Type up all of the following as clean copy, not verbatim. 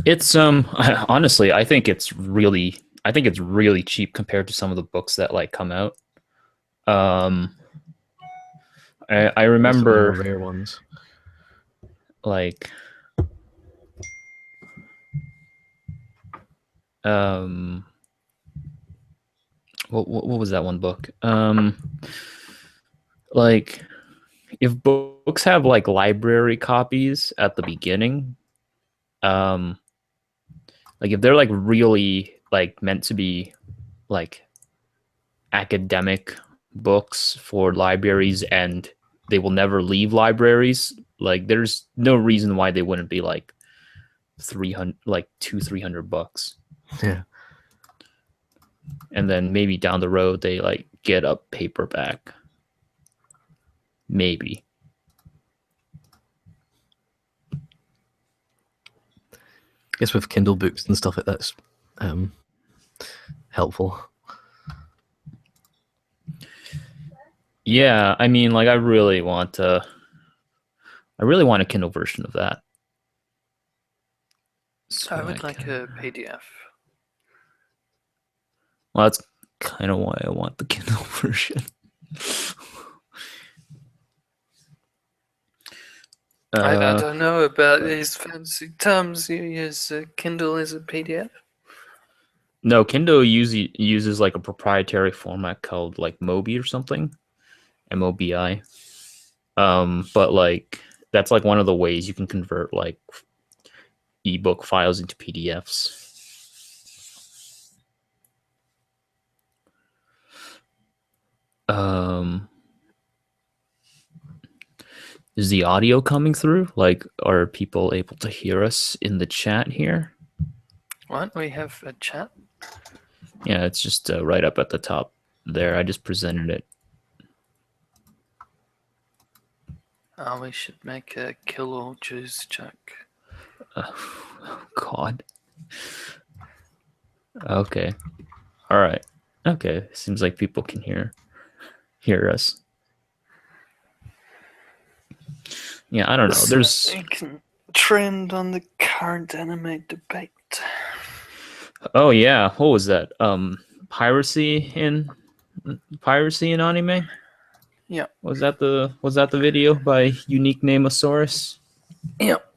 It's honestly, I think it's really cheap compared to some of the books that like come out. Um, I Most of the more remember rare ones. like um what was that one book? Like if books have like library copies at the beginning, um like if they're like really like meant to be like academic books for libraries and they will never leave libraries, like there's no reason why they wouldn't be like 300 like 200-300 bucks. Yeah. And then maybe down the road they like get a paperback, maybe. I guess with Kindle books and stuff like that's helpful. Yeah, I mean, like I really want a Kindle version of that. I So I would like can. a PDF. Well, that's kind of why I want the Kindle version. I don't know about these fancy terms you use. Kindle is a PDF. No, Kindle uses like a proprietary format called like Mobi or something, MOBI. But like that's like one of the ways you can convert like ebook files into PDFs. Um, is the audio coming through? Like, are people able to hear us in the chat here? What? We have a chat? Yeah, it's just right up at the top there. I just presented it. We should make a kill all Jews joke. Oh, God. Okay. All right. Okay. Seems like people can hear us. Yeah, I don't know. There's You can trend on the current anime debate. oh yeah, what was that? Piracy in anime? Yeah. Was that the video by Unique Namosaurus? Yep.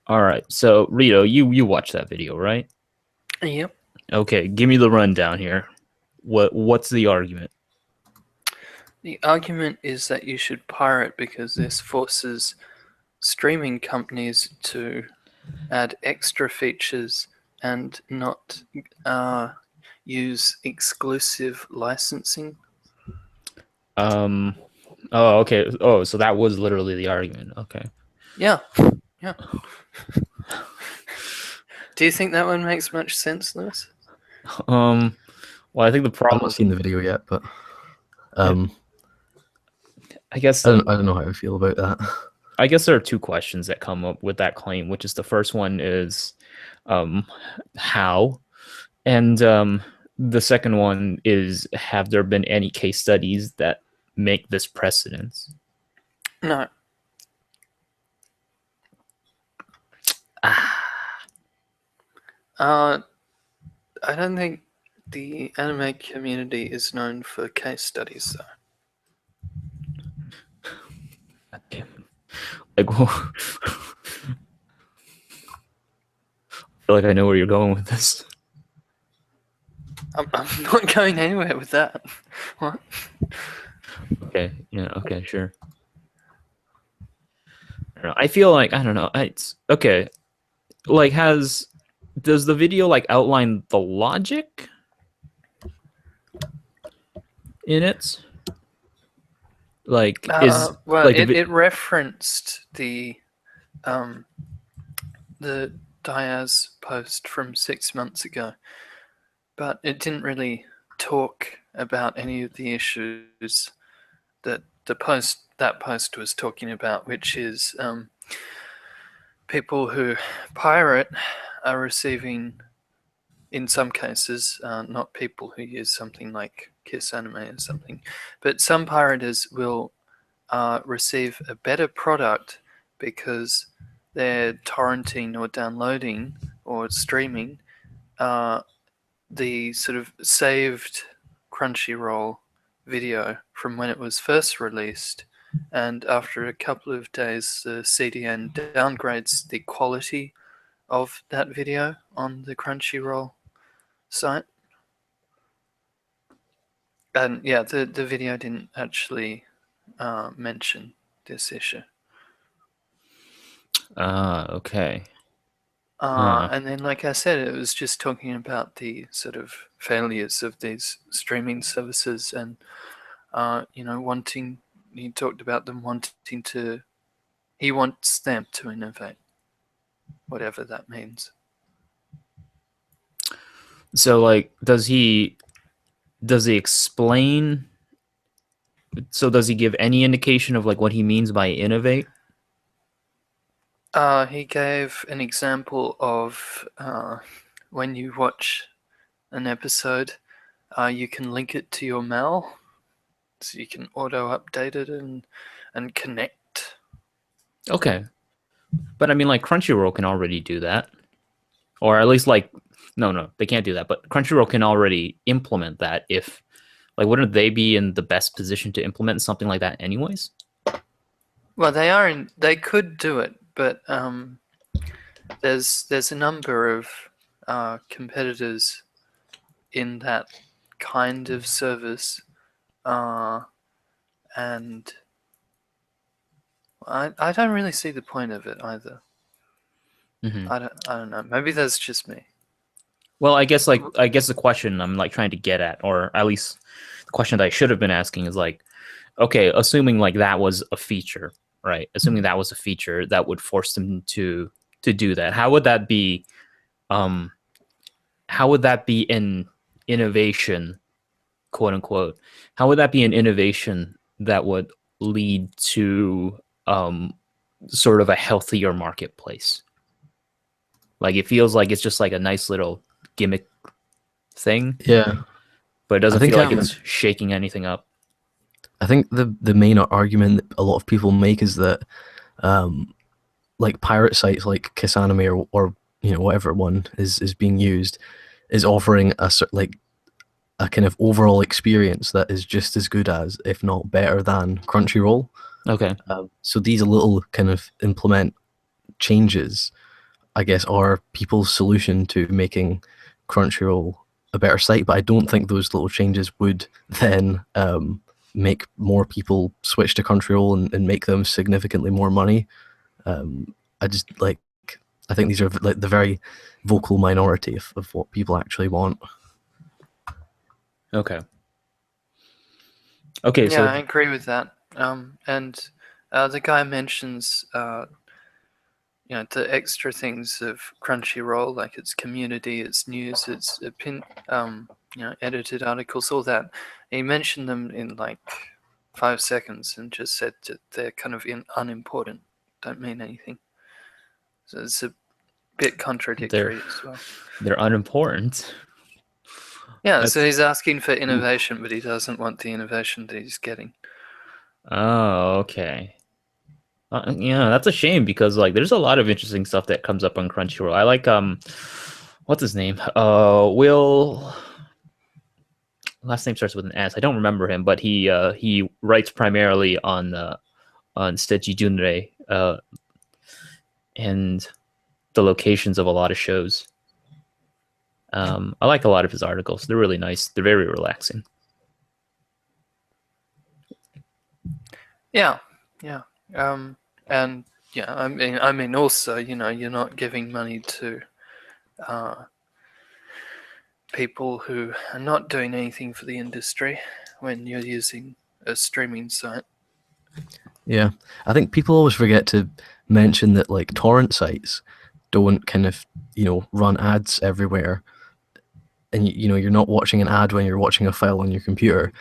All right. So Rito, you watched that video, right? Yep. Okay, give me the rundown here. What's the argument? The argument is that you should pirate because this forces streaming companies to add extra features and not use exclusive licensing. Um oh okay. Oh, so that was literally the argument. Okay. Yeah. Yeah. Do you think that one makes much sense, Lewis? Well, I think the I've not problem seen the video yet, but it, I guess I don't know how I feel about that. I guess there are two questions that come up with that claim, which is the first one is how, and the second one is have there been any case studies that make this precedence? No. Ah. I don't think the anime community is known for case studies, though. Like, I feel like I know where you're going with this. I'm not going anywhere with that. What? Okay, yeah, okay, sure. I feel like I don't know. It's okay. Like, does the video like outline the logic in it? Like, is Well, like it referenced the Diaz post from 6 months ago, but it didn't really talk about any of the issues that that post was talking about, which is people who pirate are receiving, in some cases, not people who use something like Kiss Anime or something, but some pirators will receive a better product because they're torrenting or downloading or streaming the sort of saved Crunchyroll video from when it was first released, and after a couple of days the CDN downgrades the quality of that video on the Crunchyroll site. And yeah, the video didn't actually mention this issue. Okay. Huh. And then, like I said, it was just talking about the sort of failures of these streaming services, and wanting. He talked about them wanting to. He wants them to innovate, whatever that means. So, like, does he explain? So, does he give any indication of like what he means by innovate? He gave an example of when you watch an episode, you can link it to your mail, so you can auto update it and connect. Okay, but I mean, like Crunchyroll can already do that, or at least like no, they can't do that. But Crunchyroll can already implement that. If like, wouldn't they be in the best position to implement something like that, anyways? Well, they are in. They could do it, but there's a number of competitors in that kind of service, and I don't really see the point of it either. Mm-hmm. I don't know. Maybe that's just me. Well, I guess the question I'm like trying to get at, or at least the question that I should have been asking is like, okay, assuming like that was a feature, right? Assuming that was a feature that would force them to do that, how would that be? How would that be an innovation, quote unquote? How would that be an innovation that would lead to sort of a healthier marketplace? Like, it feels like it's just like a nice little gimmick thing, Yeah, but it doesn't think, feel like it's shaking anything up. I think the main argument that a lot of people make is that, like pirate sites like Kiss Anime or whatever one is being used, is offering like a kind of overall experience that is just as good as, if not better than, Crunchyroll. Okay. So these little kind of implement changes, I guess, are people's solution to making Crunchyroll a better site. But I don't think those little changes would then make more people switch to Crunchyroll and make them significantly more money. I think these are like the very vocal minority of what people actually want. Okay. Yeah, So I agree with that. And the guy mentions the extra things of Crunchyroll, like its community, its news, its edited articles, all that. He mentioned them in like 5 seconds and just said that they're kind of unimportant, don't mean anything. So it's a bit contradictory as well. They're unimportant. Yeah, so he's asking for innovation, but he doesn't want the innovation that he's getting. Oh, okay. Yeah, that's a shame because like there's a lot of interesting stuff that comes up on Crunchyroll. I like what's his name? Will. Last name starts with an S. I don't remember him, but he writes primarily on Steji Junrei and the locations of a lot of shows. I like a lot of his articles. They're really nice. They're very relaxing. Yeah. And yeah, I mean, also, you're not giving money to people who are not doing anything for the industry when you're using a streaming site. Yeah, I think people always forget to mention that like torrent sites don't kind of run ads everywhere, and you're not watching an ad when you're watching a file on your computer,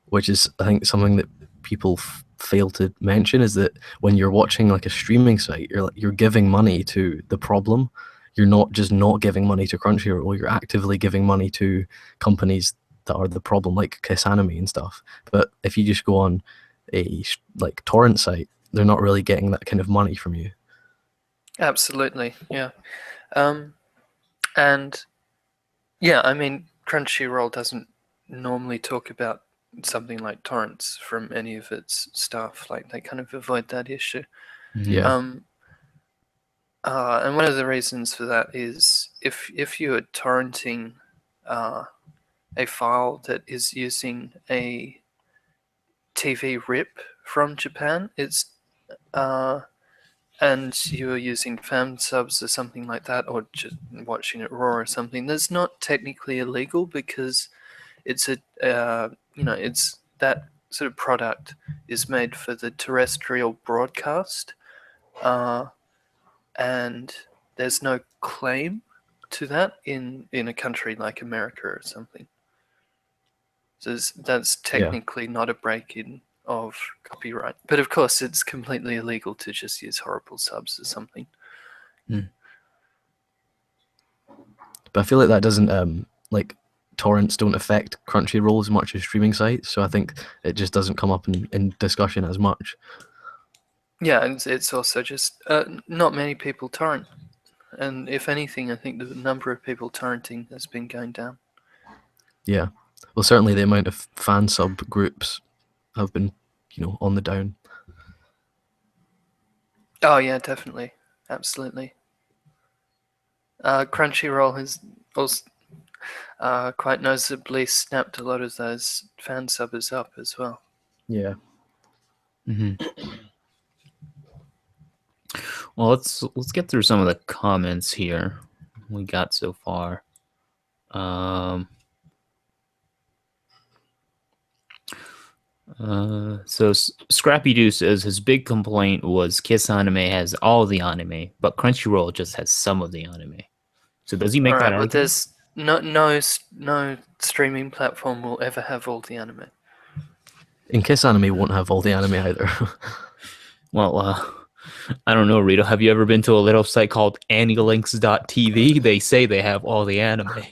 which is, I think, something that people fail to mention, is that when you're watching like a streaming site, you're giving money to the problem. You're not just not giving money to Crunchyroll, you're actively giving money to companies that are the problem, like Kiss Anime and stuff. But if you just go on a like torrent site, they're not really getting that kind of money from you. Absolutely, yeah. And yeah, I mean, Crunchyroll doesn't normally talk about something like torrents from any of its stuff. Like they kind of avoid that issue. Yeah. And one of the reasons for that is if you are torrenting a file that is using a TV rip from Japan, and you're using fan subs or something like that, or just watching it raw or something, that's not technically illegal because it's it's that sort of product is made for the terrestrial broadcast, and there's no claim to that in a country like America or something. So that's Yeah. technically not a break-in of copyright, but of course it's completely illegal to just use horrible subs or something. But I feel like that doesn't like torrents don't affect Crunchyroll as much as streaming sites, so I think it just doesn't come up in discussion as much. Yeah, and it's also just not many people torrent, and if anything, I think the number of people torrenting has been going down. Yeah. Well, certainly the amount of fan sub groups have been, on the down. Oh yeah, definitely, absolutely. Crunchyroll has also quite noticeably snapped a lot of those fan subbers up as well. Yeah. Well, let's get through some of the comments here we got so far. So Scrappy Doo says his big complaint was Kiss Anime has all the anime, but Crunchyroll just has some of the anime. So does he make All that right, well, argument? there's no streaming platform will ever have all the anime. And Kiss Anime won't have all the anime either. Well, I don't know, Rito. Have you ever been to a little site called Anylinks.tv? They say they have all the anime.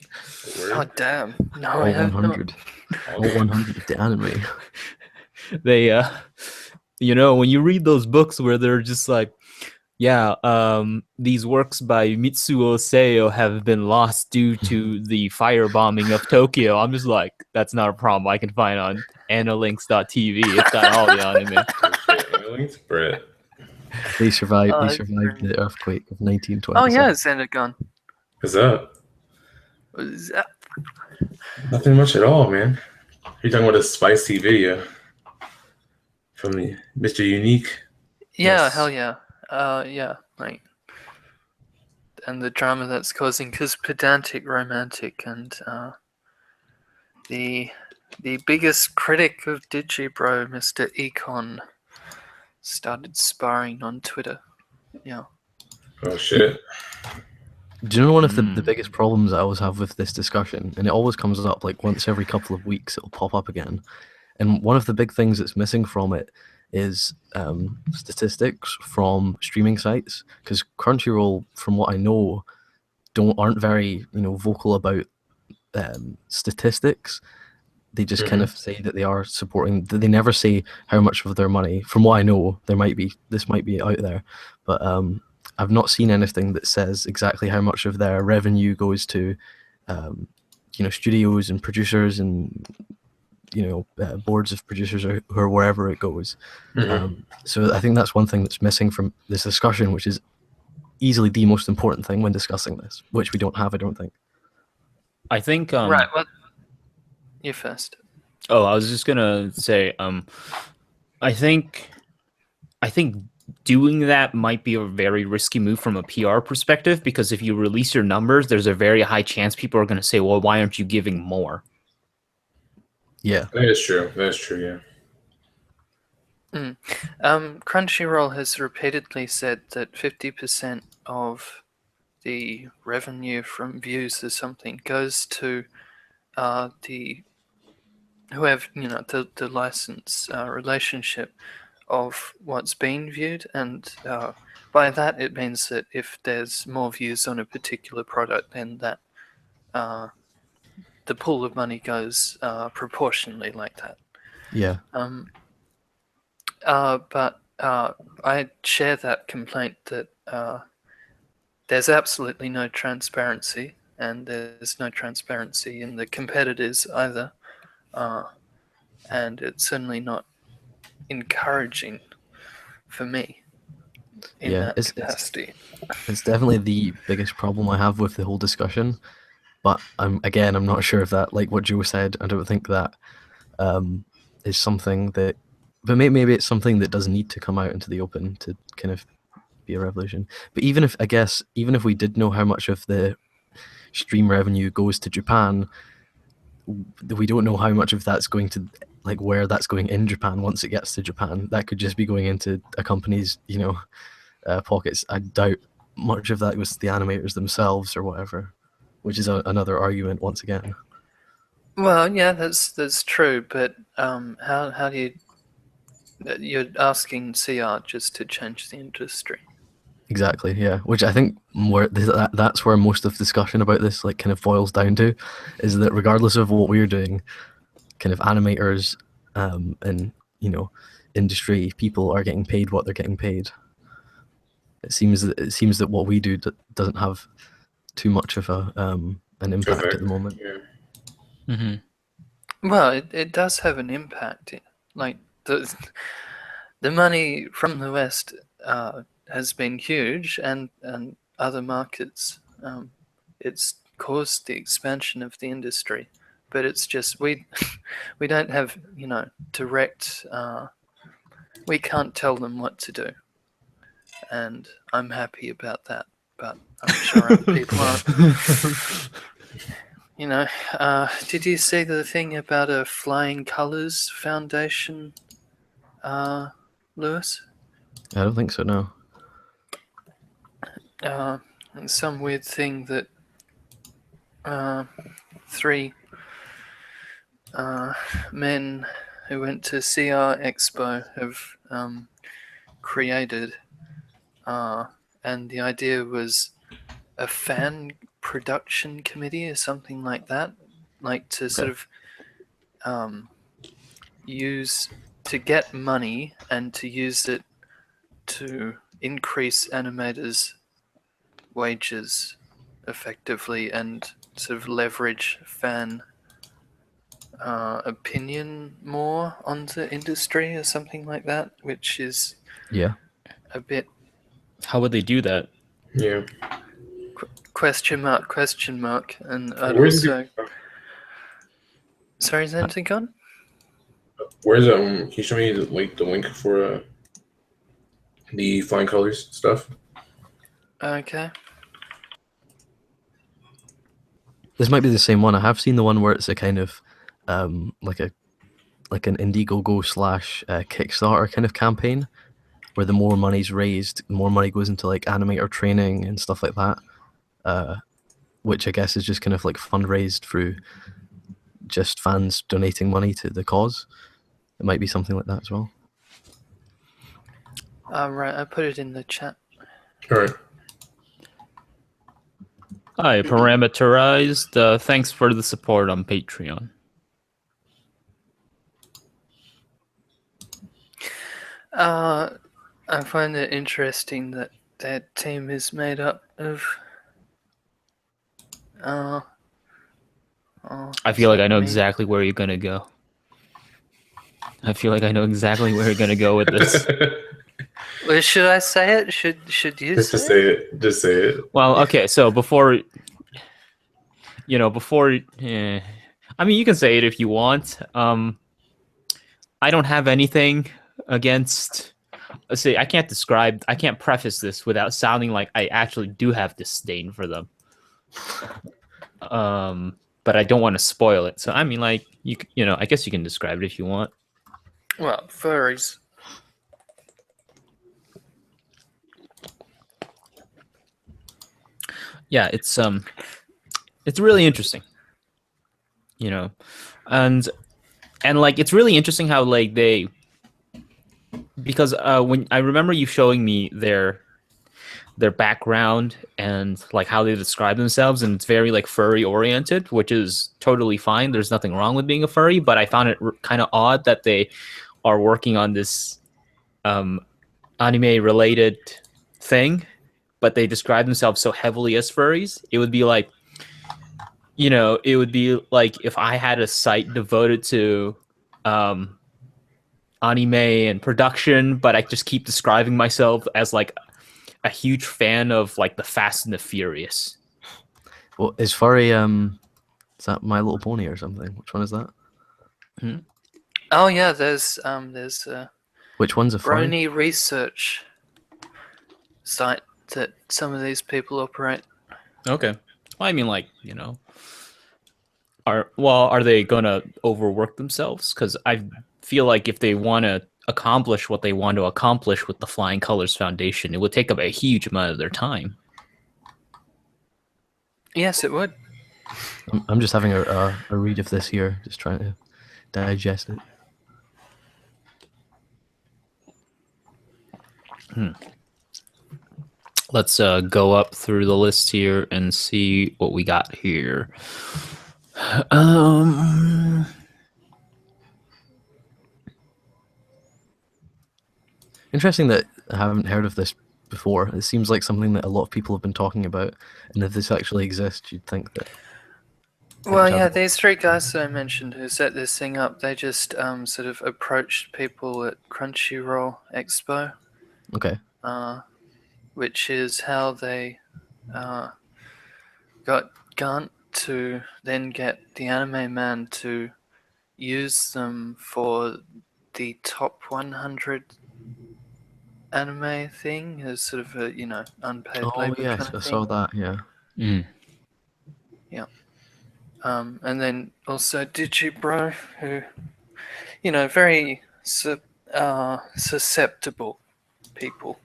Oh damn! No, I all have not. 100. All 100 of the anime. They, when you read those books where they're just like, yeah, these works by Mitsuo Seo have been lost due to the firebombing of Tokyo. I'm just like, that's not a problem. I can find on Analinks.tv. It's got all the anime. Links, Brett. They survived. They that's survived brilliant. the earthquake of Oh 1927. yeah, Xenogon. What's up? Was that- Nothing much at all, man. You're talking about a spicy video from the Mr. Unique. Yeah, Yes. hell yeah. Yeah, like, and the drama that's causing, because pedantic romantic and the biggest critic of Digibro, Mr. Econ, started sparring on Twitter. Yeah. Oh shit. Do you know one of the biggest problems I always have with this discussion, and it always comes up like once every couple of weeks, it'll pop up again. And one of the big things that's missing from it is statistics from streaming sites, because Crunchyroll, from what I know, aren't very vocal about statistics. They just kind of say that they are supporting. They never say how much of their money. From what I know, this might be out there, but I've not seen anything that says exactly how much of their revenue goes to, studios and producers and boards of producers or wherever it goes. So I think that's one thing that's missing from this discussion, which is easily the most important thing when discussing this, which we don't have, I don't think. I think Right. What? You first. Oh, I was just gonna say, I think doing that might be a very risky move from a PR perspective, because if you release your numbers, there's a very high chance people are gonna say, "Well, why aren't you giving more?" Yeah, That is true. That's true. Yeah. Crunchyroll has repeatedly said that 50% of the revenue from views or something goes to the who have the license relationship of what's being viewed, and by that it means that if there's more views on a particular product, then that the pool of money goes proportionally like that. yeah. But I share that complaint that there's absolutely no transparency, and there's no transparency in the competitors either, and it's certainly not encouraging for me in Yeah, that capacity. it's definitely the biggest problem I have with the whole discussion. But I'm not sure if that, like what Joe said, I don't think that is something that, but maybe it's something that does need to come out into the open to kind of be a revolution. But even if we did know how much of the stream revenue goes to Japan, we don't know how much of that's going to, like, where that's going in Japan once it gets to Japan. That could just be going into a company's, pockets. I doubt much of that goes to the animators themselves or whatever, which is another argument once again. Well, yeah, that's true, but how do you? You're asking CR just to change the industry. Exactly, yeah. Which I think that's where most of discussion about this like kind of boils down to, is that regardless of what we're doing, kind of animators and industry people are getting paid what they're getting paid. It seems that what we do doesn't have too much of an impact at the moment. Yeah. Mm-hmm. Well, it does have an impact. Like the money from the West has been huge, and other markets. It's caused the expansion of the industry, but it's just we don't have direct. We can't tell them what to do, and I'm happy about that. But I'm sure other people aren't. Did you see the thing about a Flying Colours Foundation, Lewis? I don't think so, no. Some weird thing that three men who went to CR Expo have created, and the idea was a fan production committee or something like that, like to sort of use to get money and to use it to increase animators' wages effectively and sort of leverage fan opinion more on the industry or something like that, which is a bit. How would they do that? Yeah. Question mark, and I'd Where's also. Sorry, is anything gone? Where's can you show me the link for the Flying Colors stuff? Okay. This might be the same one. I have seen the one where it's a kind of like an Indiegogo / Kickstarter kind of campaign, where the more money's raised, the more money goes into like animator training and stuff like that, which I guess is just kind of like fundraised through just fans donating money to the cause. It might be something like that as well. Right, I put it in the chat. All right. Hi, parameterized. Thanks for the support on Patreon. I find it interesting that that team is made up of. I feel like I know exactly where you're gonna go. I feel like I know exactly where you're gonna go with this. Well, should I say it? Should you Just say it? Just say it. Well, okay. So before, I mean, you can say it if you want. I don't have anything against. Let's say I can't preface this without sounding like I actually do have disdain for them. But I don't want to spoil it. So I mean, like I guess you can describe it if you want. Well, furries. Yeah, it's really interesting. And like it's really interesting how like because when I remember you showing me their background and like how they describe themselves, and it's very like furry oriented, which is totally fine. There's nothing wrong with being a furry, but I found it kind of odd that they are working on this anime related thing, but they describe themselves so heavily as furries. It would be like, it would be like if I had a site devoted to anime and production, but I just keep describing myself as like a huge fan of like the Fast and the Furious. Well, is furry is that My Little Pony or something? Which one is that? Oh yeah, there's Which one's a furry? Brony research site that some of these people operate. Okay. Well, I mean, like, are they gonna overwork themselves? Because I feel like if they want to accomplish what they want to accomplish with the Flying Colors Foundation, it would take up a huge amount of their time. Yes, it would. I'm just having a read of this here, just trying to digest it. Let's go up through the list here and see what we got here. Interesting that I haven't heard of this before. It seems like something that a lot of people have been talking about, and if this actually exists, you'd think that. Well, yeah, these three guys that I mentioned who set this thing up, they just sort of approached people at Crunchyroll Expo, Okay. which is how they got Gant to then get the Anime Man to use them for the top 100 anime thing as sort of a unpaid Oh labor yes, kind I of saw thing. that. Yeah. Yeah. And then also Digibro, who very susceptible people.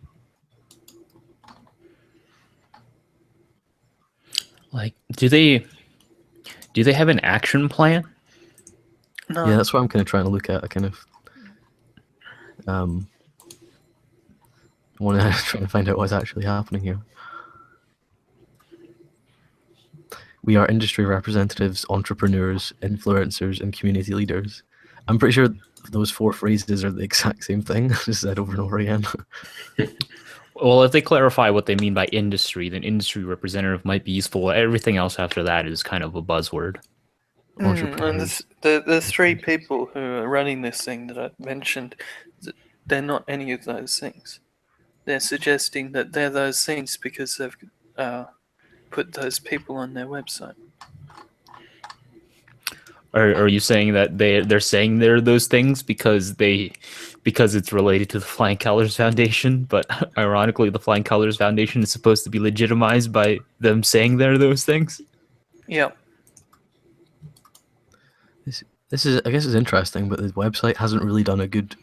Like, do they have an action plan? No. Yeah, that's what I'm kind of trying to look at. I kind of want to try to find out what's actually happening here. We are industry representatives, entrepreneurs, influencers, and community leaders. I'm pretty sure those 4 phrases are the exact same thing, just said over and over again. Well, if they clarify what they mean by industry, then industry representative might be useful. Everything else after that is kind of a buzzword. And the 3 people who are running this thing that I mentioned, they're not any of those things. They're suggesting that they're those things because they've put those people on their website. Are you saying that they're saying they're those things because it's related to the Flying Colors Foundation, but ironically the Flying Colors Foundation is supposed to be legitimized by them saying they're those things? Yeah. This is, I guess, it's interesting, but the website hasn't really done a good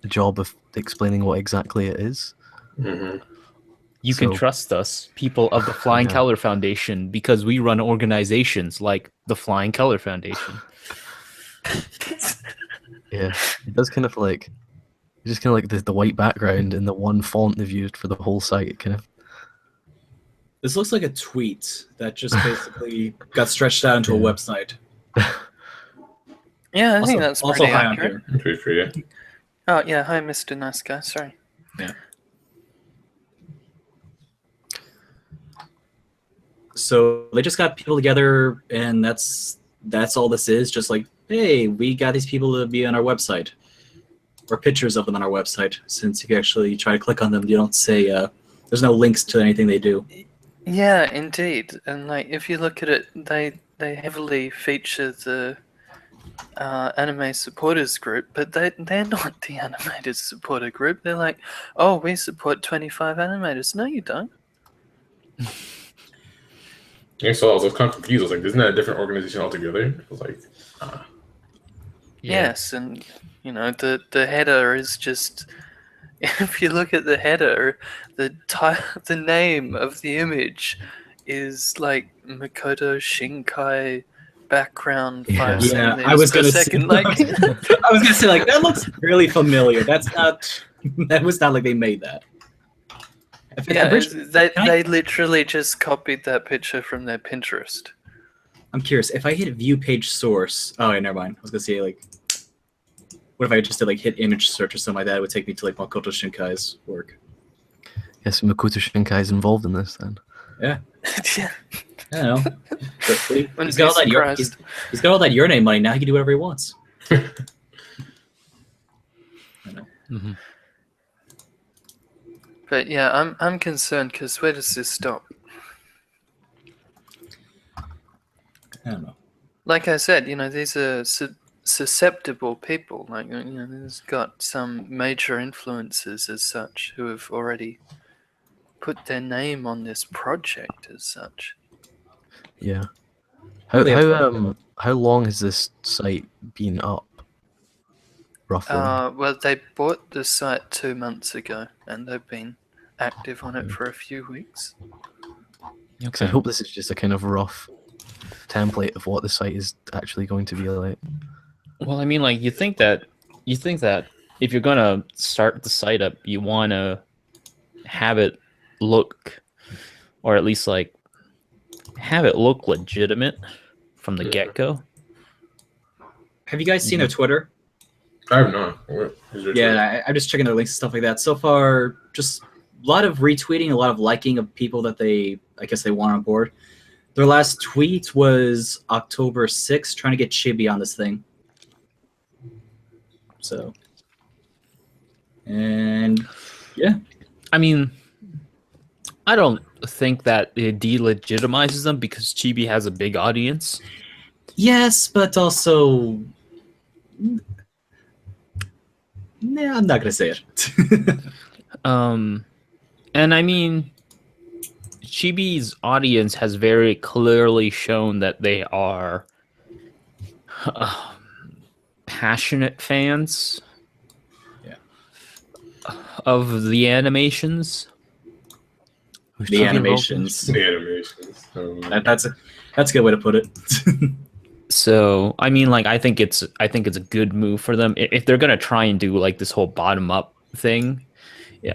job of explaining what exactly it is. Mm-hmm. You can trust us, people of the Flying Color Foundation, because we run organizations like the Flying Color Foundation. Yeah, it does kind of like, it's just kind of like the white background and the one font they've used for the whole site. Kind of. This looks like a tweet that just basically got stretched out into a website. Yeah, I think that's also pretty high accurate. on here. Tweet for you. Oh yeah, hi Mr. Nice Guy. Sorry. Yeah. So they just got people together, and that's all this is. Just like, hey, we got these people to be on our website, or pictures of them on our website. Since if you actually try to click on them, you don't say there's no links to anything they do. Yeah, indeed. And like, if you look at it, they heavily feature the anime supporters group, but they're not the animators supporter group. They're like, oh, we support 25 animators. No, you don't. Yeah, so I was kind of confused. I was like, isn't that a different organization altogether? I was like, Yes, and the header is just. If you look at the header, the name of the image is like Makoto Shinkai background 5 centimeters I was per gonna second. say, Like, I was gonna say, like, that looks really familiar. That's not. That was not like they made that. yeah, they literally just copied that picture from their Pinterest. I'm curious if I hit view page source. Oh, yeah, never mind. I was gonna say, like, what if I just did like hit image search or something like that? It would take me to like Makoto Shinkai's work. Yes, Makoto Shinkai is involved in this then. Yeah. I don't know. But Wouldn't he's be got all that surprised. he's got all that Your Name money now. He can do whatever he wants. I know. Hmm. But yeah, I'm concerned because where does this stop? I don't know. Like I said, these are susceptible people. Like, there's got some major influences as such who have already put their name on this project as such. Yeah. They have How long has this site been up? Roughly. Well, they bought the site 2 months ago, and they've been active on it for a few weeks. Because I hope this is just a kind of rough template of what the site is actually going to be like. Well, I mean, like you think that if you're gonna start the site up, you want to have it look, or at least like have it look legitimate from the get-go. Have you guys seen their Twitter? I have not. What is your Twitter? Yeah, I'm just checking their links and stuff like that. So far, just a lot of retweeting, a lot of liking of people that I guess they want on board. Their last tweet was October 6th, trying to get Chibi on this thing. So, and yeah, I mean, I don't think that it delegitimizes them because Chibi has a big audience. yes, but also, nah, I'm not gonna say it. And I mean, Chibi's audience has very clearly shown that they are passionate fans of the animations. The animations. The animations. That's a good way to put it. So I mean, like I think it's a good move for them if they're gonna try and do like this whole bottom up thing.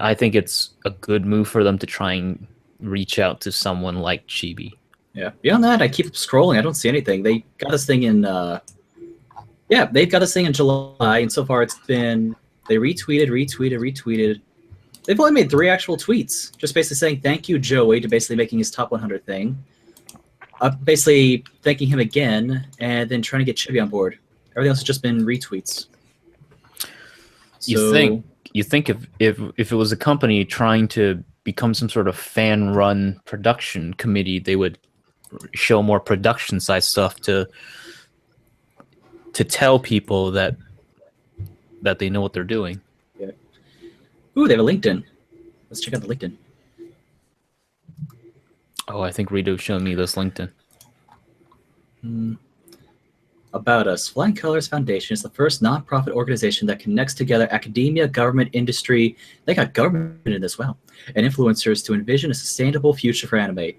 I think it's a good move for them to try and reach out to someone like Chibi. Yeah. Beyond that, I keep scrolling. I don't see anything. They got this thing in. They've got this thing in July, and so far it's been they retweeted. They've only made 3 actual tweets, just basically saying thank you, Joey, to basically making his top 100 thing. Basically thanking him again, and then trying to get Chibi on board. Everything else has just been retweets. You think if it was a company trying to become some sort of fan-run production committee, they would show more production side stuff to tell people that they know what they're doing. Yeah. Ooh, they have a LinkedIn. Let's check out the LinkedIn. Oh, I think Rito showed me this LinkedIn. About Us. Flying Colors Foundation is the first nonprofit organization that connects together academia, government, industry, they got government in this, wow, and influencers to envision a sustainable future for anime.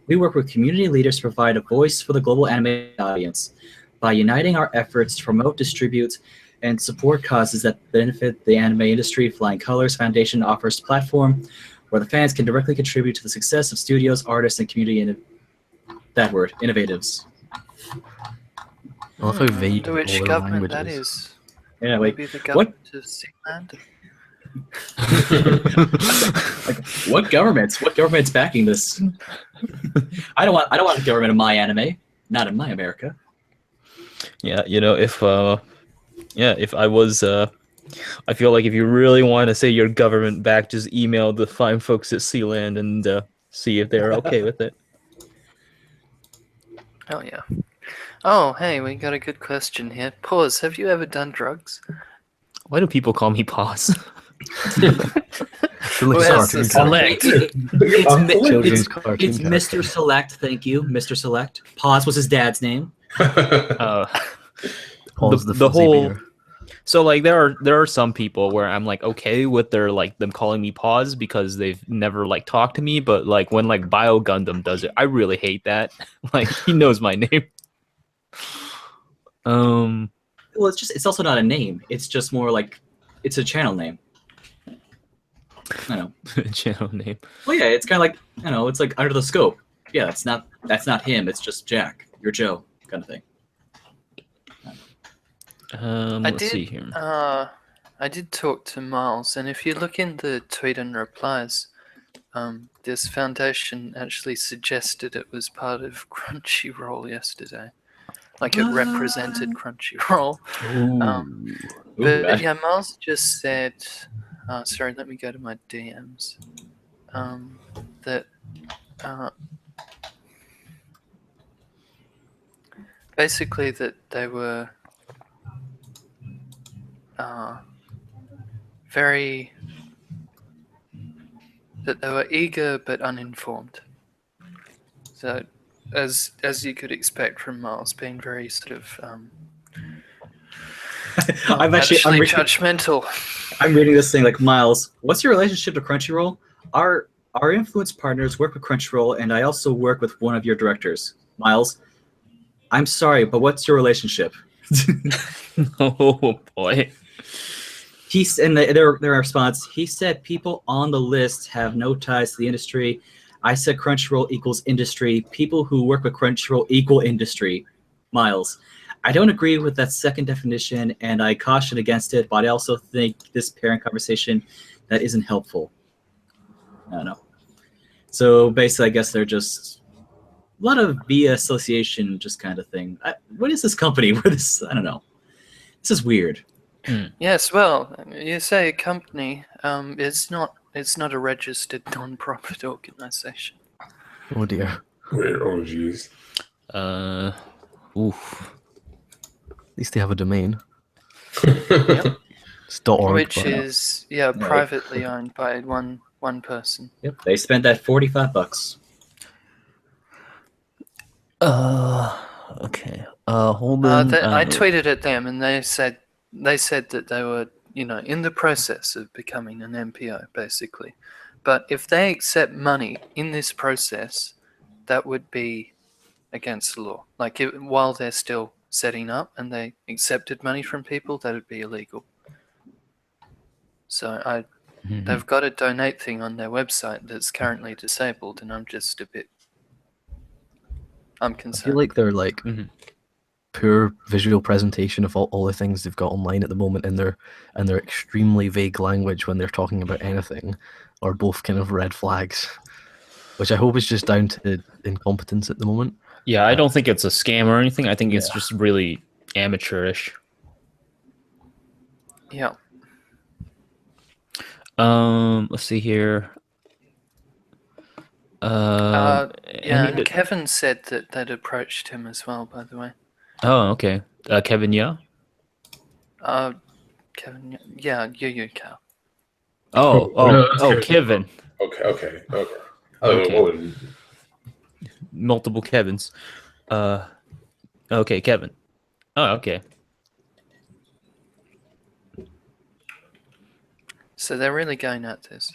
We work with community leaders to provide a voice for the global anime audience. By uniting our efforts to promote, distribute, and support causes that benefit the anime industry, Flying Colors Foundation offers a platform where the fans can directly contribute to the success of studios, artists, and community innovatives. I love how vague To all which their government language that is. is? Yeah, like Maybe the government of Sealand? what governments? What government's backing this? I don't want a government in my anime. Not in my America. Yeah, if I was, I feel like if you really want to say your government back, just email the fine folks at Sealand and see if they're okay with it. Oh, yeah. Oh, hey, we got a good question here. Pause, have you ever done drugs? Why do people call me Pause? Like Well, cartoon it's character. Children's cartoon It's character. Mr. Select, thank you, Mr. Select. Pause was his dad's name. Pause the fuzzy whole- bear. So like there are some people where I'm like okay with their like them calling me Pause because they've never like talked to me, but like when like Bio Gundam does it, I really hate that. Like he knows my name. Well, it's also not a name. It's just more like it's a channel name. I know. channel name. Well, yeah, it's kind of like it's like Under the Scope. Yeah, that's not him. It's just Jack. You're Joe, kind of thing. Let's see here. I did talk to Miles, and if you look in the tweet and replies, this foundation actually suggested it was part of Crunchyroll yesterday. Like it represented Crunchyroll. But bad. yeah, Miles just said, sorry, let me go to my DMs. That basically that they were that they were eager but uninformed. So, as you could expect from Miles, being very sort of I'm judgmental. I'm reading this thing like, Miles, what's your relationship to Crunchyroll? Our influence partners work with Crunchyroll, and I also work with one of your directors. Miles, I'm sorry, but what's your relationship? Oh boy. He's in their response. He said people on the list have no ties to the industry. I said Crunchyroll equals industry. People who work with Crunchyroll equal industry. Miles, I don't agree with that second definition, and I caution against it. But I also think this pairing conversation that isn't helpful. I don't know. So basically, I guess they're just a lot of via association, just kind of thing. What is this company? Where this? I don't know. This is weird. Yes, well, you say a company. It's not a registered non-profit organization. Oh dear. Weird. Oh, jeez. Oof. At least they have a domain. Yep. It's .org. Which but- is privately owned by one person. Yep, they spent that $45. Okay. Hold on. I tweeted at them, and they said that they were in the process of becoming an MPO, basically. But if they accept money in this process, that would be against the law. Like while they're still setting up and they accepted money from people, that would be illegal. So they've got a donate thing on their website that's currently disabled, and I'm just a bit. I'm I concerned. feel like they're like poor visual presentation of all the things they've got online at the moment, and their extremely vague language when they're talking about anything, are both kind of red flags, which I hope is just down to incompetence at the moment. Yeah, I don't think it's a scam or anything. I think it's Yeah. just really amateurish. Yeah. Let's see here. Yeah, any- and Kevin said that they'd approached him as well, by the way. Oh, okay. Kevin, yeah. Kevin, yeah, you, Cal. No, that's Kevin. Okay. Okay. Multiple Kevins. Okay, Kevin. Oh, okay. So they're really going at this.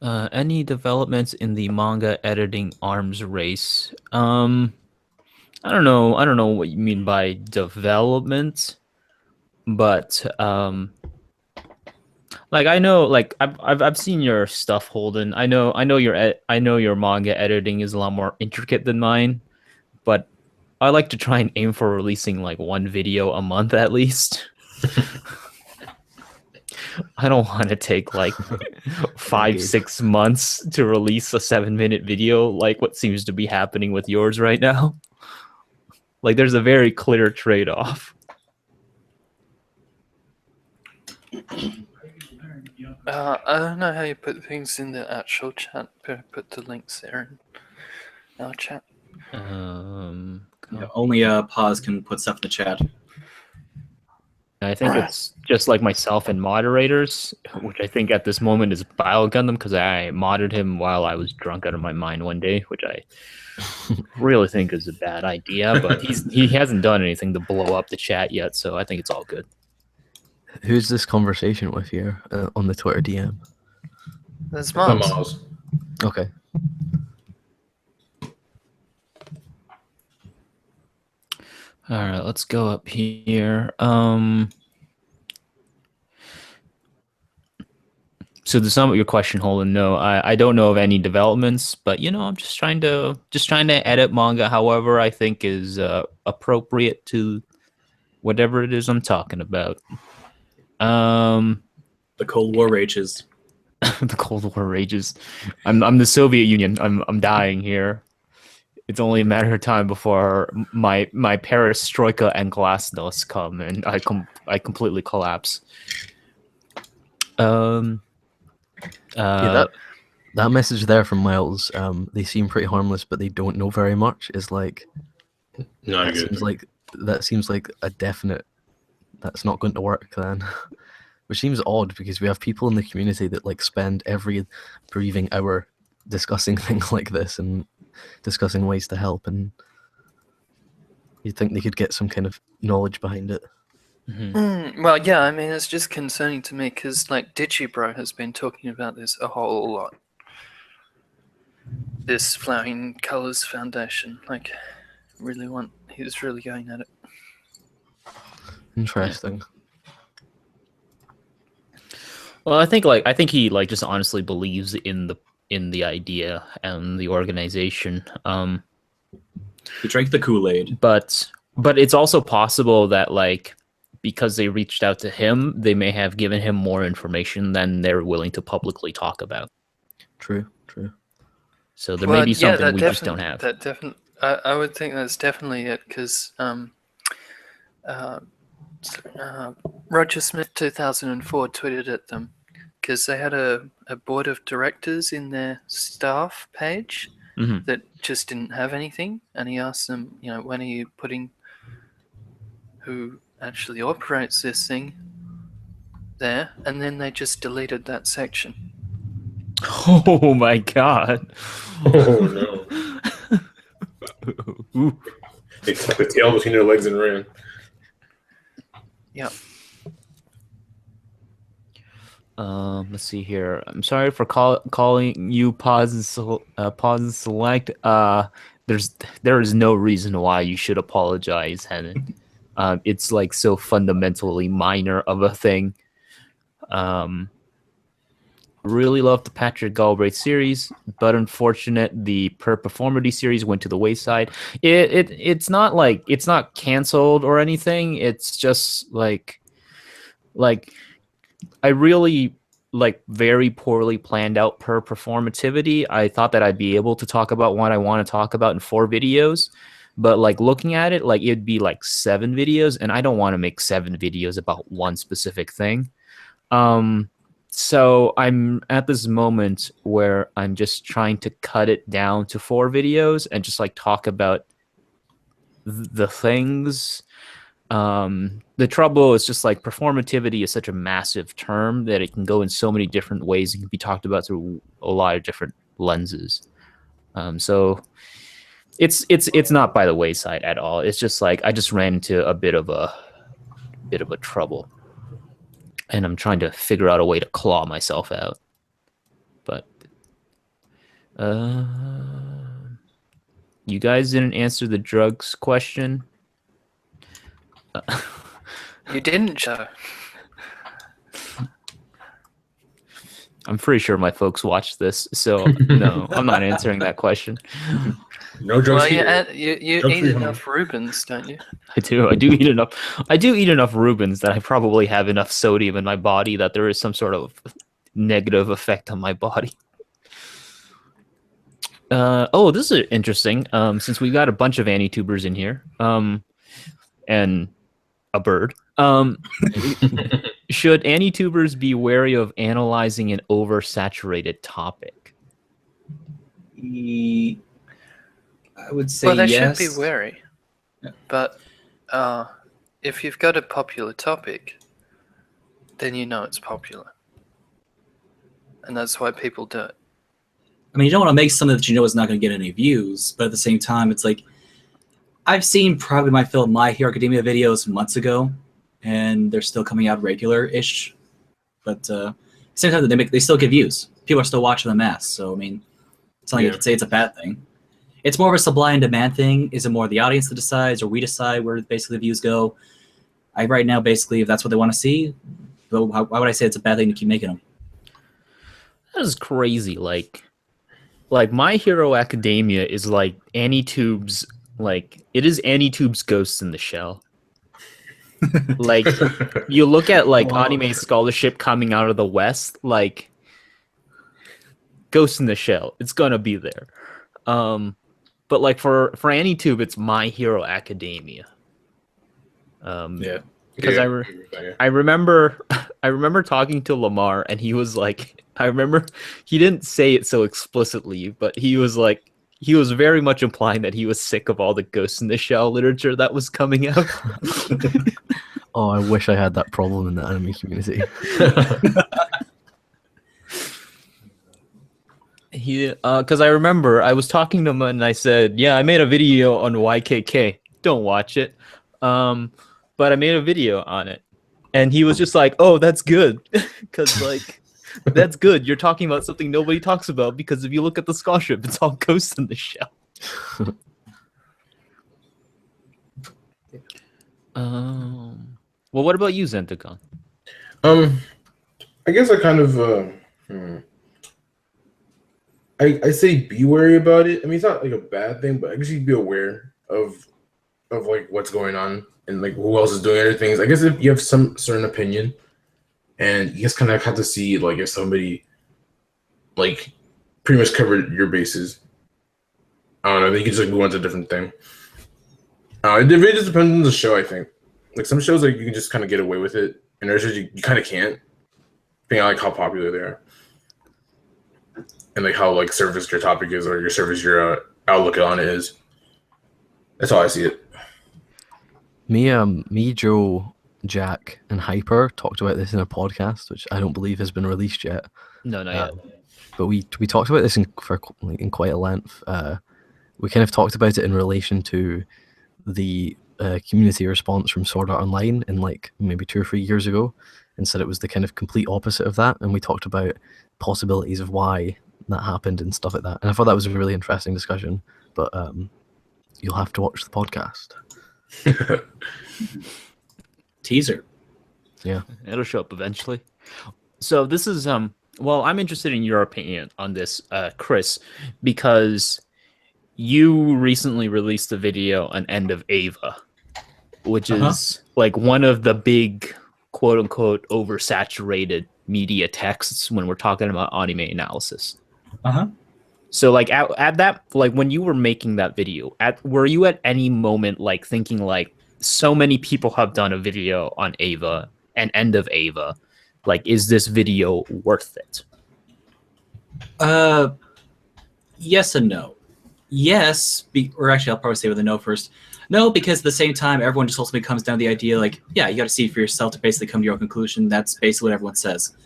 Any developments in the manga editing arms race? I don't know what you mean by development, but like I know, like I've seen your stuff, Holden. I know your manga editing is a lot more intricate than mine, but I like to try and aim for releasing like one video a month at least. I don't want to take like 5-6 months to release a 7-minute video, like what seems to be happening with yours right now. Like there's a very clear trade-off. I don't know how you put things in the actual chat. Put the links there in our chat. Only Pause can put stuff in the chat. I think it's just like myself and moderators, which I think at this moment is Bile Gundam, because I modded him while I was drunk out of my mind one day, which I really think is a bad idea. But he hasn't done anything to blow up the chat yet, so I think it's all good. Who's this conversation with here on the Twitter DM? There's Miles. Miles. Okay. All right, let's go up here. So to sum up your question, Holden, no, I don't know of any developments, but I'm just trying to edit manga however I think is appropriate to whatever it is I'm talking about. The The Cold War rages. The Cold War rages. I'm the Soviet Union. I'm dying here. It's only a matter of time before my perestroika and glasnost come, and I completely collapse. Yeah, that message there from Miles, they seem pretty harmless, but they don't know very much, is like Not that good. seems like a definite that's not going to work then. Which seems odd because we have people in the community that like spend every breathing hour discussing things like this and discussing ways to help, and you'd think they could get some kind of knowledge behind it. Well, yeah, I mean, it's just concerning to me because, like, DigiBro has been talking about this a whole lot. This Flowering Colors Foundation, like, he was really going at it. Interesting. Well, I think he like just honestly believes in the idea and the organization. He drank the Kool-Aid. But it's also possible that like because they reached out to him, they may have given him more information than they're willing to publicly talk about. True. So there may be something that we just don't have. That definitely, I would think that's definitely it because Roger Smith 2004 tweeted at them because they had a board of directors in their staff page Mhm. that just didn't have anything, and he asked them, when are you putting who actually operates this thing there, and then they just deleted that section. Oh my god. Oh no! Ooh. They tucked the tail between their legs and ran. Yeah. Let's see here. I'm sorry for calling you pause and select. There is no reason why you should apologize, Henan. It's like so fundamentally minor of a thing. Really loved the Patrick Galbraith series, but unfortunate the Per Performity series went to the wayside. It's not canceled or anything. It's just like I really like very poorly planned out Per Performativity. I thought that I'd be able to talk about what I want to talk about in 4 videos, but like looking at it, like it'd be like 7 videos, and I don't want to make 7 videos about one specific thing. So I'm at this moment where I'm just trying to cut it down to 4 videos and just like talk about the things. The trouble is just like performativity is such a massive term that it can go in so many different ways. It can be talked about through a lot of different lenses. So it's not by the wayside at all. It's just like I just ran into a bit of a trouble, and I'm trying to figure out a way to claw myself out. But you guys didn't answer the drugs question. You didn't show. I'm pretty sure my folks watched this, so no, I'm not answering that question. No drugs Well, here. you Don't eat treat enough Reubens, don't you? I do eat enough. I do eat enough Reubens that I probably have enough sodium in my body that there is some sort of negative effect on my body. This is interesting. Since we got a bunch of AniTubers in here, and a bird. Should AniTubers be wary of analyzing an oversaturated topic? I would say Well, they yes. should be wary. Yeah. But if you've got a popular topic, then you know it's popular. And that's why people do it. I mean, you don't want to make something that you know is not going to get any views, but at the same time, it's like I've seen probably My Hero Academia videos months ago, and they're still coming out regular-ish. But same time, they still get views. People are still watching them mass. So I mean, it's not like you could say it's a bad thing. It's more of a supply and demand thing. Is it more the audience that decides, or we decide where basically the views go? Right now, basically, if that's what they want to see, why would I say it's a bad thing to keep making them? That is crazy. Like My Hero Academia is like AniTube's, like it is AniTube's Ghost in the Shell. Like, you look at like Wow. anime scholarship coming out of the West, like Ghost in the Shell, it's gonna be there. But like for AnyTube, it's My Hero Academia. Yeah. Because I remember I remember talking to Lamar, and he was like, I remember he didn't say it so explicitly, but he was like, he was very much implying that he was sick of all the Ghost in the Shell literature that was coming out. Oh, I wish I had that problem in the anime community. Because I remember I was talking to him and I said, yeah, I made a video on YKK. Don't watch it. But I made a video on it. And he was just like, oh, that's good. Because, like, that's good. You're talking about something nobody talks about, because if you look at the scholarship, it's all Ghost in the Shell. Well, what about you, Zentagon? I guess I kind of I say be wary about it. I mean, it's not like a bad thing, but I guess you be aware of like what's going on and like who else is doing other things. I guess if you have some certain opinion, and you just kind of have to see like if somebody like pretty much covered your bases. I don't know. Then you can just like move on to a different thing. It really just depends on the show. I think like some shows like you can just kind of get away with it, and there's shows you kind of can't, depending on like how popular they are, and like how like surface your topic is or your surface your outlook on it is. That's how I see it. Me, Joe, Jack, and Hyper talked about this in a podcast, which I don't believe has been released yet. No, not yet. But we talked about this in quite a length. We kind of talked about it in relation to the community response from Sword Art Online in like maybe 2 or 3 years ago, and said it was the kind of complete opposite of that. And we talked about possibilities of why that happened and stuff like that. And I thought that was a really interesting discussion. But you'll have to watch the podcast. Teaser. Yeah, It'll show up eventually. So this is well, I'm interested in your opinion on this, Chris, because you recently released a video on End of Ava, which is like one of the big quote unquote oversaturated media texts when we're talking about anime analysis. So like at that, like when you were making that video, were you at any moment like thinking like, so many people have done a video on Ava and End of Ava, like is this video worth it? Yes and no. Yes, or actually I'll probably say with a no first. No, because at the same time, everyone just ultimately comes down to the idea like, yeah, you got to see it for yourself to basically come to your own conclusion. That's basically what everyone says.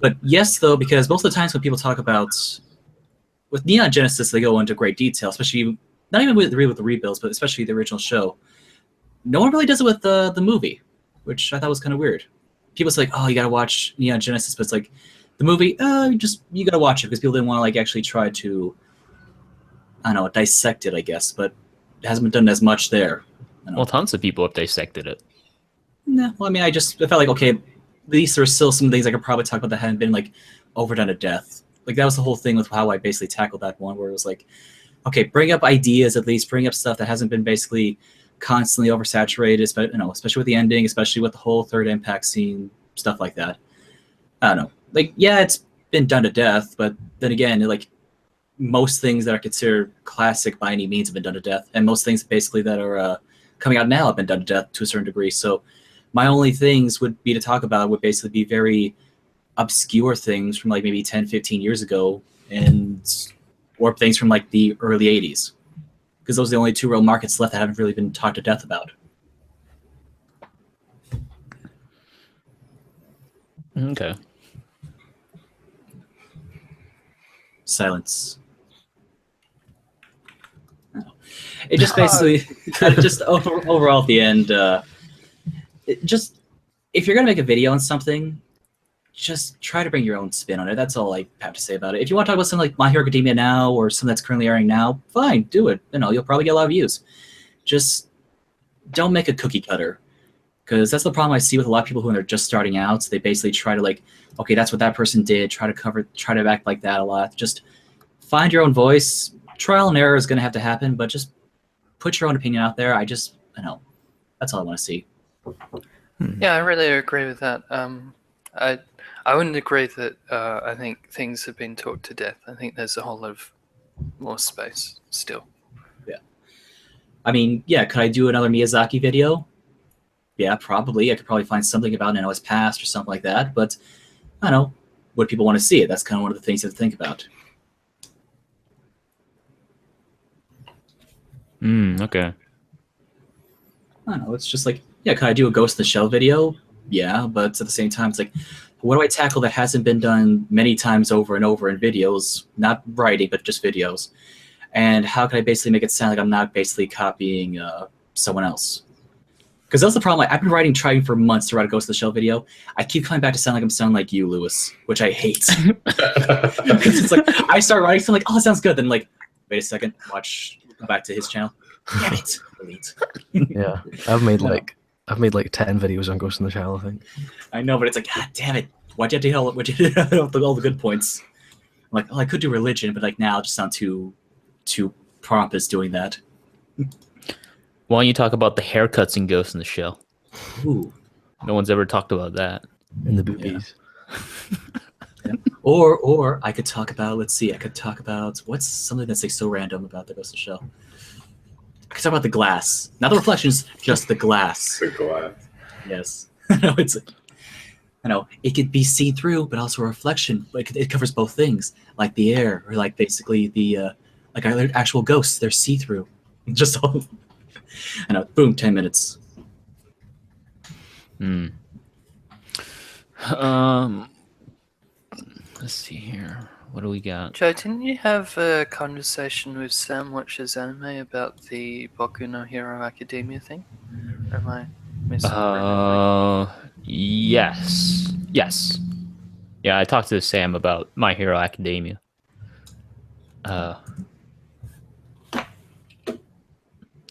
But yes, though, because most of the times when people talk about, with Neon Genesis, they go into great detail, especially, not even with the rebuilds, but especially the original show. No one really does it with the movie, which I thought was kind of weird. People say like, oh, you got to watch Neon Genesis, but it's like, the movie, you got to watch it because people didn't want to like actually try to, I don't know, dissect it, I guess, but it hasn't been done as much there. Well, tons of people have dissected it. Nah, well, I mean, I felt like, okay, at least there's still some things I could probably talk about that hadn't been like overdone to death. Like that was the whole thing with how I basically tackled that one, where it was like, okay, bring up ideas, at least bring up stuff that hasn't been basically constantly oversaturated, especially with the ending, especially with the whole third impact scene, stuff like that. I don't know. Like, yeah, it's been done to death, but then again, like most things that are considered classic by any means have been done to death, and most things basically that are coming out now have been done to death to a certain degree. So my only things would be to talk about would basically be very obscure things from like maybe 10, 15 years ago, or things from like the early 80s, because those are the only two real markets left that haven't really been talked to death about. Okay. Silence. It just basically, just overall at the end, just if you're gonna make a video on something, just try to bring your own spin on it. That's all I have to say about it. If you want to talk about something like My Hero Academia now or something that's currently airing now, fine, do it. You'll probably get a lot of views. Just don't make a cookie cutter, because that's the problem I see with a lot of people who are just starting out. They basically try to like, okay, that's what that person did. Try to act like that a lot. Just find your own voice. Trial and error is going to have to happen, but just put your own opinion out there. I know. That's all I want to see. Yeah, I really agree with that. I wouldn't agree that I think things have been talked to death. I think there's a whole lot of more space still. I mean, yeah, could I do another Miyazaki video? Yeah, probably. I could probably find something about Nano's past or something like that. But I don't know. Would people want to see it? That's kind of one of the things to think about. Okay. I don't know. It's just like, yeah, could I do a Ghost in the Shell video? Yeah, but at the same time, it's like, what do I tackle that hasn't been done many times over and over in videos? Not writing, but just videos. And how can I basically make it sound like I'm not basically copying someone else? Because that's the problem. I've been trying for months to write a Ghost in the Shell video. I keep coming back to sound like I'm sounding like you, Lewis, which I hate. Because it's like, I start writing something like, oh, it sounds good. Then like, wait a second, go back to his channel. Damn it, delete. Yeah, I've made like 10 videos on Ghost in the Shell, I think. I know, but it's like, God damn it. Why'd you have to hell? Why'd you have all the good points? I'm like, oh, I could do religion, but like now it just sounds too pompous doing that. Why don't you talk about the haircuts in Ghost in the Shell? Ooh. No one's ever talked about that. In the boobies. Yeah. Or I could talk about, let's see, I could talk about what's something that's like so random about the Ghost in the Shell. I could talk about the glass. Not the reflections, just the glass. The glass. Yes. No, it's I know it could be see-through, but also a reflection. Like it covers both things, like the air, or like basically the like actual ghosts. They're see-through. Just all. I know. Boom. 10 minutes. Let's see here. What do we got? Joe, didn't you have a conversation with Sam watches anime about the Boku no Hero Academia thing? Or am I misremembering? Yes. Yeah, I talked to Sam about My Hero Academia.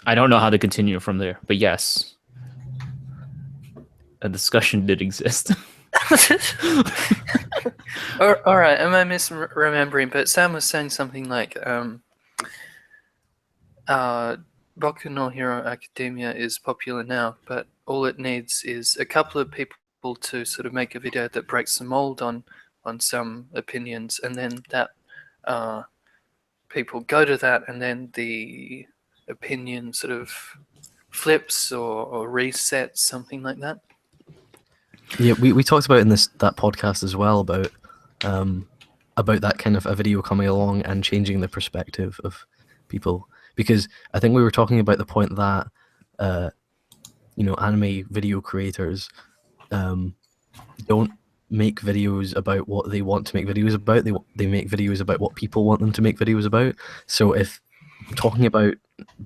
I don't know how to continue from there, but yes, a discussion did exist. All right, am I misremembering? But Sam was saying something like, Boku no Hero Academia is popular now, but all it needs is a couple of people to sort of make a video that breaks the mold on some opinions, and then that people go to that, and then the opinion sort of flips or resets, something like that. Yeah, we talked about in that podcast as well about that kind of a video coming along and changing the perspective of people, because I think we were talking about the point that anime video creators don't make videos about what they want to make videos about. They make videos about what people want them to make videos about. So if talking about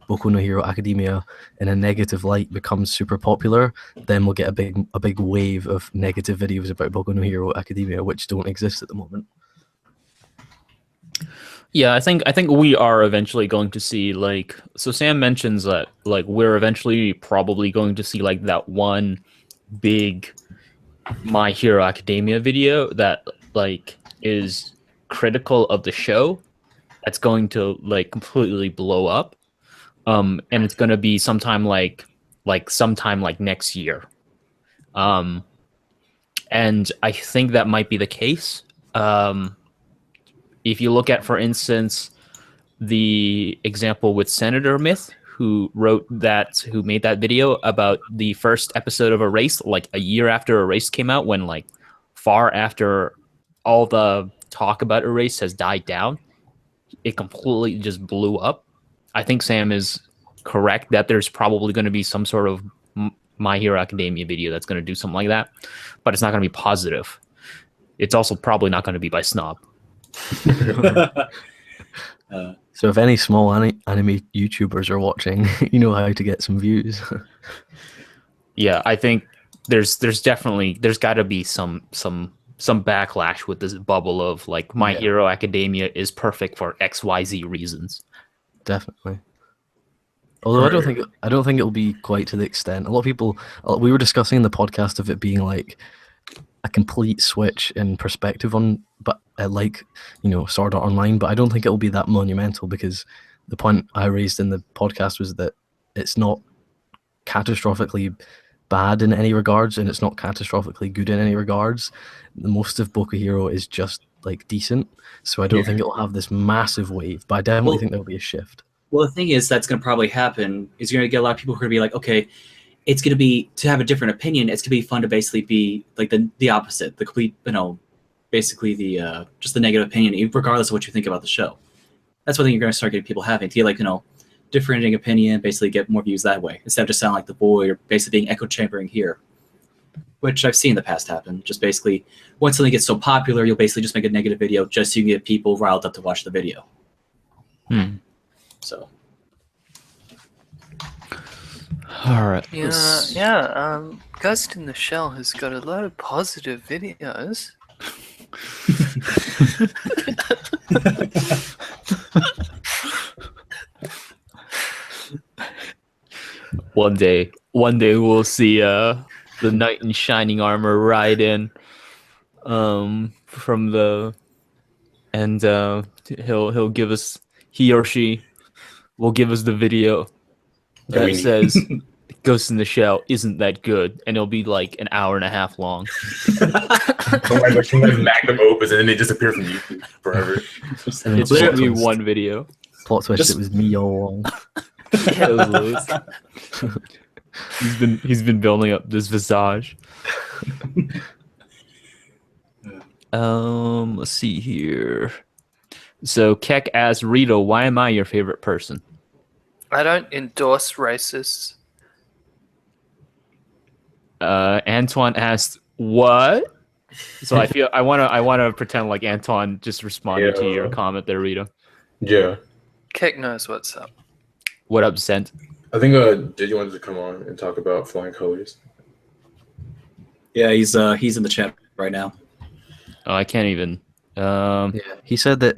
Boku no Hero Academia in a negative light becomes super popular, then we'll get a big wave of negative videos about Boku no Hero Academia, which don't exist at the moment. Yeah, I think we are eventually going to see, like, so Sam mentions that like we're eventually probably going to see like that one big My Hero Academia video that like is critical of the show, that's going to like completely blow up. And it's going to be sometime like next year. And I think that might be the case. If you look at, for instance, the example with Senator Myth, who made that video about the first episode of Erased, like a year after Erased came out, when like far after all the talk about Erased has died down, it completely just blew up. I think Sam is correct that there's probably going to be some sort of My Hero Academia video that's going to do something like that, but it's not going to be positive. It's also probably not going to be by Snob. So if any small anime YouTubers are watching, you know how to get some views. Yeah, I think there's got to be some backlash with this bubble of like My Hero Academia is perfect for XYZ reasons. Definitely. Although I don't think it'll be quite to the extent. A lot of people, we were discussing in the podcast of it being like a complete switch in perspective on, but like, Sword Art Online, but I don't think it'll be that monumental, because the point I raised in the podcast was that it's not catastrophically bad in any regards, and it's not catastrophically good in any regards. Most of Boku Hero is just like decent, so I don't think it'll have this massive wave. But I definitely think there'll be a shift. Well, the thing is that's going to probably happen is you're going to get a lot of people who are going to be like, okay, it's going to be to have a different opinion. It's going to be fun to basically be like the opposite, the complete, basically the just the negative opinion, regardless of what you think about the show. That's what I think you're going to start getting people having to get like differentiating opinion, basically get more views that way instead of just sound like the boy or basically being echo chambering here, which I've seen in the past happen. Just basically once something gets so popular, you'll basically just make a negative video just so you can get people riled up to watch the video. So. All right. Ghost in the Shell has got a lot of positive videos. One day we'll see the knight in shining armor ride in from the and he'll give us, he or she will give us the video that says Ghost in the Shell isn't that good, and it'll be like an hour and a half long. Like magnum opus, and then they disappear from YouTube forever. It's literally one video. Plot twist: it was me all along. Yeah, it was Lewis. He's been building up this visage. Let's see here. So Keck asks Rito, why am I your favorite person? I don't endorse racists. Antoine asked, what? So I wanna pretend like Antoine just responded to your comment there, Rito. Yeah. Keck knows what's up. What up, Sent? I think Did you want to come on and talk about Flying Colors? Yeah, he's in the chat right now. Oh, I can't even. Yeah, he said that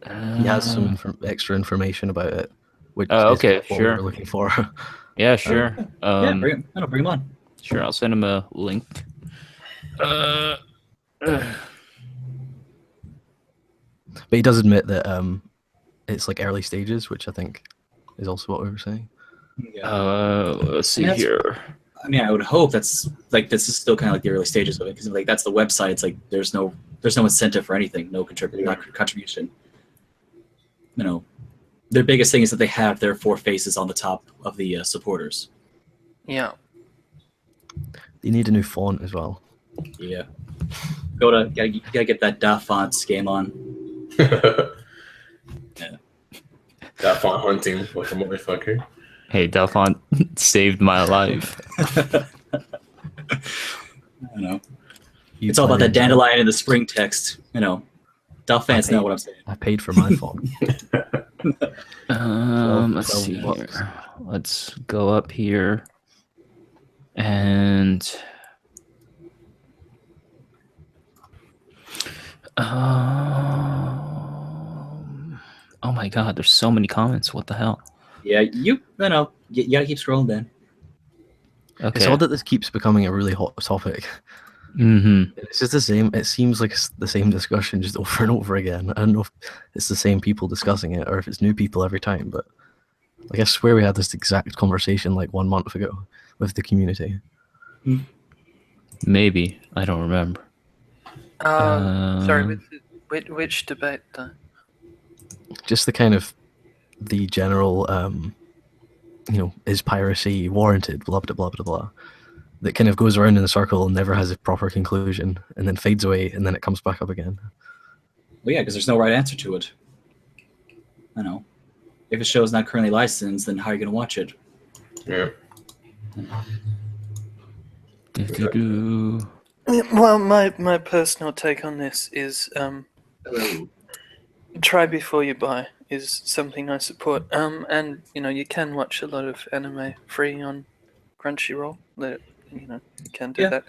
he has some extra information about it, which is okay, what sure. we're looking for. Yeah, sure. Bring him on. Sure, I'll send him a link. But he does admit that it's like early stages, which I think is also what we were saying. Let's see here. I mean, I would hope that's like this is still kind of like the early stages of it because like that's the website. It's like there's no incentive for anything, no contribution. Their biggest thing is that they have their 4 faces on the top of the supporters. Yeah. You need a new font as well. Yeah. Gotta get that Da Fonts game on. Yeah. Da Font hunting like a motherfucker. Hey, Delphont saved my life. I don't know. It's all about that dandelion in the spring text. Delphants know what I'm saying. I paid for my font. Let's see here. Let's go up here. And oh my god, there's so many comments. What the hell? Yeah, you gotta keep scrolling, Ben. Okay. It's odd that this keeps becoming a really hot topic. Mm-hmm. It's just the same. It seems like it's the same discussion just over and over again. I don't know if it's the same people discussing it or if it's new people every time. But like I swear we had this exact conversation like 1 month ago with the community. Maybe I don't remember. Sorry, which debate though? Just the kind of the general, is piracy warranted? Blah blah blah blah blah. That kind of goes around in a circle and never has a proper conclusion, and then fades away, and then it comes back up again. Well, yeah, because there's no right answer to it. I know. If a show is not currently licensed, then how are you going to watch it? Yeah. Well, my personal take on this is try before you buy is something I support. And you can watch a lot of anime free on Crunchyroll. You can do that.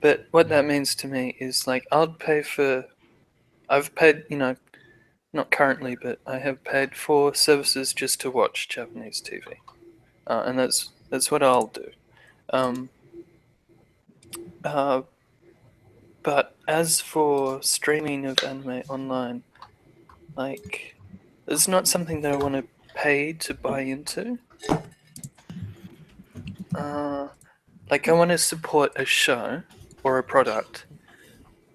But what that means to me is like I've paid, not currently, but I have paid for services just to watch Japanese TV, and that's what I'll do. But as for streaming of anime online, like, it's not something that I want to pay to buy into. Like, I want to support a show or a product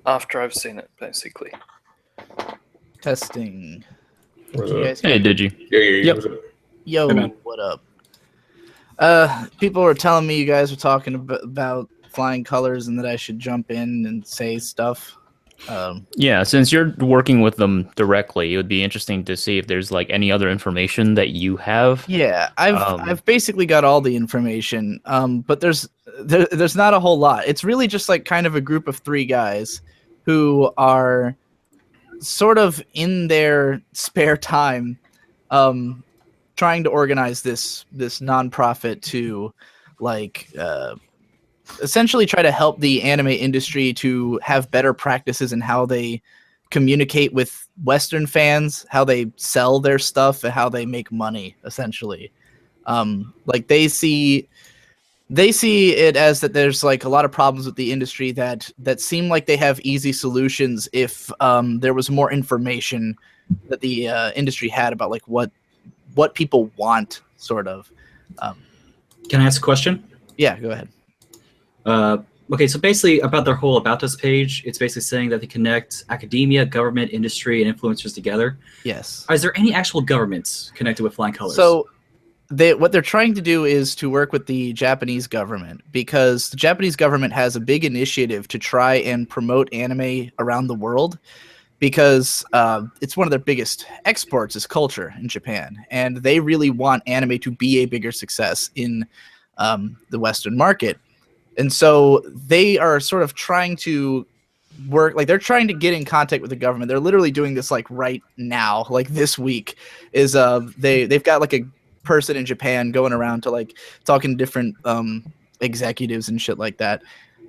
after I've seen it, basically. Testing. What's You up? guys Hey, hear me? did you? Yeah. Yep. What's up? Yo, Hey, man. what up? People were telling me you guys were talking about flying colors and that I should jump in and say stuff. Yeah, since you're working with them directly, it would be interesting to see if there's like any other information that you have. Yeah, I've basically got all the information. But there's not a whole lot. It's really just like kind of a group of 3 guys who are sort of in their spare time, trying to organize this nonprofit to like essentially try to help the anime industry to have better practices in how they communicate with Western fans, how they sell their stuff, and how they make money. Essentially, like they see it as that there's like a lot of problems with the industry that seem like they have easy solutions if there was more information that the industry had about like what people want, sort of. Can I ask a question? Yeah, go ahead. Okay, so basically about their whole About Us page, it's basically saying that they connect academia, government, industry, and influencers together. Yes. Is there any actual governments connected with Flying Colors? So what they're trying to do is to work with the Japanese government, because the Japanese government has a big initiative to try and promote anime around the world, because it's one of their biggest exports is culture in Japan, and they really want anime to be a bigger success in the Western market. And so they are sort of trying to work, like they're trying to get in contact with the government. They're literally doing this like right now, like this week is they've got like a person in Japan going around to like talking to different executives and shit like that.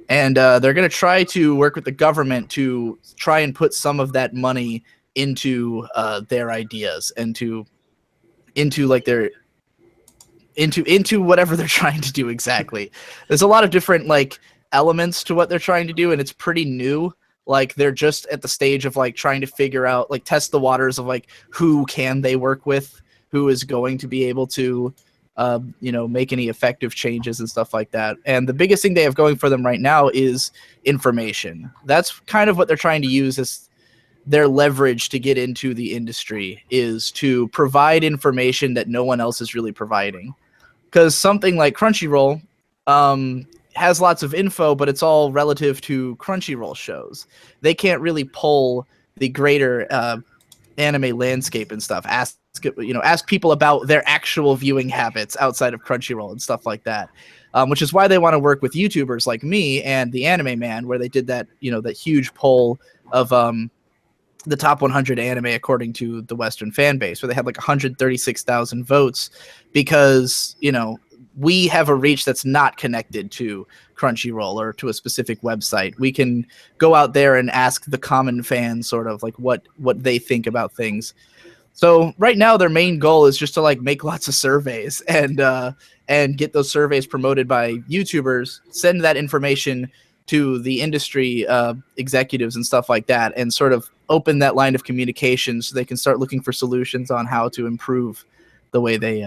And they're going to try to work with the government to try and put some of that money into their ideas and into like their into whatever they're trying to do exactly. There's a lot of different like elements to what they're trying to do, and it's pretty new. Like they're just at the stage of like trying to figure out, like test the waters of like who can they work with, who is going to be able to make any effective changes and stuff like that. And the biggest thing they have going for them right now is information. That's kind of what they're trying to use as their leverage to get into the industry, is to provide information that no one else is really providing. Because something like Crunchyroll has lots of info, but it's all relative to Crunchyroll shows. They can't really pull the greater anime landscape and stuff. Ask people about their actual viewing habits outside of Crunchyroll and stuff like that. Which is why they want to work with YouTubers like me and the Anime Man, where they did that that huge poll of the top 100 anime according to the Western fan base, where they had like 136,000 votes, because we have a reach that's not connected to Crunchyroll or to a specific website. We can go out there and ask the common fans sort of like what they think about things. So right now their main goal is just to like make lots of surveys and get those surveys promoted by YouTubers, send that information to the industry executives and stuff like that, and sort of open that line of communication so they can start looking for solutions on how to improve the way they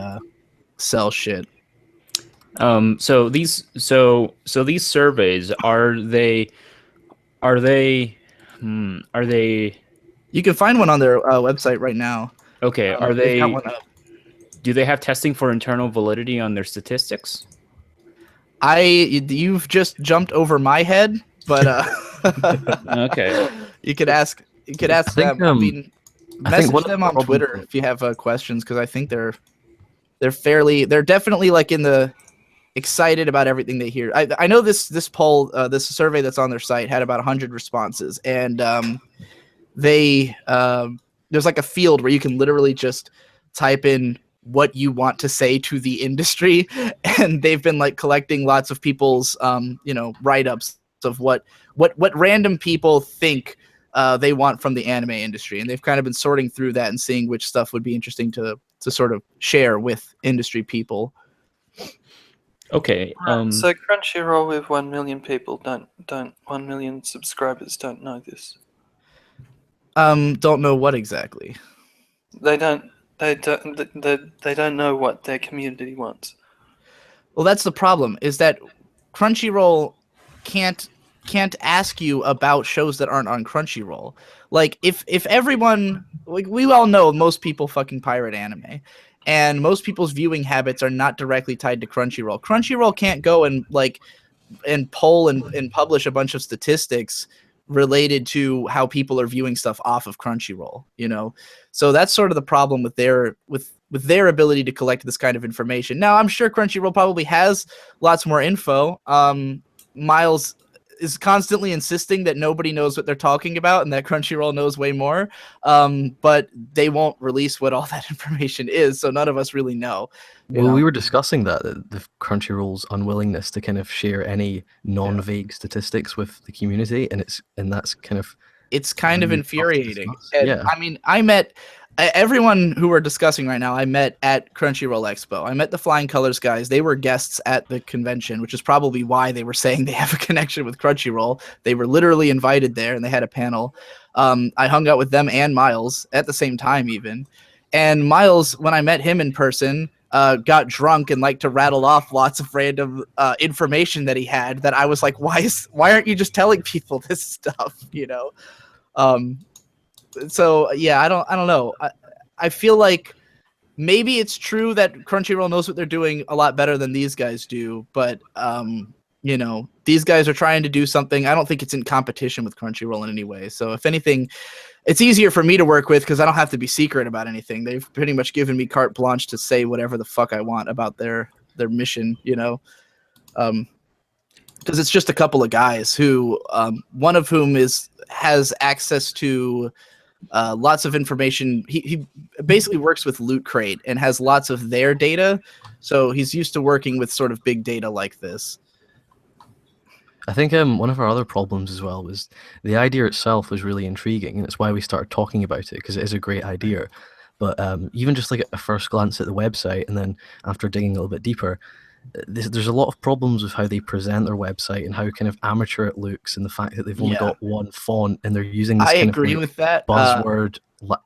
sell shit. So these surveys, are they You can find one on their website right now. okay? Are They've got they? one up. Do they have testing for internal validity on their statistics? You've just jumped over my head, but Okay. you could ask think, them. I mean, I think message one of them the on problems Twitter if you have questions, because I think they're definitely like in the excited about everything they hear. I know this poll, this survey that's on their site had about 100 responses, and there's like a field where you can literally just type in what you want to say to the industry, and they've been like collecting lots of people's write-ups of what random people think they want from the anime industry, and they've kind of been sorting through that and seeing which stuff would be interesting to sort of share with industry people. Okay. So Crunchyroll with 1 million people don't 1 million subscribers don't know this. Don't know what exactly. They don't know what their community wants. Well, that's the problem, is that Crunchyroll can't ask you about shows that aren't on Crunchyroll. Like if everyone, like, we all know most people fucking pirate anime, and most people's viewing habits are not directly tied to Crunchyroll. Crunchyroll can't go and poll and publish a bunch of statistics related to how people are viewing stuff off of Crunchyroll, you know? So that's sort of the problem with their ability to collect this kind of information. Now, I'm sure Crunchyroll probably has lots more info. Miles is constantly insisting that nobody knows what they're talking about and that Crunchyroll knows way more. But they won't release what all that information is, so none of us really know. Well, know? we were discussing that the Crunchyroll's unwillingness to kind of share any non-vague statistics with the community, and that's kind of it's kind of really tough to infuriating. discuss. And, Yeah. I mean, I met everyone who we're discussing right now. I met at Crunchyroll Expo. I met the Flying Colors guys. They were guests at the convention, which is probably why they were saying they have a connection with Crunchyroll. They were literally invited there, and they had a panel. I hung out with them and Miles at the same time, even. And Miles, when I met him in person, got drunk and liked to rattle off lots of random information that he had. That I was like, why aren't you just telling people this stuff? You know. So yeah, I don't know. I feel like maybe it's true that Crunchyroll knows what they're doing a lot better than these guys do, but you know, these guys are trying to do something. I don't think it's in competition with Crunchyroll in any way. So if anything, it's easier for me to work with because I don't have to be secret about anything. They've pretty much given me carte blanche to say whatever the fuck I want about their mission, you know. Because it's just a couple of guys who, one of whom has access to lots of information. He basically works with Loot Crate and has lots of their data, so he's used to working with sort of big data like this. I think one of our other problems as well was the idea itself was really intriguing, and it's why we started talking about it, because it is a great idea. But even just like a first glance at the website, and then after digging a little bit deeper, there's a lot of problems with how they present their website and how kind of amateur it looks, and the fact that they've only got one font and they're using this kind agree of with that buzzword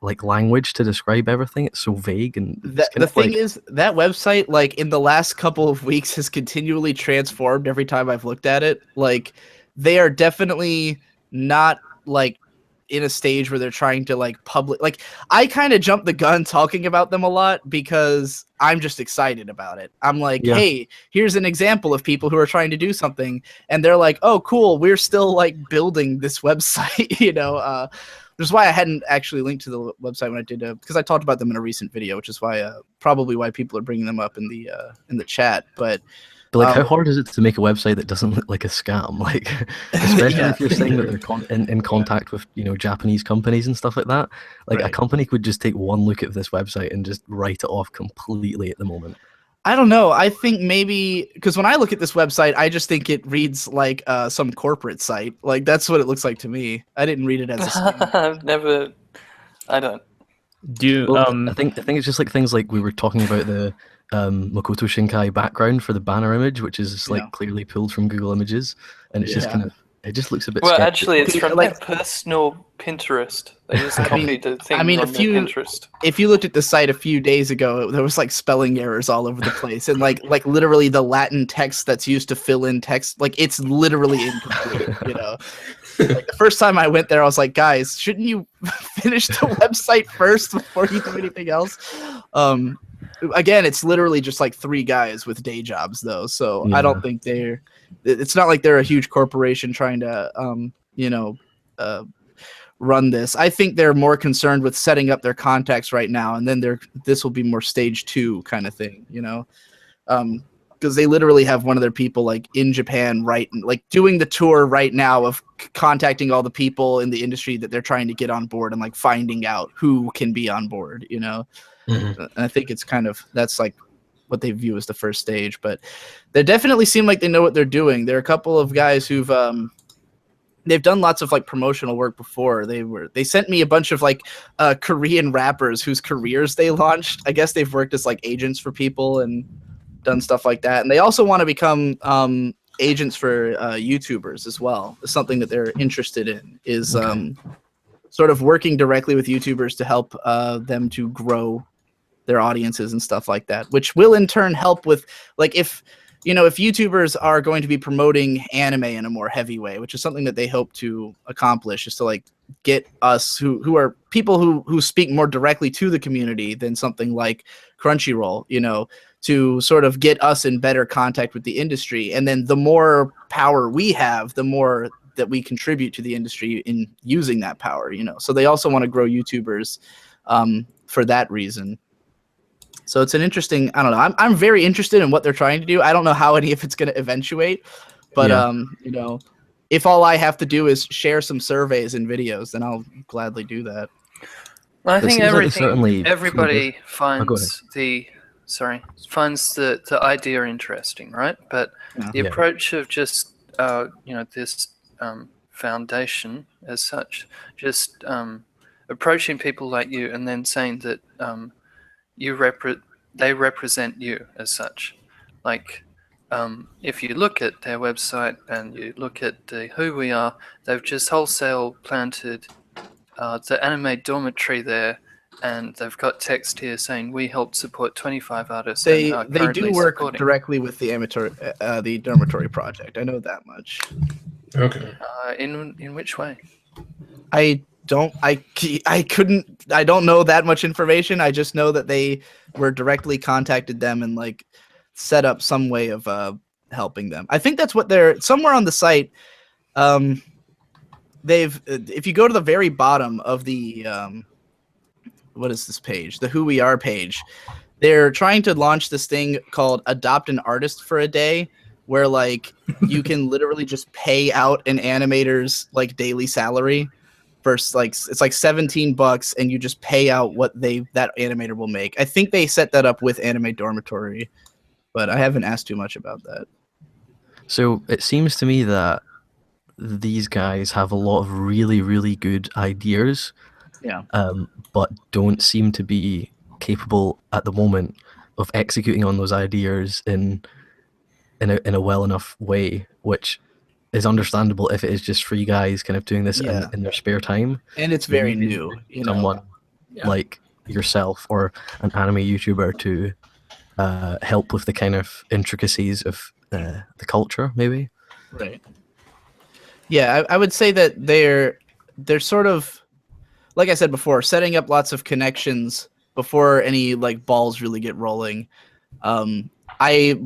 like language to describe everything. It's so vague, and the thing is that website, like, in the last couple of weeks has continually transformed every time I've looked at it. Like, they are definitely not like in a stage where they're trying to like public, like, I kind of jump the gun talking about them a lot because I'm just excited about it. I'm like, hey, here's an example of people who are trying to do something, and they're like, oh cool, we're still like building this website. You know, which is why I hadn't actually linked to the website when I did, because I talked about them in a recent video, which is why probably why people are bringing them up in the chat. But like, how hard is it to make a website that doesn't look like a scam? Like, especially if you're saying that they're in contact with, you know, Japanese companies and stuff like that. Like, a company could just take one look at this website and just write it off completely at the moment. I don't know. I think maybe because when I look at this website, I just think it reads like some corporate site. Like, that's what it looks like to me. I didn't read it as a scam. I don't. I think it's just like things like we were talking about the Makoto Shinkai background for the banner image, which is just, like, clearly pulled from Google Images, and it's just kind of, it just looks a bit sketchy. Actually, it's from their personal Pinterest. They just copied the thing on their Pinterest. If you looked at the site a few days ago, there was like spelling errors all over the place, and like literally the Latin text that's used to fill in text, like, it's literally incomplete. You know, like, the first time I went there, I was like, guys, shouldn't you finish the website first before you do anything else? Again, it's literally just like 3 guys with day jobs, though, so I don't think it's not like they're a huge corporation trying to you know, run this. I think they're more concerned with setting up their contacts right now, and then this will be more stage 2 kind of thing, you know, because they literally have one of their people like in Japan, right, like doing the tour right now of contacting all the people in the industry that they're trying to get on board and like finding out who can be on board, you know. And I think it's kind of, that's like what they view as the first stage, but they definitely seem like they know what they're doing. There are a couple of guys who've they've done lots of like promotional work before. They sent me a bunch of like Korean rappers whose careers they launched. I guess they've worked as like agents for people and done stuff like that. And they also want to become agents for YouTubers as well. It's something that they're interested in, is sort of working directly with YouTubers to help them to grow their audiences and stuff like that, which will in turn help with, like, if, if YouTubers are going to be promoting anime in a more heavy way, which is something that they hope to accomplish, is to like get us who are people who speak more directly to the community than something like Crunchyroll, to sort of get us in better contact with the industry. And then the more power we have, the more that we contribute to the industry in using that power, So they also want to grow YouTubers for that reason. So it's an interesting, I don't know. I'm very interested in what they're trying to do. I don't know how any of it's going to eventuate, but if all I have to do is share some surveys and videos, then I'll gladly do that. Well, I It think seems like certainly everybody go finds finds the idea interesting, right? But the Yeah. approach of just this foundation as such, just approaching people like you and then saying that they represent you as such. Like, if you look at their website and you look at who we are, they've just wholesale planted the anime dormitory there, and they've got text here saying we helped support 25 artists. They and are do currently work supporting. directly with the dormitory project. I know that much. Okay. In which way? I don't know that much information. I just know that they were directly contacted them and like set up some way of helping them. I think that's what they're somewhere on the site. If you go to the very bottom of the what is this page? The Who We Are page. They're trying to launch this thing called Adopt an Artist for a Day, where like you can literally just pay out an animator's like daily salary. First, like it's like $17, and you just pay out what that animator will make. I think they set that up with Anime Dormitory, but I haven't asked too much about that. So it seems to me that these guys have a lot of really, really good ideas, but don't seem to be capable at the moment of executing on those ideas in a well enough way, which is understandable if it is just three guys kind of doing this in their spare time. And it's very You need new, someone like yourself or an anime YouTuber to help with the kind of intricacies of the culture, maybe. Right. Yeah, I would say that they're sort of, like I said before, setting up lots of connections before any like balls really get rolling. I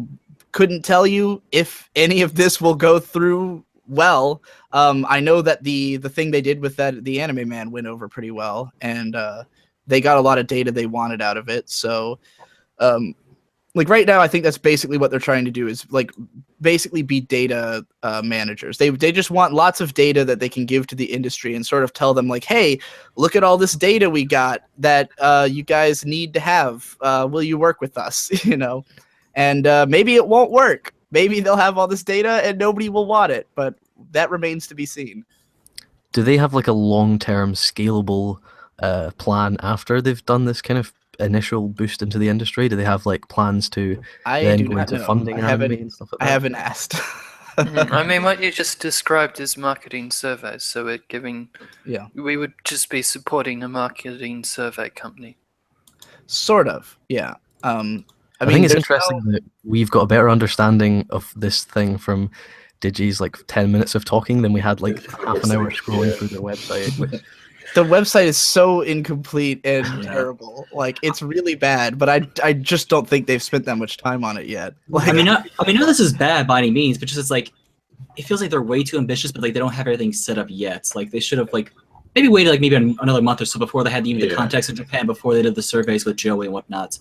couldn't tell you if any of this will go through well. I know that the thing they did with the Anime Man went over pretty well, and they got a lot of data they wanted out of it. So, like right now, I think that's basically what they're trying to do is like basically be data managers. They just want lots of data that they can give to the industry and sort of tell them like, hey, look at all this data we got that you guys need to have. Will you work with us? And maybe it won't work. Maybe they'll have all this data and nobody will want it, but that remains to be seen. Do they have like a long-term scalable plan after they've done this kind of initial boost into the industry? Do they have like plans to then go into funding anime and stuff like that? I haven't asked. I mean, what you just described is marketing surveys. So we're giving, we would just be supporting a marketing survey company. Sort of, yeah. I think it's interesting that we've got a better understanding of this thing from Digi's like 10 minutes of talking than we had like half an hour scrolling through their website. The website is so incomplete and terrible. Like it's really bad, but I just don't think they've spent that much time on it yet. Like, I mean, none of this is bad by any means, but just it's like it feels like they're way too ambitious, but like they don't have everything set up yet. Like they should have like maybe waited like maybe another month or so before they had even the contacts in Japan, before they did the surveys with Joey and whatnot.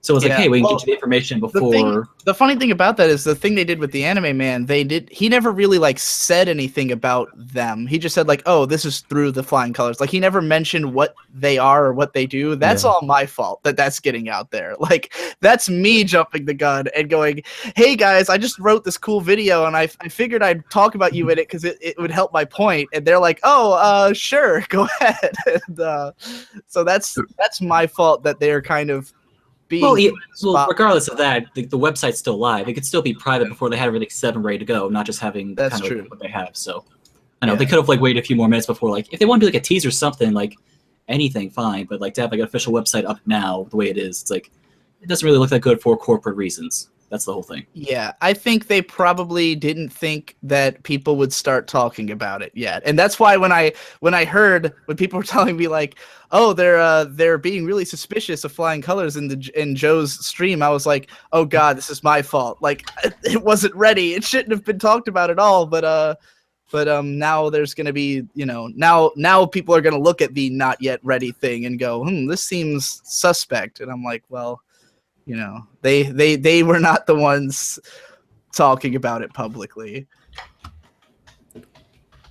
So it's like, hey, we can get you the information before. The funny thing about that is the thing they did with the Anime Man. He never really like said anything about them. He just said like, oh, this is through the Flying Colors. Like he never mentioned what they are or what they do. That's all my fault that's getting out there. Like that's me jumping the gun and going, hey guys, I just wrote this cool video and I figured I'd talk about you in it because it would help my point. And they're like, oh, sure, go ahead. And, so that's my fault that they're kind of. Well, regardless of that, the website's still live. It could still be private before they had everything set and ready to go, not just having that's kind of true. What they have. So I know they could have like waited a few more minutes before, like if they want to do like a teaser or something, like anything, fine. But like to have like an official website up now the way it is, it's like it doesn't really look that good for corporate reasons. That's the whole thing. Yeah, I think they probably didn't think that people would start talking about it yet, and that's why when I heard when people were telling me like, oh, they're being really suspicious of flying colors in Joe's stream, I was like, oh god, this is my fault. Like it wasn't ready. It shouldn't have been talked about at all. But now there's gonna be now people are gonna look at the not yet ready thing and go, this seems suspect, and I'm like, well. They were not the ones talking about it publicly.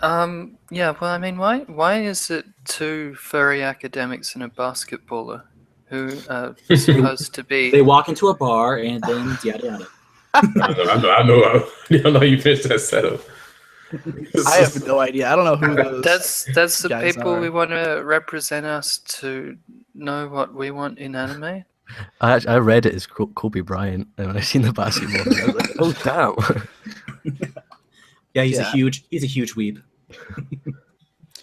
Yeah, well, I mean, why is it two furry academics and a basketballer who are supposed to be... They walk into a bar and then yada yada. I know you finished that setup. I have no idea. I don't know who those That's the guys people are. we want to represent us to know what we want in anime? I read it as Kobe Bryant, and when I seen the basketball, I was like, oh damn. Yeah, he's a huge weeb.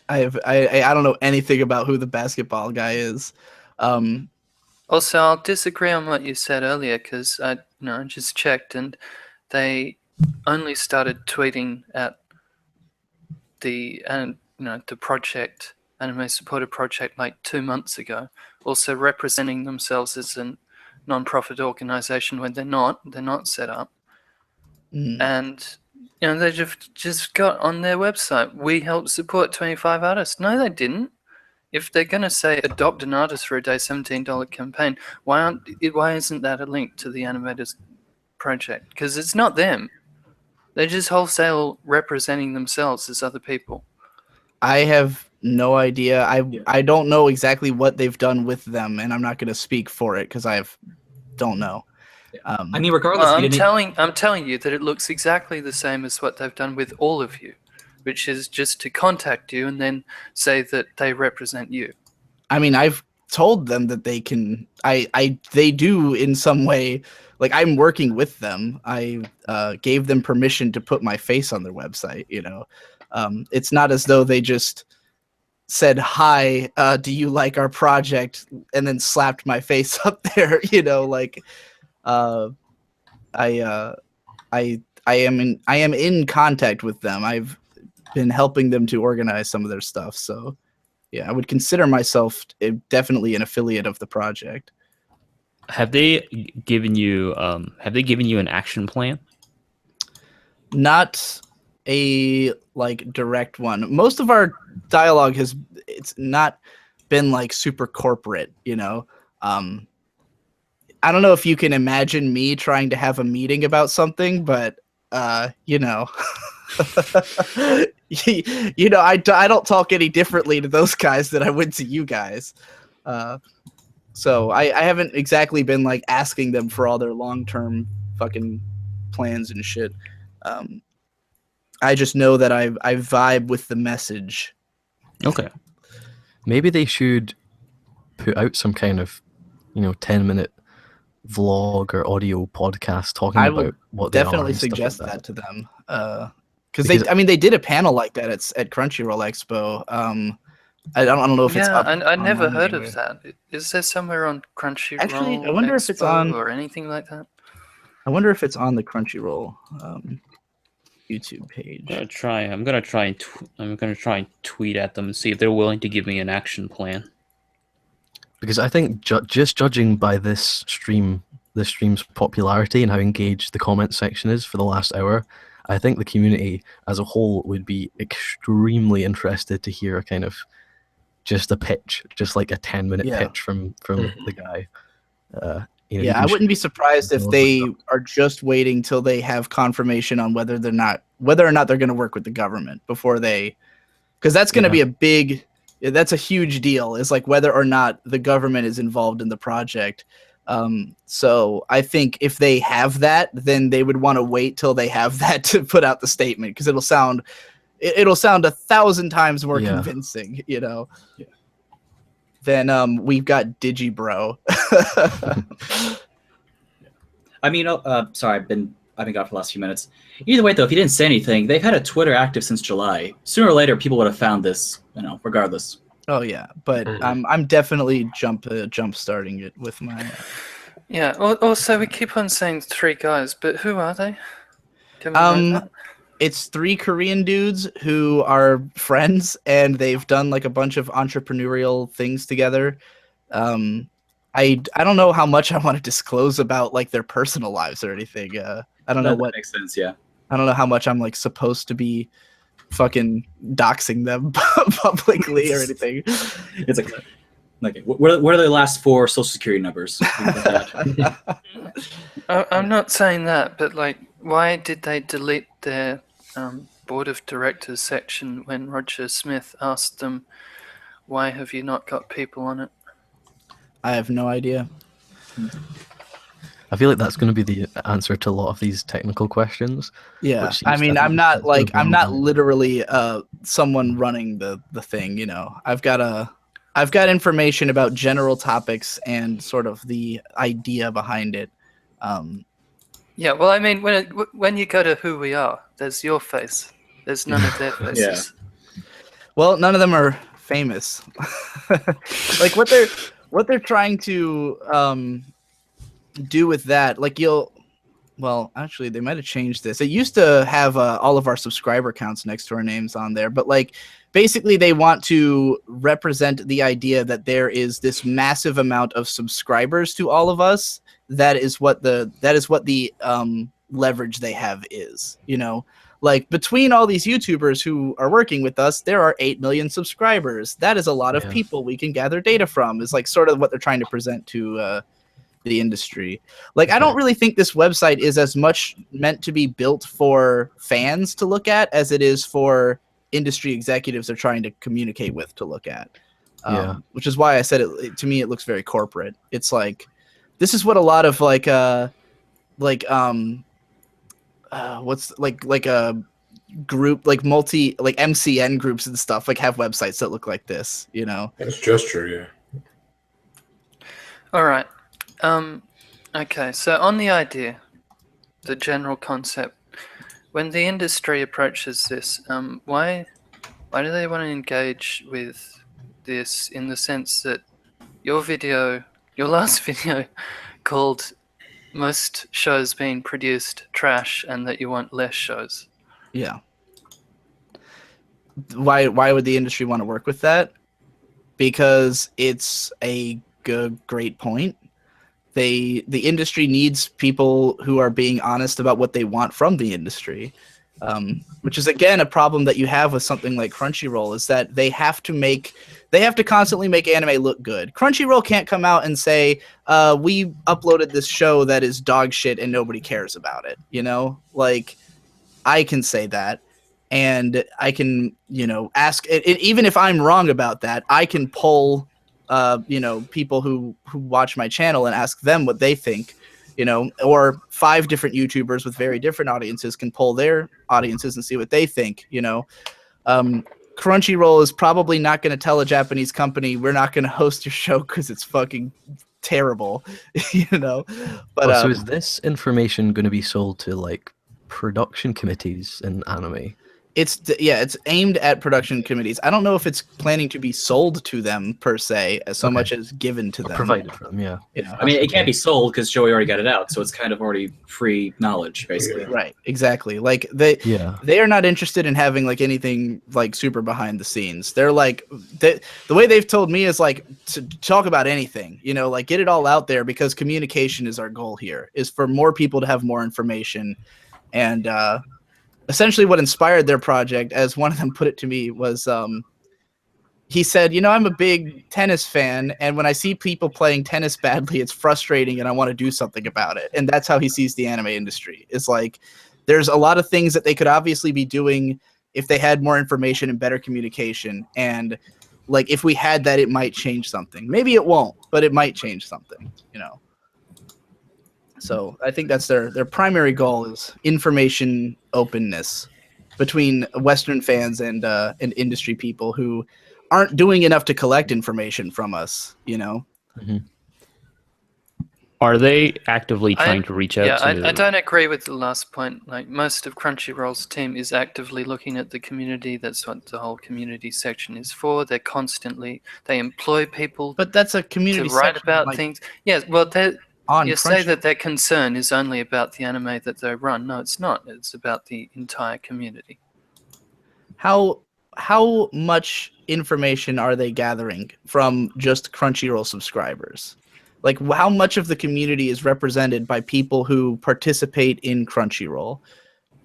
I don't know anything about who the basketball guy is. Also, I'll disagree on what you said earlier because I just checked and they only started tweeting at the project, anime supported project, like 2 months ago. Also representing themselves as a non-profit organization when they're not set up. And they just got on their website, we help support 25 artists. No, they didn't. If they're going to say adopt an artist for a day $17 campaign, why isn't that a link to the animators project? Because it's not them. They're just wholesale representing themselves as other people. I have no idea. I don't know exactly what they've done with them, and I'm not going to speak for it because don't know. I mean, regardless, well, I'm telling you that it looks exactly the same as what they've done with all of you, which is just to contact you and then say that they represent you. I mean, I've told them that they can. They do in some way. Like, I'm working with them. I gave them permission to put my face on their website. It's not as though they just said, hi, do you like our project, and then slapped my face up there. I am in contact with them. I've been helping them to organize some of their stuff. So yeah, I would consider myself definitely an affiliate of the project. Have they given you an action plan? Not a direct one. Most of our dialogue it's not been super corporate, I don't know if you can imagine me trying to have a meeting about something, but I don't talk any differently to those guys than I would to you guys. So I haven't exactly been asking them for all their long-term fucking plans and shit. I just know that I vibe with the message. Okay. Maybe they should put out some kind of 10-minute vlog or audio podcast talking about what they are. Definitely and stuff suggest like that to them. Because they did a panel like that at Crunchyroll Expo. I don't know if it's up. I never heard anywhere. of that. Is there somewhere on Crunchyroll? Actually, I wonder if it's on or anything like that. I wonder if it's on the Crunchyroll YouTube page. I'm gonna try and tweet at them and see if they're willing to give me an action plan. Because I think just judging by this stream's popularity and how engaged the comment section is for the last hour, I think the community as a whole would be extremely interested to hear a kind of just a pitch, just like a 10-minute pitch from the guy. I wouldn't be surprised if they are just waiting till they have confirmation on whether or not they're going to work with the government before they, because that's going to be that's a huge deal, is whether or not the government is involved in the project. So I think if they have that, then they would want to wait till they have that to put out the statement, because it'll sound 1,000 times more convincing, Then we've got Digibro. I mean, sorry, I've been gone for the last few minutes. Either way, though, if you didn't say anything, they've had a Twitter active since July. Sooner or later, people would have found this, regardless. Oh yeah, but I'm definitely jump starting it with Yeah. Also, we keep on saying 3 guys, but who are they? Can we know that? It's 3 Korean dudes who are friends, and they've done like a bunch of entrepreneurial things together. I don't know how much I want to disclose about like their personal lives or anything. I don't know That what makes sense. Yeah. I don't know how much I'm like supposed to be fucking doxing them publicly or anything. It's like what are the last 4 social security numbers? Things like that. I'm not saying that, but like, why did they delete their board of directors section when Roger Smith asked them, "Why have you not got people on it?" I have no idea. I feel like that's going to be the answer to a lot of these technical questions. Yeah, which I seems to mean, have I'm been not like sensitive I'm not on- literally someone running the thing. You know, I've got information about general topics and sort of the idea behind it. Yeah, well, I mean, when you go to Who We Are, there's your face. There's none of their faces. Well, none of them are famous. Like what they're trying to do with that, like well, actually, they might have changed this. It used to have all of our subscriber counts next to our names on there, but like basically they want to represent the idea that there is this massive amount of subscribers to all of us. That is what the leverage they have is, you know. Like between all these YouTubers who are working with us, there are 8 million subscribers. That is a lot of Yeah. people we can gather data from. Is like sort of what they're trying to present to the industry. Like I don't Okay. really think this website is as much meant to be built for fans to look at as it is for industry executives they're trying to communicate with to look at. Yeah. Which is why I said it to me it looks very corporate. It's like this is what a lot of what's like a group like multi like MCN groups and stuff like have websites that look like this, you know. That's just true, yeah. All right. Okay, so on the idea, the general concept, when the industry approaches this, why do they want to engage with this in the sense that your last video called most shows being produced trash and that you want less shows? Yeah. Why would the industry want to work with that? Because it's a great point. The industry needs people who are being honest about what they want from the industry, which is again a problem that you have with something like Crunchyroll is that they have to constantly make anime look good. Crunchyroll can't come out and say we uploaded this show that is dog shit and nobody cares about it. You know, like I can say that. And I can, you know, ask even if I'm wrong about that, I can poll you know, people who watch my channel and ask them what they think, you know, or 5 different YouTubers with very different audiences can poll their audiences and see what they think, you know. Crunchyroll is probably not going to tell a Japanese company, we're not going to host your show because it's fucking terrible, you know. But So is this information going to be sold to like production committees in anime? it's aimed at production committees. I don't know if it's planning to be sold to them per se, as so much as given to them. Provided for them, yeah. Yeah. I mean, it can't be sold because Joey already got it out, so it's kind of already free knowledge, basically. Yeah. Right, exactly. Like they are not interested in having like anything like super behind the scenes. They're like the way they've told me is like to talk about anything, you know, like get it all out there because communication is our goal here, is for more people to have more information. And essentially what inspired their project, as one of them put it to me, was he said, you know, I'm a big tennis fan, and when I see people playing tennis badly, it's frustrating and I want to do something about it. And that's how he sees the anime industry. It's like there's a lot of things that they could obviously be doing if they had more information and better communication. And like if we had that, it might change something. Maybe it won't, but it might change something, you know. So I think that's their primary goal is information openness between Western fans and industry people who aren't doing enough to collect information from us, you know. Are they actively trying to reach out to? I don't agree with the last point. Like most of Crunchyroll's team is actively looking at the community. That's what the whole community section is for. They employ people But that's a community to write section, about like, things. Yes, well, on You say Crunchyroll. that their concern is only about the anime that they run. No, it's not. It's about the entire community. How much information are they gathering from just Crunchyroll subscribers? Like, how much of the community is represented by people who participate in Crunchyroll?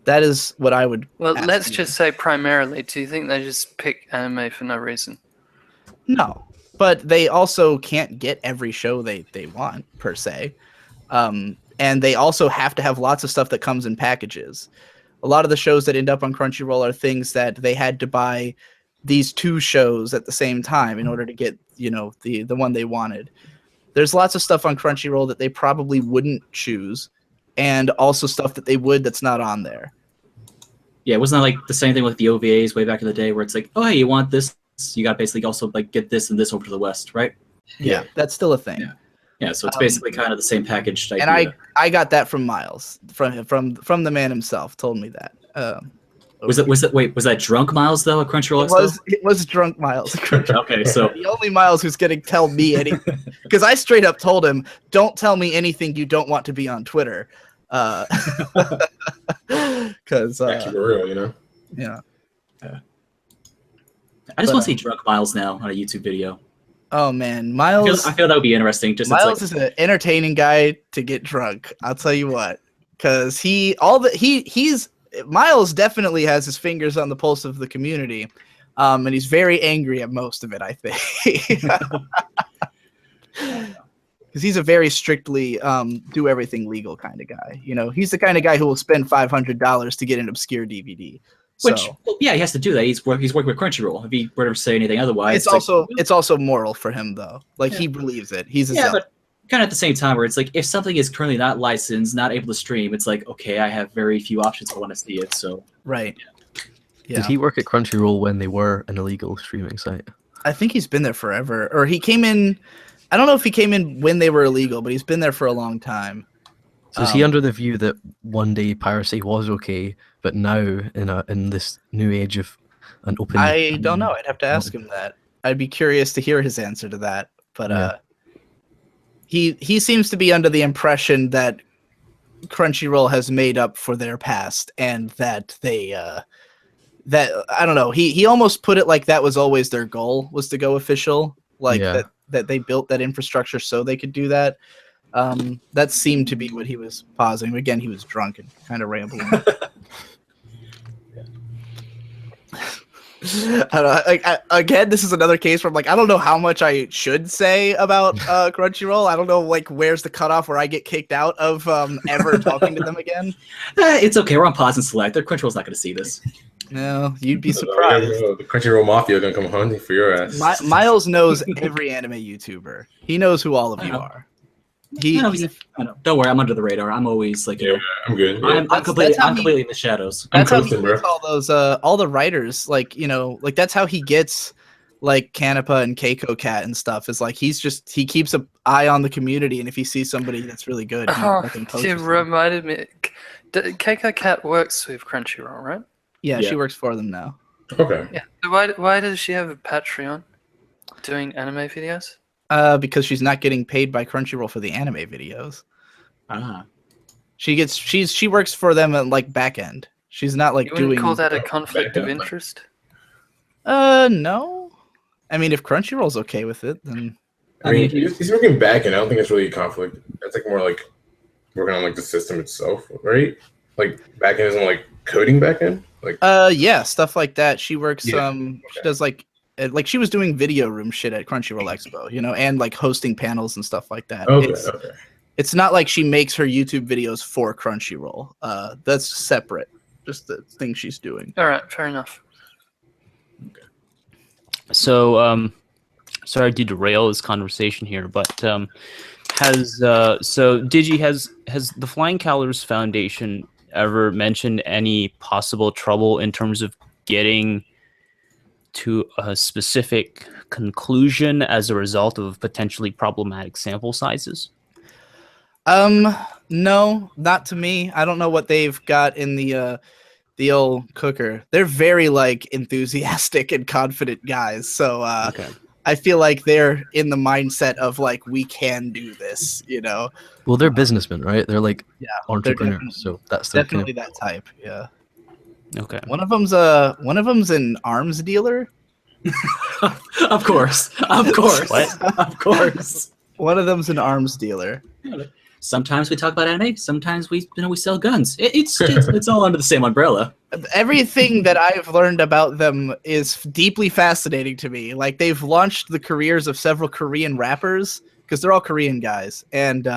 That is what I would. Well, ask let's you. just say primarily. Do you think they just pick anime for no reason? No, but they also can't get every show they want per se, and they also have to have lots of stuff that comes in packages. A lot of the shows that end up on Crunchyroll are things that they had to buy these 2 shows at the same time in order to get, the one they wanted. There's lots of stuff on Crunchyroll that they probably wouldn't choose, and also stuff that they would that's not on there. Yeah, wasn't that like the same thing with the OVAs way back in the day, where it's like, oh, hey, you want this? You got basically also like get this and this over to the West, right? Yeah, that's still a thing. Yeah. Yeah, so it's basically kind of the same packaged idea. And I got that from Miles, from the man himself. Told me that. Was that drunk Miles though at Crunchyroll Expo? It was drunk Miles. Okay, so The only Miles who's gonna tell me anything, because I straight up told him, "Don't tell me anything you don't want to be on Twitter," because Keep it real, you know. yeah. I just want to see drunk Miles now on a YouTube video. Oh man, Miles. I feel that would be interesting. Just Miles is an entertaining guy to get drunk. I'll tell you what, because Miles definitely has his fingers on the pulse of the community, and he's very angry at most of it, I think. Because he's a very strictly do everything legal kind of guy. He's the kind of guy who will spend $500 to get an obscure DVD. Which, yeah, he has to do that. He's working with Crunchyroll. If he were to say anything otherwise, it's also moral for him though. Like he believes it. He's but kind of at the same time, where it's like if something is currently not licensed, not able to stream, it's like okay, I have very few options. I want to see it. So right. Yeah. Did he work at Crunchyroll when they were an illegal streaming site? I think he's been there forever, or he came in. I don't know if he came in when they were illegal, but he's been there for a long time. So is he under the view that one day piracy was okay, but now in this new age of an open? I don't know. I'd have to ask him that. I'd be curious to hear his answer to that. But he seems to be under the impression that Crunchyroll has made up for their past, and that they that I don't know. He almost put it like that was always their goal, was to go official, like that they built that infrastructure so they could do that. That seemed to be what he was pausing. Again, he was drunk and kind of rambling. Again, this is another case where I'm like, I don't know how much I should say about Crunchyroll. I don't know, like, where's the cutoff where I get kicked out of ever talking to them again. It's okay. We're on pause and select. Crunchyroll's not going to see this. No, you'd be surprised. The Crunchyroll Mafia gonna come hunting for your ass. Miles knows every anime YouTuber. He knows who all of you are. I know. Don't worry, I'm under the radar. I'm always like, I'm good. I'm completely in the shadows. That's how he gets all those, all the writers. Like that's how he gets like Kanapa and Keiko Cat and stuff. Is like he keeps an eye on the community, and if he sees somebody that's really good, you reminded me. Keiko Cat works with Crunchyroll, right? Yeah, she works for them now. Okay. Yeah. So why does she have a Patreon doing anime videos? Because she's not getting paid by Crunchyroll for the anime videos. She works for them at like back end. She's not like you wouldn't call that a conflict of interest? No. I mean, if Crunchyroll's okay with it, then I mean he's working back end. I don't think it's really a conflict. That's like more like working on like the system itself, right? Like back end isn't like coding back end? Like yeah, stuff like that. She works she does like she was doing video room shit at Crunchyroll Expo, and like hosting panels and stuff like that. Okay. It's not like she makes her YouTube videos for Crunchyroll. That's separate. Just the thing she's doing. All right, fair enough. Okay. So, sorry to derail this conversation here, but has the Flying Colors Foundation ever mentioned any possible trouble in terms of getting to a specific conclusion as a result of potentially problematic sample sizes? No, not to me. I don't know what they've got in the old cooker. They're very like enthusiastic and confident guys. So I feel like they're in the mindset of like we can do this, you know. Well, they're businessmen, right? They're like Yeah, entrepreneurs, so that's their kind definitely that type. Yeah. Okay. One of them's an arms dealer. Of course. Of course. What? Of course. One of them's an arms dealer. Sometimes we talk about anime. Sometimes we sell guns. It's all under the same umbrella. Everything that I've learned about them is deeply fascinating to me. Like they've launched the careers of several Korean rappers because they're all Korean guys, and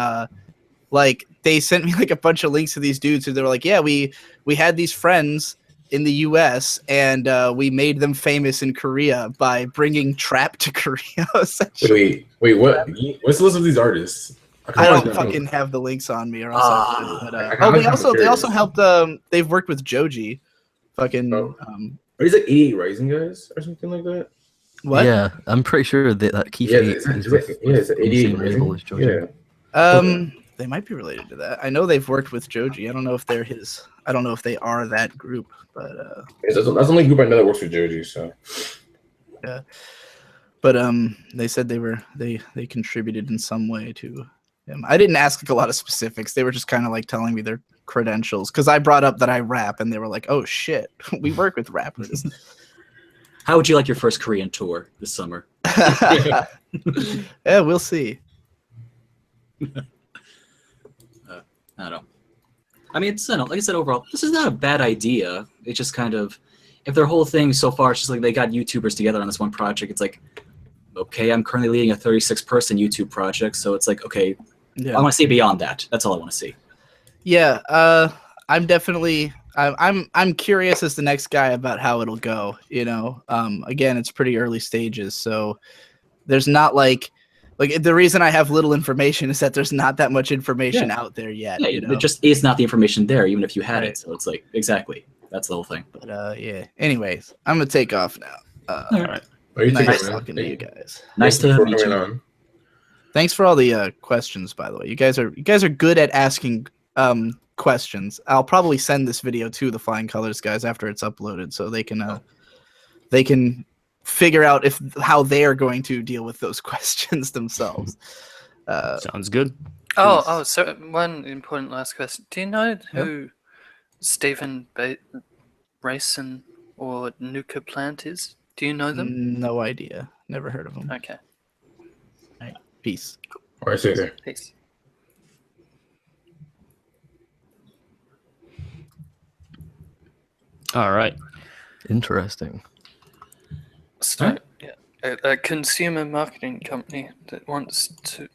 like they sent me like a bunch of links to these dudes who they were like, yeah, we had these friends in the U.S. and we made them famous in Korea by bringing trap to Korea. Essentially. Wait, what? What's the list of these artists? I don't fucking have the links on me, or else I would. But, I kinda they also helped. They've worked with Joji. Fucking. Oh. Are these like 88 Rising guys or something like that? What? Yeah, I'm pretty sure that Keith Yeah, is it's 88 label Rising. as Jojo. Yeah. They might be related to that. I know they've worked with Joji. I don't know if they're his. I don't know if they are that group, but That's the only group I know that works with Joji. So. yeah. But they said they contributed in some way to him. I didn't ask like a lot of specifics. They were just kind of like telling me their credentials because I brought up that I rap, and they were like, "Oh shit, we work with rappers." How would you like your first Korean tour this summer? Yeah, we'll see. I don't know. I mean, it's, like I said, overall, this is not a bad idea. It's just kind of, if their whole thing so far is just like they got YouTubers together on this one project, it's like, okay, I'm currently leading a 36-person YouTube project, so it's like, okay, Yeah. I want to see beyond that. That's all I want to see. Yeah, I'm definitely I'm curious as the next guy about how it'll go. You know, again, it's pretty early stages, so there's not like the reason I have little information is that there's not that much information out there yet. Yeah, you know? it just is not the information there, even if you had Right. it. So it's like, exactly, that's the whole thing. But yeah. Anyways, I'm gonna take off now. All right. What do you Nice think, man? talking to you guys. Nice Thank you to for meet coming you. on. Thanks for all the questions, by the way. You guys are good at asking questions. I'll probably send this video to the Flying Colors guys after it's uploaded, so they can figure out how they are going to deal with those questions themselves. Sounds good. So one important last question. Do you know who Stephen Rayson or Nuka Plant is? Do you know them? No idea. Never heard of them. Okay. Peace. All right, see you there. Peace. All right. Interesting. So, a consumer marketing company that wants to,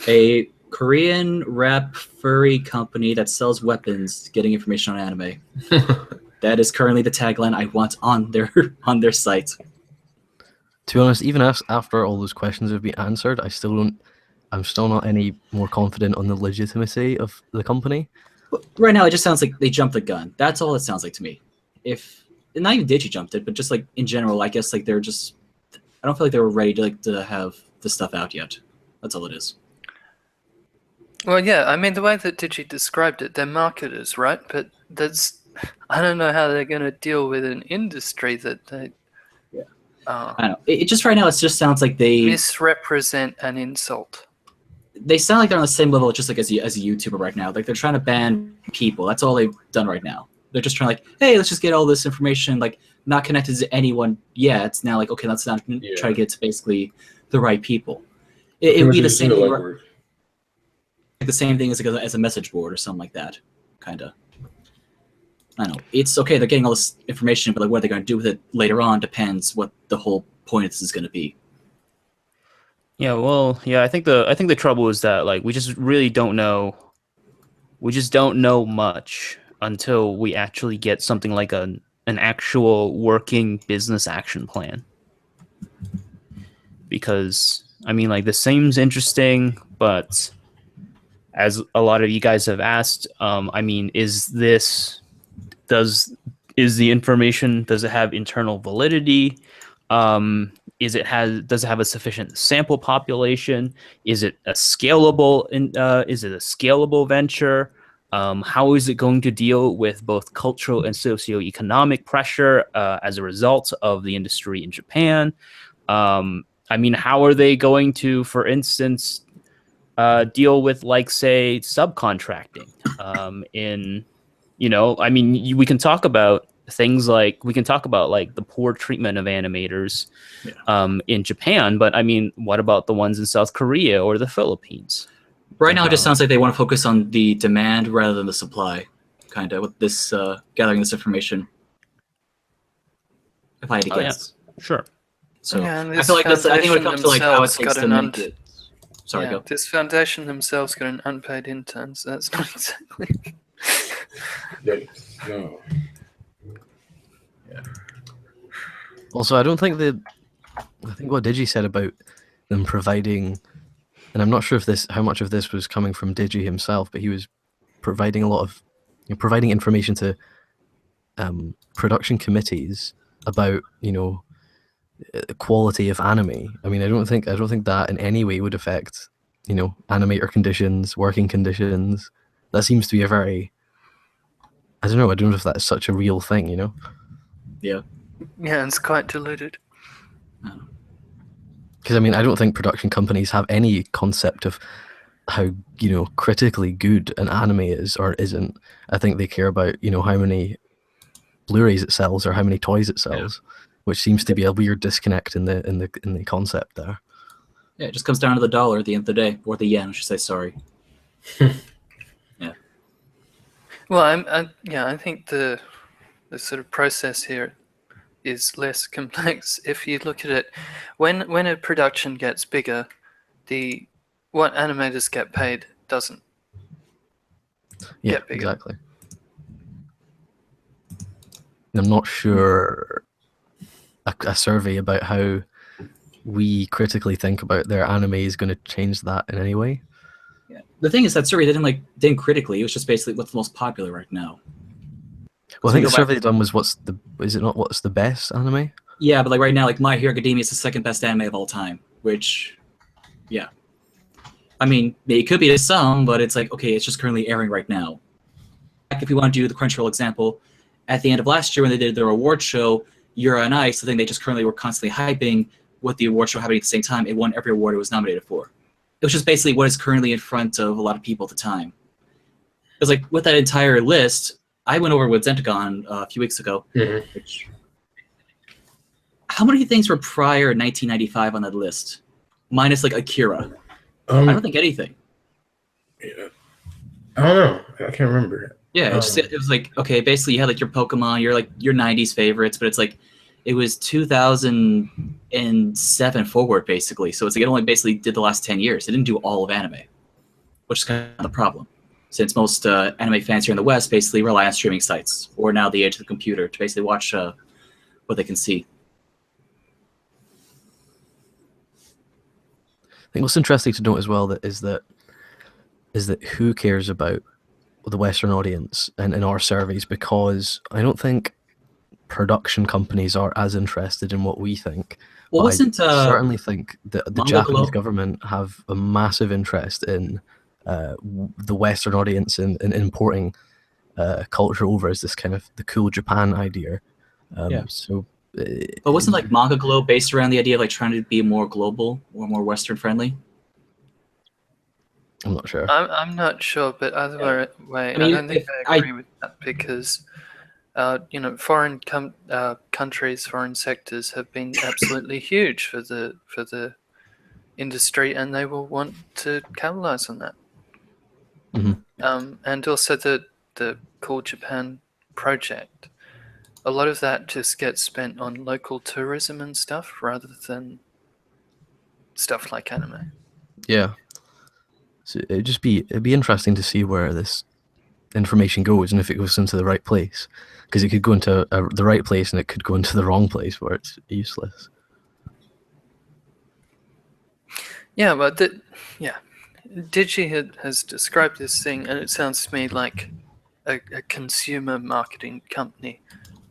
A Korean rap furry company that sells weapons, getting information on anime. That is currently the tagline I want on their site. To be honest, even after all those questions have been answered, I'm still not any more confident on the legitimacy of the company. Right now, it just sounds like they jumped the gun. That's all it sounds like to me. Not even Digi jumped it, but just like in general, I guess like they're just. I don't feel like they were ready to have the stuff out yet. That's all it is. Well, yeah, I mean, the way that Digi described it, they're marketers, right? But I don't know how they're going to deal with an industry that they I don't know. It just right now, it just sounds like they misrepresent an insult. They sound like they're on the same level, just like as a YouTuber right now. Like they're trying to ban people. That's all they've done right now. They're just trying hey, let's just get all this information, like not connected to anyone yet. It's now like, okay, let's not try to get to basically the right people. It would be the same thing. Like the same thing as a message board or something like that, kind of. I don't know. It's okay. They're getting all this information, but like what they're going to do with it later on depends what the whole point of this is going to be. Yeah, well, yeah, I think the trouble is that like we just really don't know. We just don't know much until we actually get something like an actual working business action plan. Because I mean, like this seems interesting, but as a lot of you guys have asked, I mean, does the information, does it have internal validity? Does it have a sufficient sample population? Is it a scalable venture? How is it going to deal with both cultural and socioeconomic pressure as a result of the industry in Japan? I mean, how are they going to, for instance, deal with, like, say, subcontracting? In, I mean, we can talk about things like the poor treatment of animators in Japan, but I mean, what about the ones in South Korea or the Philippines? Right now, it just sounds like they want to focus on the demand rather than the supply, kind of, with this gathering this information. If I had to guess. Sure. So Yeah, and I this feel like I think when it comes to like how it themselves takes got to an make it. Sorry, yeah, go. this foundation themselves got an unpaid intern, so that's not exactly. No. Also, I don't think I think what Digi said about them providing, and I'm not sure if how much of this was coming from Digi himself, but he was providing a lot of, providing information to production committees about, quality of anime. I mean, I don't think that in any way would affect, animator conditions, working conditions. That seems to be a very, I don't know if that's such a real thing, Yeah. Yeah, it's quite diluted. Because I mean, I don't think production companies have any concept of how critically good an anime is or isn't. I think they care about how many Blu-rays it sells or how many toys it sells, which seems to be a weird disconnect in the concept there. Yeah, it just comes down to the dollar at the end of the day, or the yen, I should say. Sorry. Yeah. Well, I think the sort of process here is less complex. If you look at it, when a production gets bigger, what animators get paid doesn't get bigger. Exactly. I'm not sure a survey about how we critically think about their anime is going to change that in any way. Yeah. The thing is that survey didn't critically. It was just basically what's the most popular right now. Well, I think the survey they done was what's the best anime? Yeah, but like right now, like My Hero Academia is the second best anime of all time, which, yeah. I mean, it could be to some, but it's like, okay, it's just currently airing right now. If you want to do the Crunchyroll example, at the end of last year when they did their award show, Yura on Ice, the thing they just currently were constantly hyping with the award show happening at the same time, it won every award it was nominated for. It was just basically what is currently in front of a lot of people at the time. It was like, with that entire list, I went over with Zentagon a few weeks ago. Which, how many things were prior 1995 on that list? Minus like Akira. I don't think anything. Yeah. I don't know. I can't remember. Yeah, it was like, okay, basically you had like your Pokemon, your 90s favorites, but it's like, it was 2007 forward, basically. So it's like it only basically did the last 10 years. It didn't do all of anime, which is kind of the problem. Since most anime fans here in the West basically rely on streaming sites, or now the age of the computer, to basically watch what they can see. I think what's interesting to note as well is that who cares about the Western audience in our surveys, because I don't think production companies are as interested in what we think. Well, I certainly think that the Japanese government have a massive interest in the Western audience in importing culture over as this kind of the cool Japan idea. So, but wasn't like Manga Glow based around the idea of like trying to be more global or more Western friendly? I'm not sure. I'm not sure, but either way, I mean, I don't think I agree with that because, foreign countries, foreign sectors have been absolutely huge for the industry, and they will want to capitalize on that. And also the Cool Japan project, a lot of that just gets spent on local tourism and stuff rather than stuff like anime. Yeah. So it'd be interesting to see where this information goes and if it goes into the right place, because it could go into the right place and it could go into the wrong place where it's useless. Yeah, but Digi has described this thing, and it sounds to me like a consumer marketing company,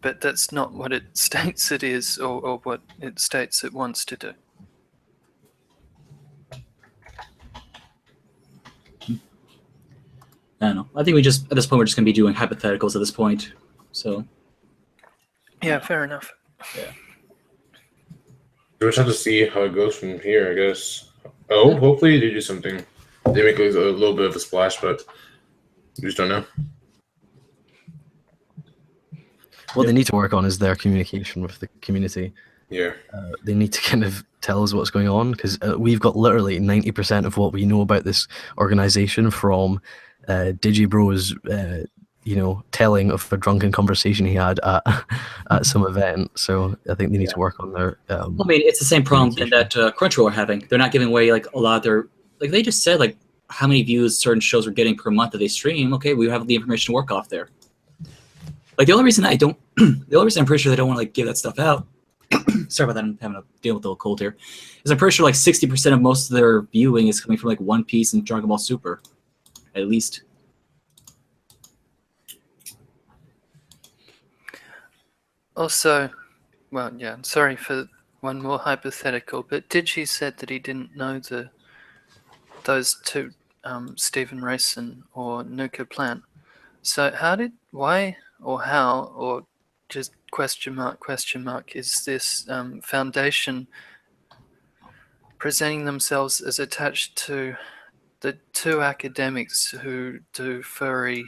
but that's not what it states it is, or what it states it wants to do. I don't know. I think at this point we're just gonna be doing hypotheticals at this point. So. Yeah, fair enough. Yeah. we'll just have to see how it goes from here, I guess. Oh, hopefully they do something. They make a little bit of a splash, but we just don't know. What they need to work on is their communication with the community. Yeah. They need to kind of tell us what's going on, because we've got literally 90% of what we know about this organization from Digibro's telling of a drunken conversation he had at some event. So I think they need to work on their Well, I mean, it's the same problem that communication. Crunchyroll are having. They're not giving away like a lot of their, like they just said like how many views certain shows are getting per month that they stream. Okay, we have the information to work off there. Like the only reason the only reason I'm pretty sure they don't want to like give that stuff out. Sorry about that. I'm having to deal with a little cold here. Is I'm pretty sure like 60% of most of their viewing is coming from like One Piece and Dragon Ball Super, at least. Also, well, yeah, sorry for one more hypothetical, but Digi said that he didn't know those two, Stephen Rayson or Nuka Plant. So why, or how, or just question mark, is this foundation presenting themselves as attached to the two academics who do furry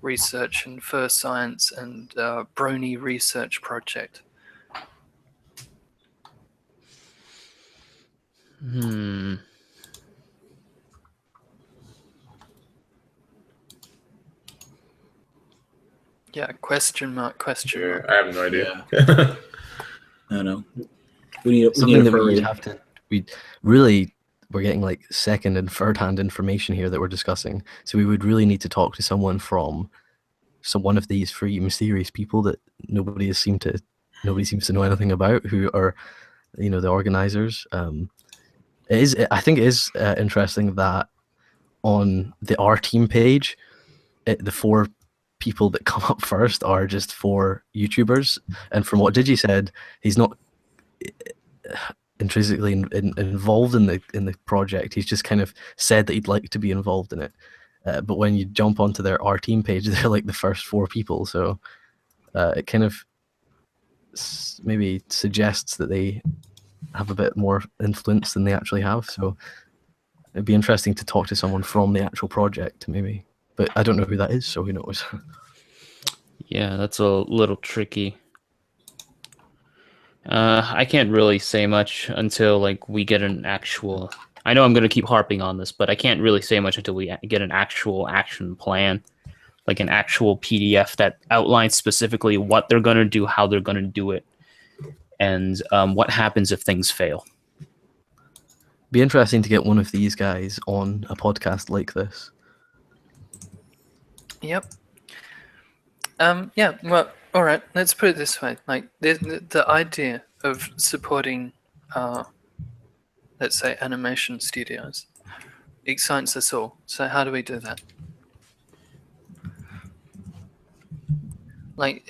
research and fur science and Brony research project? Yeah, question mark. Yeah, I have no idea. I don't know. We need Something a that we'd furry. have to. We're getting like second and third hand information here that we're discussing. So we would really need to talk to someone from one of these three mysterious people that nobody seems to know anything about, who are, the organizers. I think it is interesting that on the R team page, the four people that come up first are just four YouTubers, and from what Digi said, he's not intrinsically involved in the project. He's just kind of said that he'd like to be involved in it. But when you jump onto their R team page, they're like the first four people. So it kind of maybe suggests that they have a bit more influence than they actually have. So it'd be interesting to talk to someone from the actual project, maybe. But I don't know who that is, so who knows? Yeah, that's a little tricky. I can't really say much until like we get an actual. I know I'm going to keep harping on this, but I can't really say much until we get an actual action plan, like an actual PDF that outlines specifically what they're going to do, how they're going to do it, and what happens if things fail. Be interesting to get one of these guys on a podcast like this. Yep. Yeah. Well, all right. Let's put it this way: like the idea of supporting, let's say, animation studios, excites us all. So how do we do that? Like,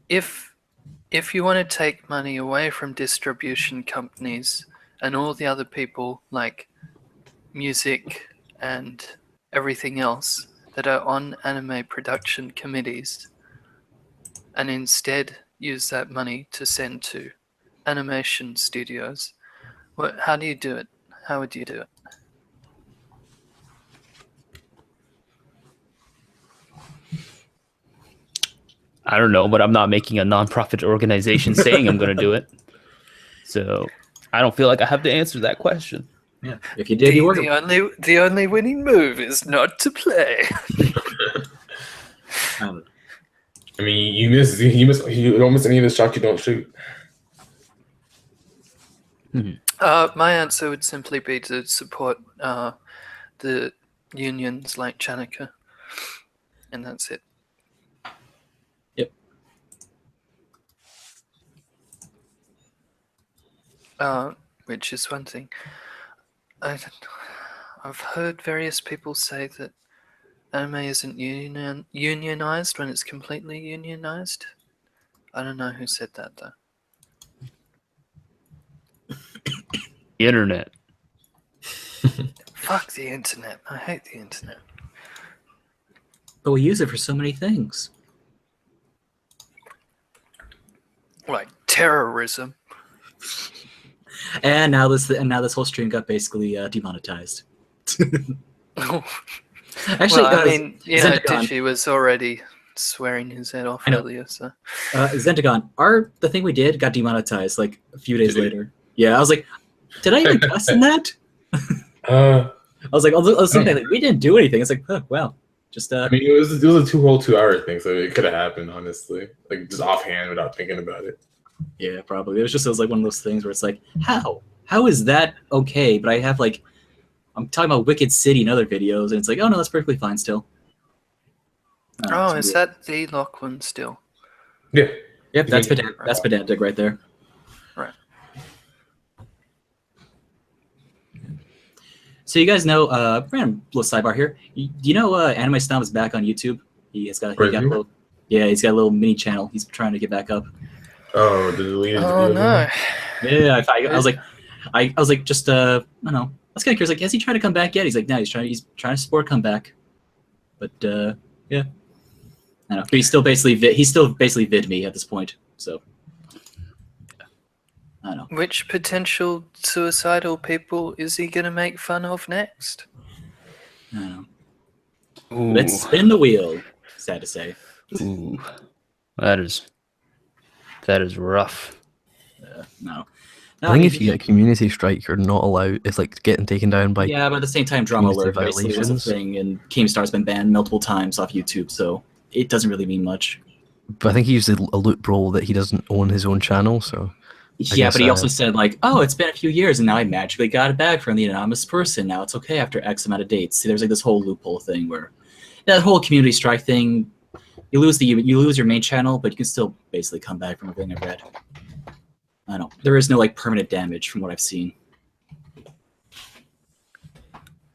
if you want to take money away from distribution companies and all the other people like music and everything else that are on anime production committees, and instead use that money to send to animation studios, how do you do it? How would you do it? I don't know, but I'm not making a nonprofit organization saying I'm going to do it. So I don't feel like I have to answer that question. Yeah, if you did, you were. The only winning move is not to play. I mean, you don't miss any of the shots you don't shoot. My answer would simply be to support the unions like Chanukah, and that's it. Yep. Which is one thing. I've heard various people say that anime isn't unionized when it's completely unionized. I don't know who said that though. Internet. Fuck the internet. I hate the internet. But we use it for so many things. Like terrorism. And now this whole stream got basically demonetized. Actually, well, I mean, you know, Zentagon, Digi was already swearing his head off I know. earlier, so. Zentagon, the thing we did got demonetized like a few days Did it? later. Yeah, I was like, did I even cuss in that? Uh, I was like, we didn't do anything. It's like, oh, well, just I mean, it was a 2 whole 2 hour thing, so it could have happened, honestly, like just offhand without thinking about it. yeah, probably. It was like one of those things where it's like, how is that okay? But I have like, I'm talking about Wicked City and other videos, and it's like, oh no, that's perfectly fine still. Oh, it's is weird. that the Lachlan still? Yeah. Yep, that's Yeah. that's pedantic right there. Right. So you guys know, random little sidebar here. You know, Anime Snob is back on YouTube. He's got a little, he's got a little mini channel. He's trying to get back up. Oh, the deleted Oh video. no. Yeah, I was like, just I don't know. I was kind of curious. Like, has he tried to come back yet? He's like, no, he's trying to support comeback. But yeah, I don't know. But he's still basically vid me at this point. So I don't know. Which potential suicidal people is he going to make fun of next? I don't know. Ooh. Let's spin the wheel. Sad to say. Ooh. That is rough. No. I think if you get a community strike, you're not allowed. It's like getting taken down by. Yeah, but at the same time, Drama community Alert basically was a violations. thing, and Keemstar's been banned multiple times off YouTube, so it doesn't really mean much. But I think he used a loop role that he doesn't own his own channel, so. Yeah, guess, but he also said like, oh, it's been a few years, and now I magically got it back from the anonymous person. Now it's okay after X amount of dates. See, there's like this whole loophole thing where that whole community strike thing. You lose your main channel, but you can still basically come back from everything I've read. I don't know. There is no like permanent damage from what I've seen.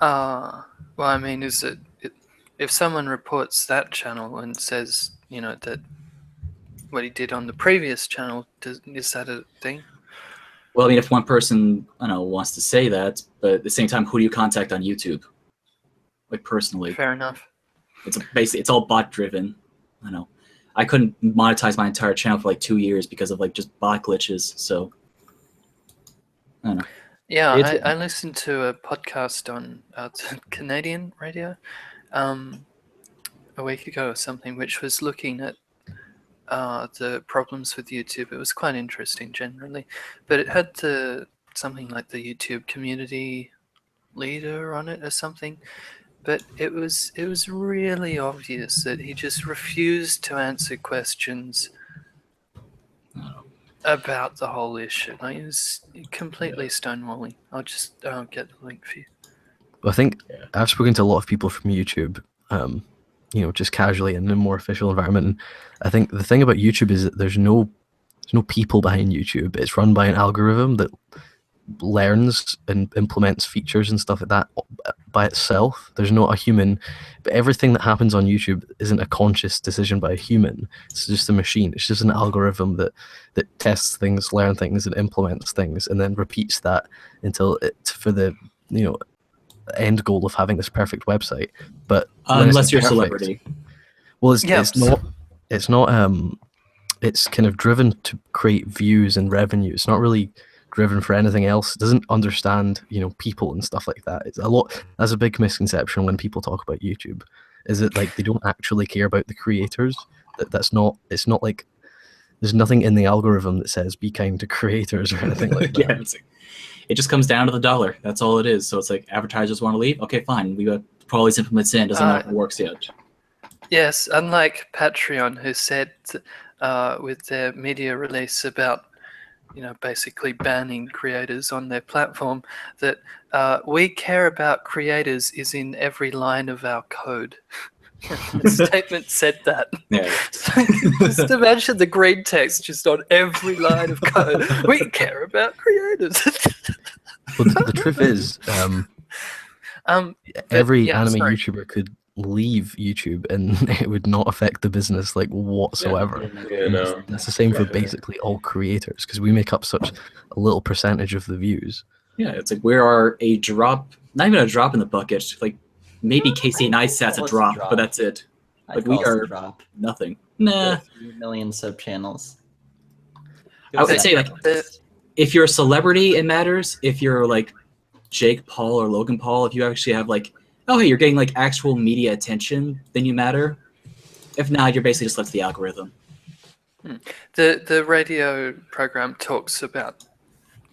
Well, I mean, is it if someone reports that channel and says, you know, that what he did on the previous channel, is that a thing? Well, I mean, if one person, I don't know, wants to say that, but at the same time, who do you contact on YouTube? Like personally, Fair enough. It's all bot driven. I know. I couldn't monetize my entire channel for like 2 years because of like just bot glitches. So I don't know. Yeah, I listened to a podcast on Canadian radio a week ago or something, which was looking at the problems with YouTube. It was quite interesting generally, but it had something like the YouTube community leader on it or something. But it was really obvious that he just refused to answer questions about the whole issue. Like, it was completely stonewalling. I'll just get the link for you. I think I've spoken to a lot of people from YouTube, just casually in a more official environment. And I think the thing about YouTube is that there's no people behind YouTube. It's run by an algorithm that learns and implements features and stuff like that by itself. There's not a human, but everything that happens on YouTube isn't a conscious decision by a human. It's just a machine. It's just an algorithm that tests things, learns things, and implements things, and then repeats that until it's for the end goal of having this perfect website. But unless you're a celebrity, well, it's not. It's kind of driven to create views and revenue. It's not really driven for anything else. It doesn't understand, people and stuff like that. It's a lot. That's a big misconception when people talk about YouTube. Is that like they don't actually care about the creators? That's not. It's not like there's nothing in the algorithm that says be kind to creators or anything like that. Yeah, it just comes down to the dollar. That's all it is. So it's like advertisers want to leave. Okay, fine. We got all these implements in. Doesn't know if it works yet. Yes, unlike Patreon, who said with their media release about basically banning creators on their platform, that we care about creators is in every line of our code. The statement said that. Yeah. Just imagine the green text just on every line of code. We care about creators. Well, the truth is, every anime sorry. YouTuber could leave YouTube and it would not affect the business like whatsoever. Yeah, no. That's the same for basically all creators because we make up such a little percentage of the views. Yeah, it's like we are a drop, not even a drop in the bucket. Like maybe Casey and Istat's a drop, but that's it. Like we are nothing. Nah. 3 million sub channels. I would say like if you're a celebrity, it matters. If you're like Jake Paul or Logan Paul, if you actually have like, oh hey, you're getting like actual media attention, then you matter. If not, you're basically just left to the algorithm. The radio program talks about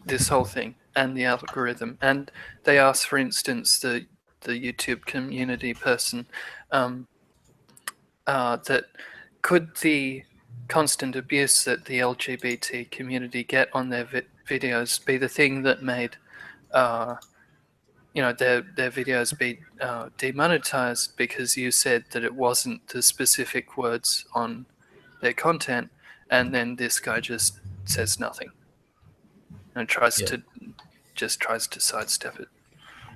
this whole thing and the algorithm, and they ask, for instance, the YouTube community person that could the constant abuse that the LGBT community get on their videos be the thing that made their videos be demonetized, because you said that it wasn't the specific words on their content, and then this guy just says nothing and tries to sidestep it.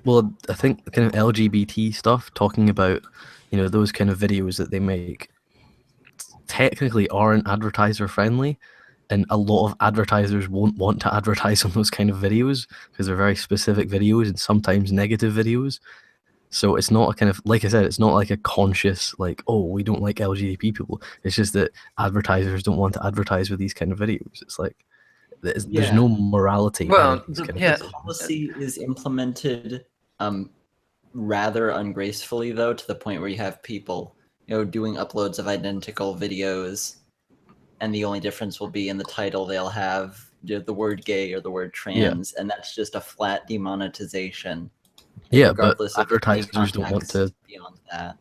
Well, I think the kind of LGBT stuff, talking about, those kind of videos that they make, technically aren't advertiser friendly, and a lot of advertisers won't want to advertise on those kind of videos because they're very specific videos and sometimes negative videos. So it's not a kind of, like I said, it's not like a conscious, like, oh, we don't like LGBT people. It's just that advertisers don't want to advertise with these kind of videos. It's like, there's no morality. Well, in these kind of yeah. videos. Policy is implemented rather ungracefully, though, to the point where you have people, doing uploads of identical videos, and the only difference will be in the title they'll have the word gay or the word trans, and that's just a flat demonetization. Yeah, but regardless of any advertisers don't want to. context beyond that.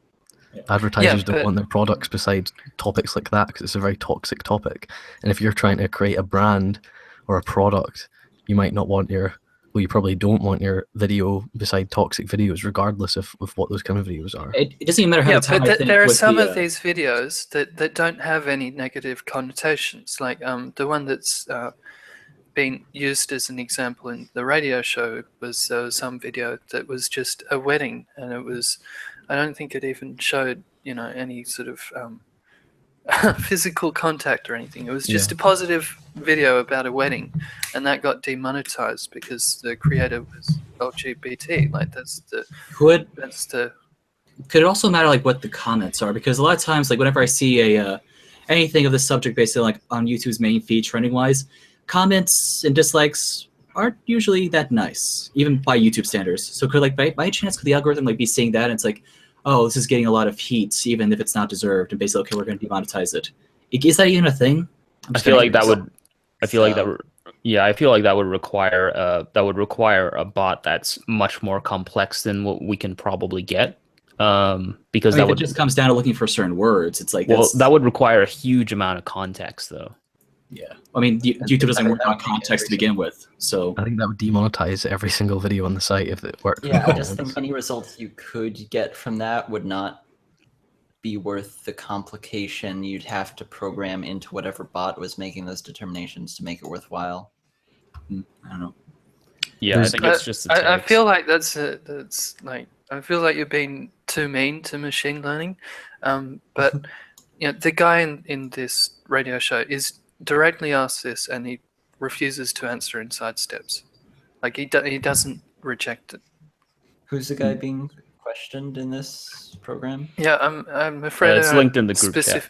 Advertisers don't but- want their products beside topics like that because it's a very toxic topic. And if you're trying to create a brand or a product, you might not want you probably don't want your video beside toxic videos, regardless of what those kind of videos are. It doesn't even matter how Yeah, the time but I think there are with some the, of these videos that don't have any negative connotations. Like the one that's been used as an example in the radio show was some video that was just a wedding, and I don't think it even showed any sort of physical contact or anything. It was just a positive video about a wedding, and that got demonetized because the creator was LGBT. Like could the it also matter like what the comments are, because a lot of times like whenever I see a anything of this subject basically like on YouTube's main feed trending wise, comments and dislikes aren't usually that nice, even by YouTube standards. So could like by chance could the algorithm like be seeing that and it's like, oh, this is getting a lot of heat even if it's not deserved, and basically okay, we're going to demonetize it. Is that even a thing? I feel like that would require a bot that's much more complex than what we can probably get. Because it just comes down to looking for certain words. It's like, well, that would require a huge amount of context, though. Yeah, I mean, YouTube doesn't work on context to begin with, so I think that would demonetize every single video on the site if it worked. Yeah, I just think any results you could get from that would not be worth the complication you'd have to program into whatever bot was making those determinations to make it worthwhile. I don't know. Yeah, I think it's just. I feel like that's like, I feel like you're being too mean to machine learning, but the guy in this radio show is directly asked this, and he refuses to answer and sidesteps. Like he doesn't reject it. Who's the guy being questioned in this program? Yeah, I'm afraid it's linked in the group chat.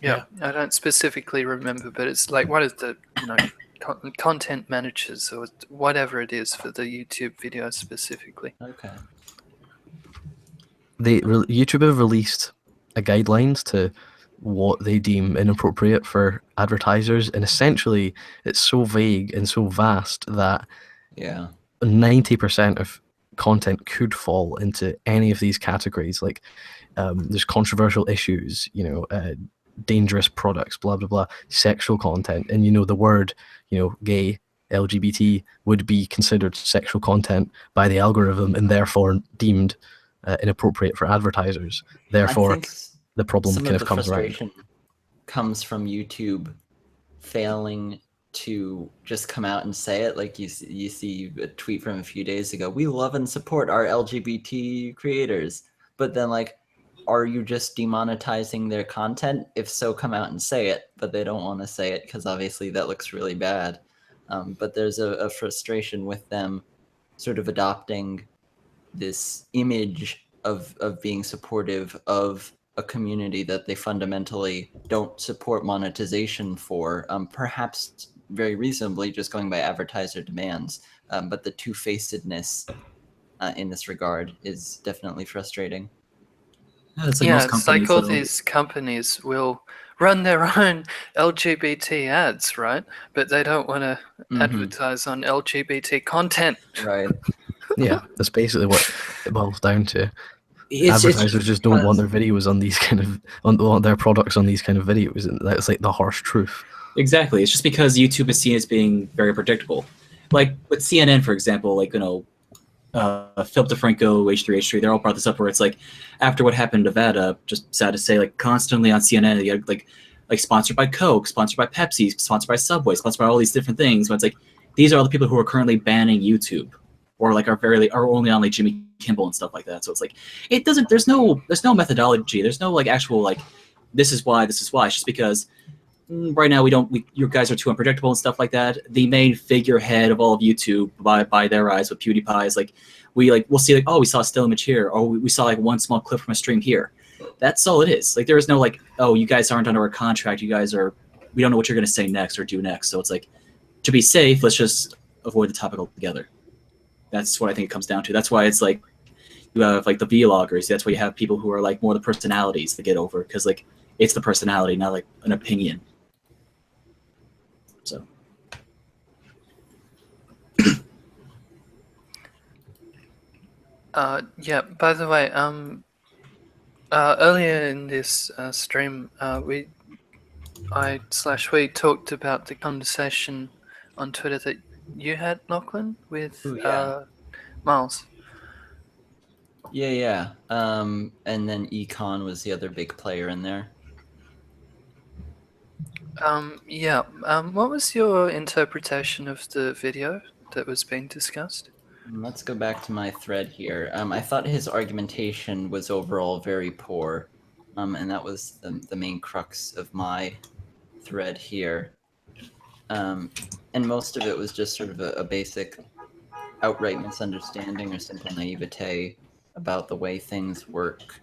Yeah, I don't specifically remember, but it's like one of the content managers or whatever it is for the YouTube video specifically. Okay. YouTube have released a guidelines to what they deem inappropriate for advertisers, and essentially it's so vague and so vast that 90% of content could fall into any of these categories. Like there's controversial issues, dangerous products, blah blah blah, sexual content, and the word gay, LGBT would be considered sexual content by the algorithm and therefore deemed inappropriate for advertisers. Therefore the problem kind of comes around. Comes from YouTube failing to just come out and say it. Like you see a tweet from a few days ago, we love and support our LGBT creators, but then like, are you just demonetizing their content? If so, come out and say it, but they don't want to say it because obviously that looks really bad. But there's a frustration with them sort of adopting this image of being supportive of a community that they fundamentally don't support monetization for, perhaps very reasonably just going by advertiser demands. But the two-facedness in this regard is definitely frustrating. It's like Yeah, most it's like companies. all though. these companies will run their own LGBT ads, right? But they don't want to Mhm. advertise on LGBT content. Right. Yeah, that's basically what it boils down to. It's Advertisers just don't want their videos on these kind of want their products on these kind of videos, and that's like the harsh truth. exactly. It's just because YouTube is seen as being very predictable. Like with CNN, for example, like Philip DeFranco, H3H3, they're all brought this up where it's like after what happened in Nevada, just sad to say, like constantly on CNN, you had, like sponsored by Coke, sponsored by Pepsi, sponsored by Subway, sponsored by all these different things. But it's like these are all the people who are currently banning YouTube, or like are only on like Jimmy Kimmel and stuff like that. So it's like it doesn't. There's no methodology. There's no like actual like this is why. It's just because right now you guys are too unpredictable and stuff like that. The main figurehead of all of YouTube by their eyes with PewDiePie is like we'll see like, oh, we saw a still image here, or we saw like one small clip from a stream here. That's all it is. Like there is no like, oh, you guys aren't under a contract, we don't know what you're gonna say next or do next. So it's like, to be safe, let's just avoid the topic altogether. That's what I think it comes down to. That's why it's like you have like the vloggers. That's why you have people who are like more the personalities to get over, because like it's the personality, not like an opinion. So Yeah, by the way, earlier in this stream, we talked about the conversation on Twitter that you had, Lachlan, with Ooh, yeah. Miles. Yeah. And then Econ was the other big player in there. Yeah. What was your interpretation of the video that was being discussed? Let's go back to my thread here. I thought his argumentation was overall very poor, and that was the main crux of my thread here. And most of it was just sort of a basic outright misunderstanding or simple naivete about the way things work.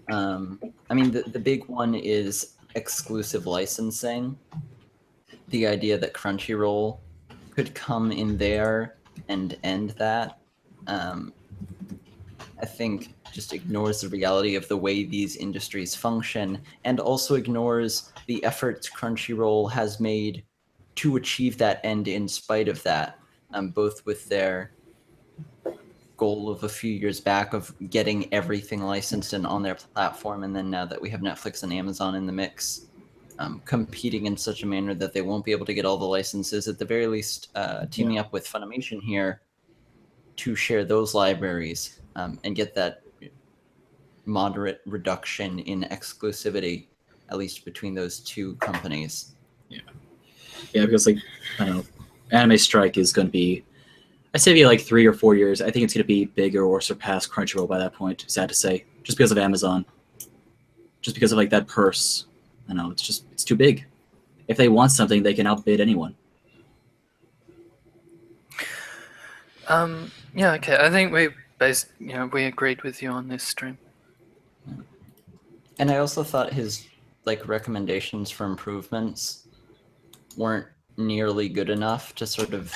I mean, the big one is exclusive licensing. The idea that Crunchyroll could come in there and end that, I think just ignores the reality of the way these industries function, and also ignores the efforts Crunchyroll has made to achieve that end in spite of that, both with their goal of a few years back of getting everything licensed and on their platform, and then now that we have Netflix and Amazon in the mix, competing in such a manner that they won't be able to get all the licenses, at the very least teaming up with Funimation here to share those libraries and get that moderate reduction in exclusivity, at least between those two companies. Yeah, because like I don't know, Anime Strike is going to be, I say maybe like 3 or 4 years. I think it's going to be bigger or surpass Crunchyroll by that point. Sad to say, just because of Amazon, just because of like that purse. I know it's too big. If they want something, they can outbid anyone. Yeah. Okay. I think we agreed with you on this stream. And I also thought his like recommendations for improvements weren't nearly good enough to sort of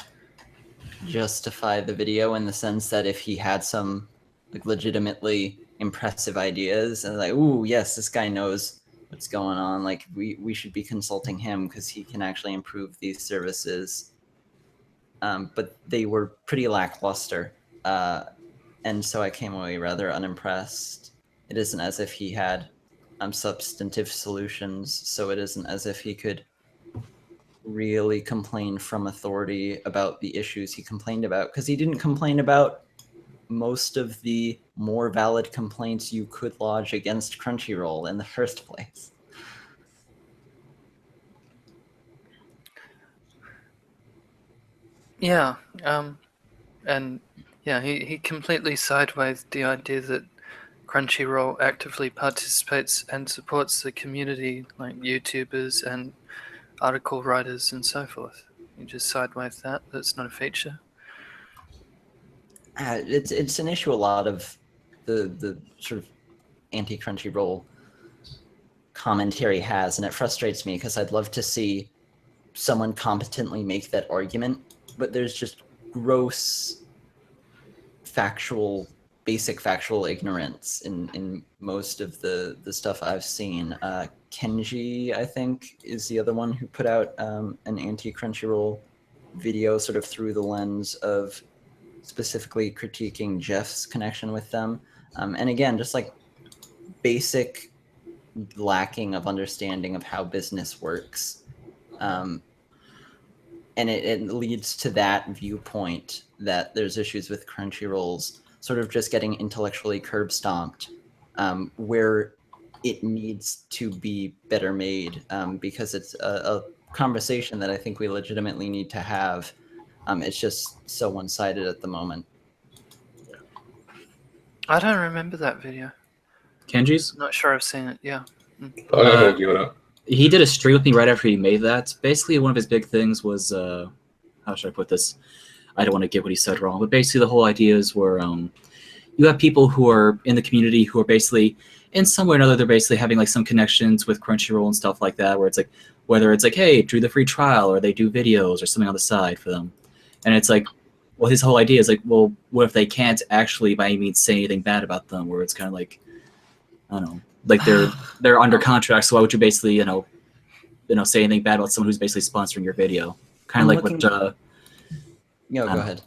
justify the video, in the sense that if he had some like legitimately impressive ideas and like, ooh, yes, this guy knows what's going on, like we should be consulting him because he can actually improve these services. But they were pretty lackluster, and so I came away rather unimpressed. It isn't as if he had substantive solutions, so it isn't as if he could really complain from authority about the issues he complained about, because he didn't complain about most of the more valid complaints you could lodge against Crunchyroll in the first place. Yeah. And yeah, he completely sideways the idea that Crunchyroll actively participates and supports the community, like YouTubers and article writers and so forth. You just sideways that. That's not a feature. It's an issue a lot of the sort of anti-Crunchyroll commentary has, and it frustrates me because I'd love to see someone competently make that argument, but there's just gross basic factual ignorance in most of the stuff I've seen. Kenji, I think, is the other one who put out an anti-Crunchyroll video sort of through the lens of specifically critiquing Jeff's connection with them. And again, just like basic lacking of understanding of how business works. And it leads to that viewpoint that there's issues with Crunchyroll's sort of just getting intellectually curb stomped, where it needs to be better made, because it's a conversation that I think we legitimately need to have. It's just so one-sided at the moment. I don't remember that video. Kenji's? Not sure I've seen it. Yeah. Oh, no, give it up. He did a stream with me right after he made that. Basically, one of his big things was, how should I put this? I don't want to get what he said wrong, but basically the whole ideas were, you have people who are in the community who are basically, in some way or another, they're basically having like some connections with Crunchyroll and stuff like that, where it's like, whether it's like, hey, do the free trial, or they do videos or something on the side for them. And it's like, well, his whole idea is like, well, what if they can't actually by any means say anything bad about them, where it's kind of like, I don't know, like they're under contract, so why would you basically, say anything bad about someone who's basically sponsoring your video? Kind of like what go ahead.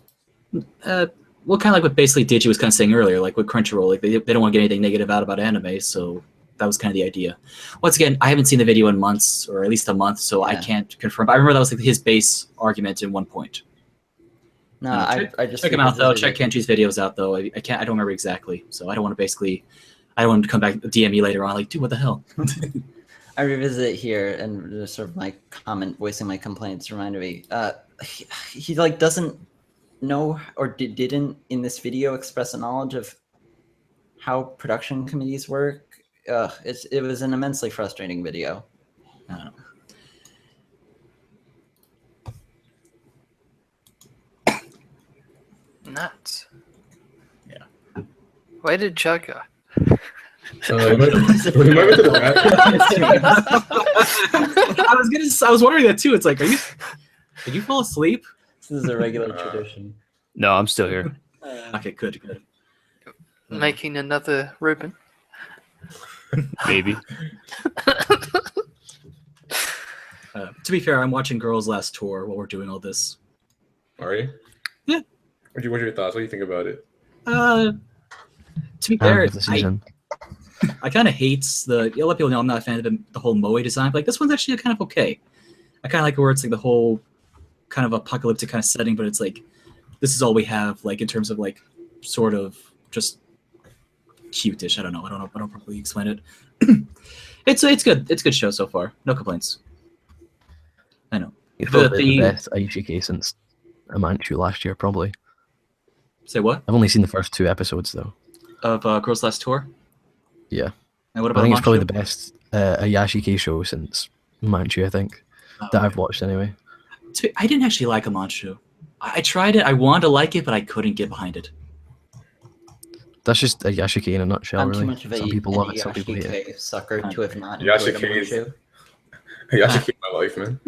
Well, kind of like what basically Digi was kind of saying earlier, like with Crunchyroll, like they don't want to get anything negative out about anime, so that was kind of the idea. Once again, I haven't seen the video in months, or at least a month, so I can't confirm. But I remember that was like his base argument in one point. No, I just check him out though. Check Kenji's videos out though. I don't remember exactly, so I don't want to come back DM me later on like, dude, what the hell? I revisit it here, and just sort of my comment, voicing my complaints, reminded me. He like doesn't know, or didn't in this video express a knowledge of how production committees work. It was an immensely frustrating video. I don't know. Nuts. Yeah. Where did Joe go? We might be to the back. I was wondering that too. It's like, did you fall asleep? This is a regular tradition. No, I'm still here. Okay, good. Making another Reuben. Baby. To be fair, I'm watching Girls Last Tour while we're doing all this. Are you? Yeah. What are your thoughts? What do you think about it? To be fair, the season. I kind of hate a lot of people know I'm not a fan of the whole Moe design, but like this one's actually kind of okay. I kind of like where it's like the whole kind of apocalyptic kind of setting, but it's like this is all we have, like in terms of like sort of just cute-ish. I don't know. I don't properly explain it. It's good. It's a good show so far. No complaints. I know. It's probably the best IGK since Amanchu last year, probably. Say what? I've only seen the first 2 episodes though. Of Girls Last Tour? Yeah. And what I about think it's probably Manchu? the best Ayashike show since Manchu, I think. That I've watched anyway. I didn't actually like Amanchu. I tried it. I wanted to like it, but I couldn't get behind it. That's just Ayashike in a nutshell, I'm really. too much of Some people love it, some people hate it. Yashike sucker to have not enjoyed Yashike Amanchu. Y'all should keep my life, man.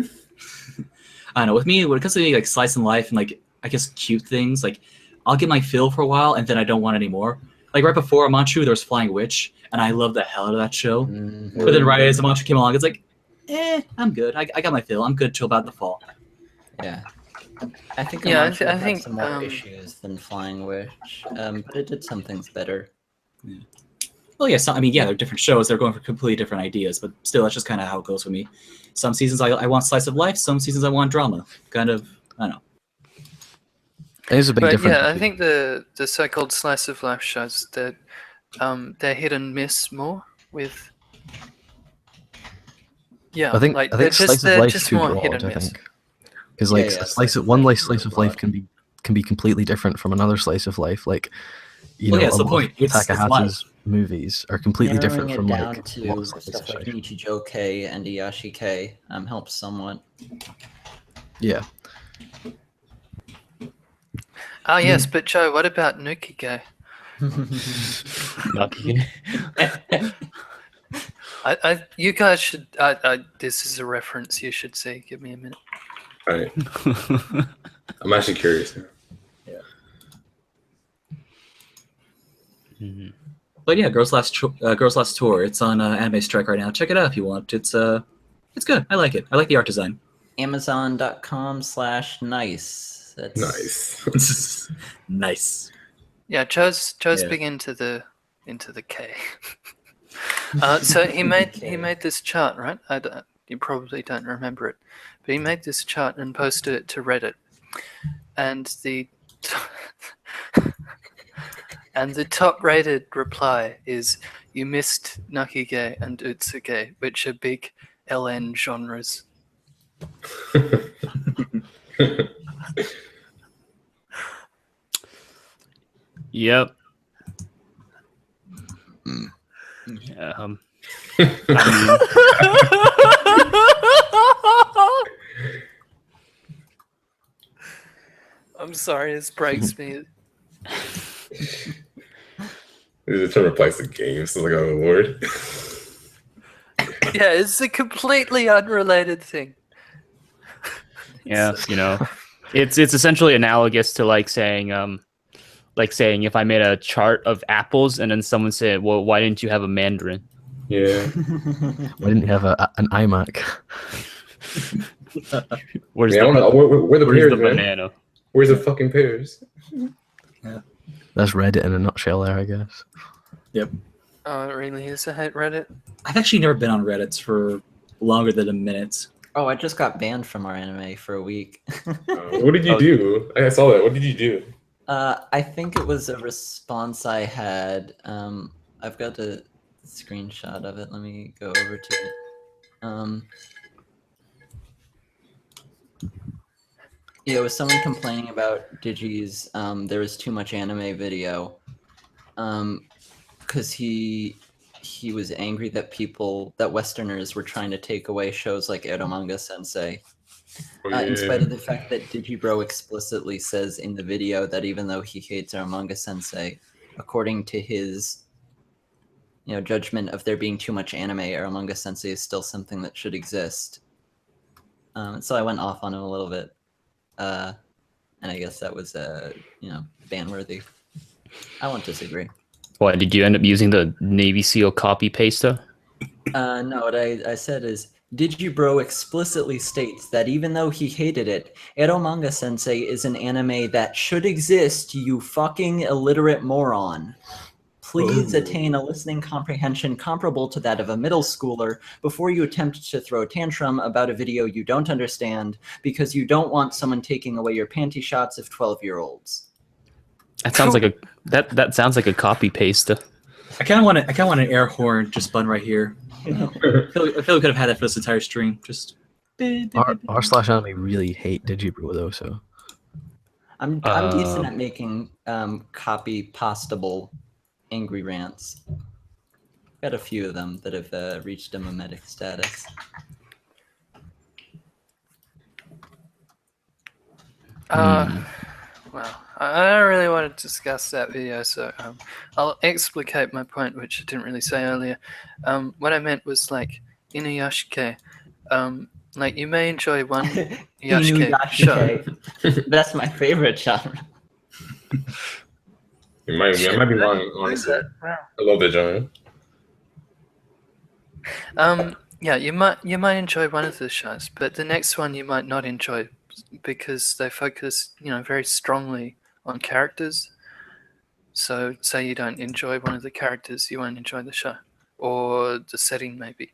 I don't know. With me, when it comes to like slice and life and like I guess cute things, like I'll get my fill for a while and then I don't want any more. Like right before Amanchu, there was Flying Witch, and I loved the hell out of that show. Mhm. But then right as Amanchu came along, it's like, I'm good. I got my fill. I'm good till about the fall. Yeah. I think Yeah, Amanchu I had think, some more issues than Flying Witch, but it did some things better. Well, yeah. They're different shows. They're going for completely different ideas, but still, that's just kind of how it goes with me. Some seasons I want slice of life. Some seasons I want drama. Kind of, I don't know. There's a big But difference. yeah, I think the so-called slice of life shows that they're hit and miss more with. Yeah, I think like slice of they're life just too more hit broad. and I miss. think because like Yeah, slice of slice of life can be completely different from another slice of life. Like Well, yeah, a it's the lot point. of It's Takahata's movies are completely different Narrowing from it down like to most slice stuff of like life. Nichijoke and Iyashike helps somewhat. Yeah, Ah, yes, but Joe, what about Nukige? You guys should. This is a reference you should see. Give me a minute. All right. I'm actually curious now. Mhm. But yeah, Girls Last Tour. It's on Anime Strike right now. Check it out if you want. It's good. I like it. I like the art design. Amazon.com/nice. That's Nice. Nice. Yeah, Joe's Yeah. big into the K. So he made this chart, right? You probably don't remember it, but he made this chart and posted it to Reddit, and the and the top rated reply is, "You missed Nakige and Utsuge, which are big LN genres." Yep. I I'm sorry, this breaks me. They're trying to replace the game. So like, oh lord. Yeah, it's a completely unrelated thing. yeah, it's essentially analogous to like saying if I made a chart of apples and then someone said, "Well, why didn't you have a mandarin?" Yeah. Why didn't you have an iMac? Where's Yeah, the, I don't know. Where the where's pears, the man? banana? Where's the fucking pears? That's Reddit in a nutshell there, I guess. Oh, it really is. I hate Reddit. I've actually never been on Reddit for longer than a minute. Oh, I just got banned from our anime for a week. What did you do? I saw that. What did you do? I think it was a response I had. I've got a screenshot of it. Let me go over to it. Yeah, it was someone complaining about Digi's. There was too much anime video. Because he was angry that Westerners were trying to take away shows like Eromanga Sensei. In spite of the fact that Digibro explicitly says in the video that even though he hates Eromanga Sensei, according to his judgment of there being too much anime, Eromanga Sensei is still something that should exist. So I went off on him a little bit. And I guess that was ban-worthy. I won't disagree. What, did you end up using the Navy SEAL copy paster? No, what I said is, Digibro explicitly states that even though he hated it, Eromanga Sensei is an anime that should exist, you fucking illiterate moron. Please attain a listening comprehension comparable to that of a middle schooler before you attempt to throw a tantrum about a video you don't understand because you don't want someone taking away your panty shots of 12-year-olds. That sounds like that sounds like a copy paster. I kind of want an air horn just spun right here. I feel we could have had that for this entire stream. Just R/anime really hate Digibro though, so I'm decent at making copy pastable angry rants. Got a few of them that have reached a mimetic status. Well, I don't really want to discuss that video, so I'll explicate my point, which I didn't really say earlier. What I meant was like Inuyashiki. Like you may enjoy one Yashike show. That's my favorite genre. I might be wrong, honestly. I love that genre. Yeah, you might enjoy one of the shows, but the next one you might not enjoy because they focus, very strongly on characters. So, say you don't enjoy one of the characters, you won't enjoy the show, or the setting maybe.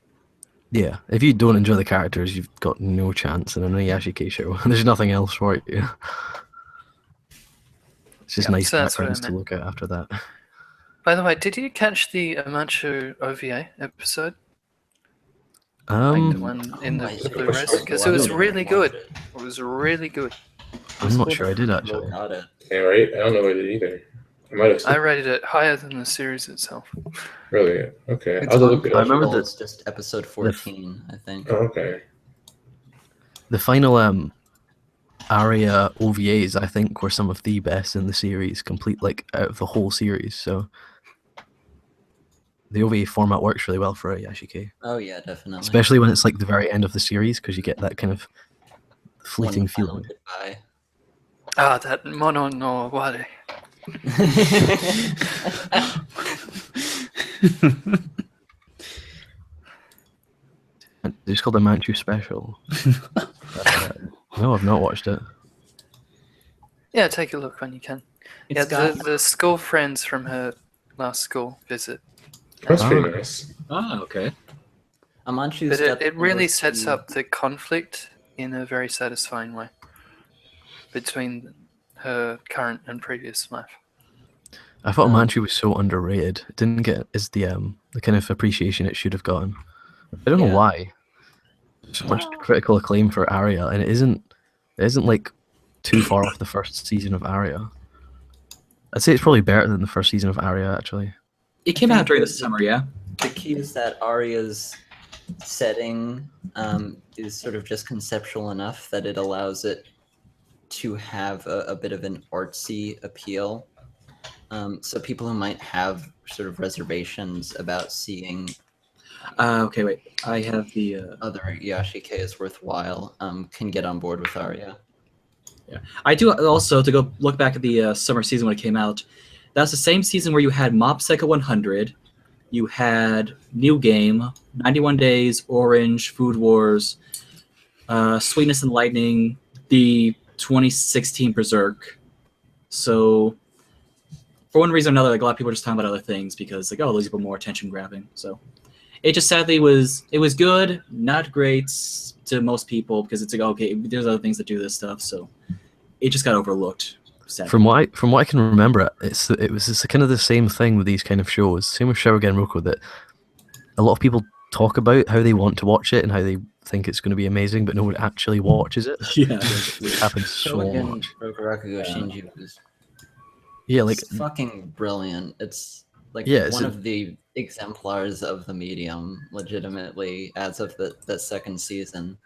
yeah. If you don't enjoy the characters, you've got no chance in an Inuyashiki show. There's nothing else for you. It's just nice so that's what I backgrounds to meant. look at after that. By the way, did you catch the Amanchu OVA episode? Like the one in the Blu-rays? Because it was really good. It was really good. I'm not sure I did actually. Got it. Yeah, right? I don't know what it either. I might have I rated it higher than the series itself. Really? Okay. It's I'll on look it I up. remember Crunchyroll, it's just episode 14, I think. Oh, okay. The final Aria OVAs, I think, were some of the best in the series, complete like out of the whole series. So the OVA format works really well for a Yashike, Oh yeah, definitely. especially when it's like the very end of the series, because you get that kind of fleeting One final feeling. goodbye. Ah, that mono no ware. It's called a Manchu special. No, I've not watched it. Yeah, take a look when you can. It's The school friends from her last school visit. That's pretty Ah. nice. okay. Amanchu's But got it really sets diversity. up the conflict in a very satisfying way between her current and previous life. I thought Um, Manchu was so underrated. It didn't get the kind of appreciation it should have gotten. I don't know Yeah. why. So much critical acclaim for Arya, and it isn't like too far off the first season of Arya. I'd say it's probably better than the first season of Arya, actually. It came think out during the that summer, yeah. The key is that Arya's setting is sort of just conceptual enough that it allows it to have a bit of an artsy appeal. So people who might have sort of reservations about seeing Okay, wait. I have the. other Yashike as worthwhile can get on board with Arya. I do also, to go look back at the summer season when it came out. That's the same season where you had Mob Psycho 100, you had New Game, 91 Days, Orange, Food Wars, Sweetness and Lightning, the 2016 Berserk. So, for one reason or another, like a lot of people are just talking about other things because, like, oh, those people more attention grabbing. So, it just sadly was good, not great to most people because it's like, okay, there's other things that do this stuff. So, it just got overlooked. Sadly. From what I can remember, it was kind of the same thing with these kind of shows. Same with Shuriken Roku, that a lot of people talk about how they want to watch it and how they think it's going to be amazing, but no one actually watches it. Yeah. Which happens so Shogun much. Rokuroku Shinju was Yeah, like fucking brilliant. It's like Yeah, one of the exemplars of the medium, legitimately, as of the second season.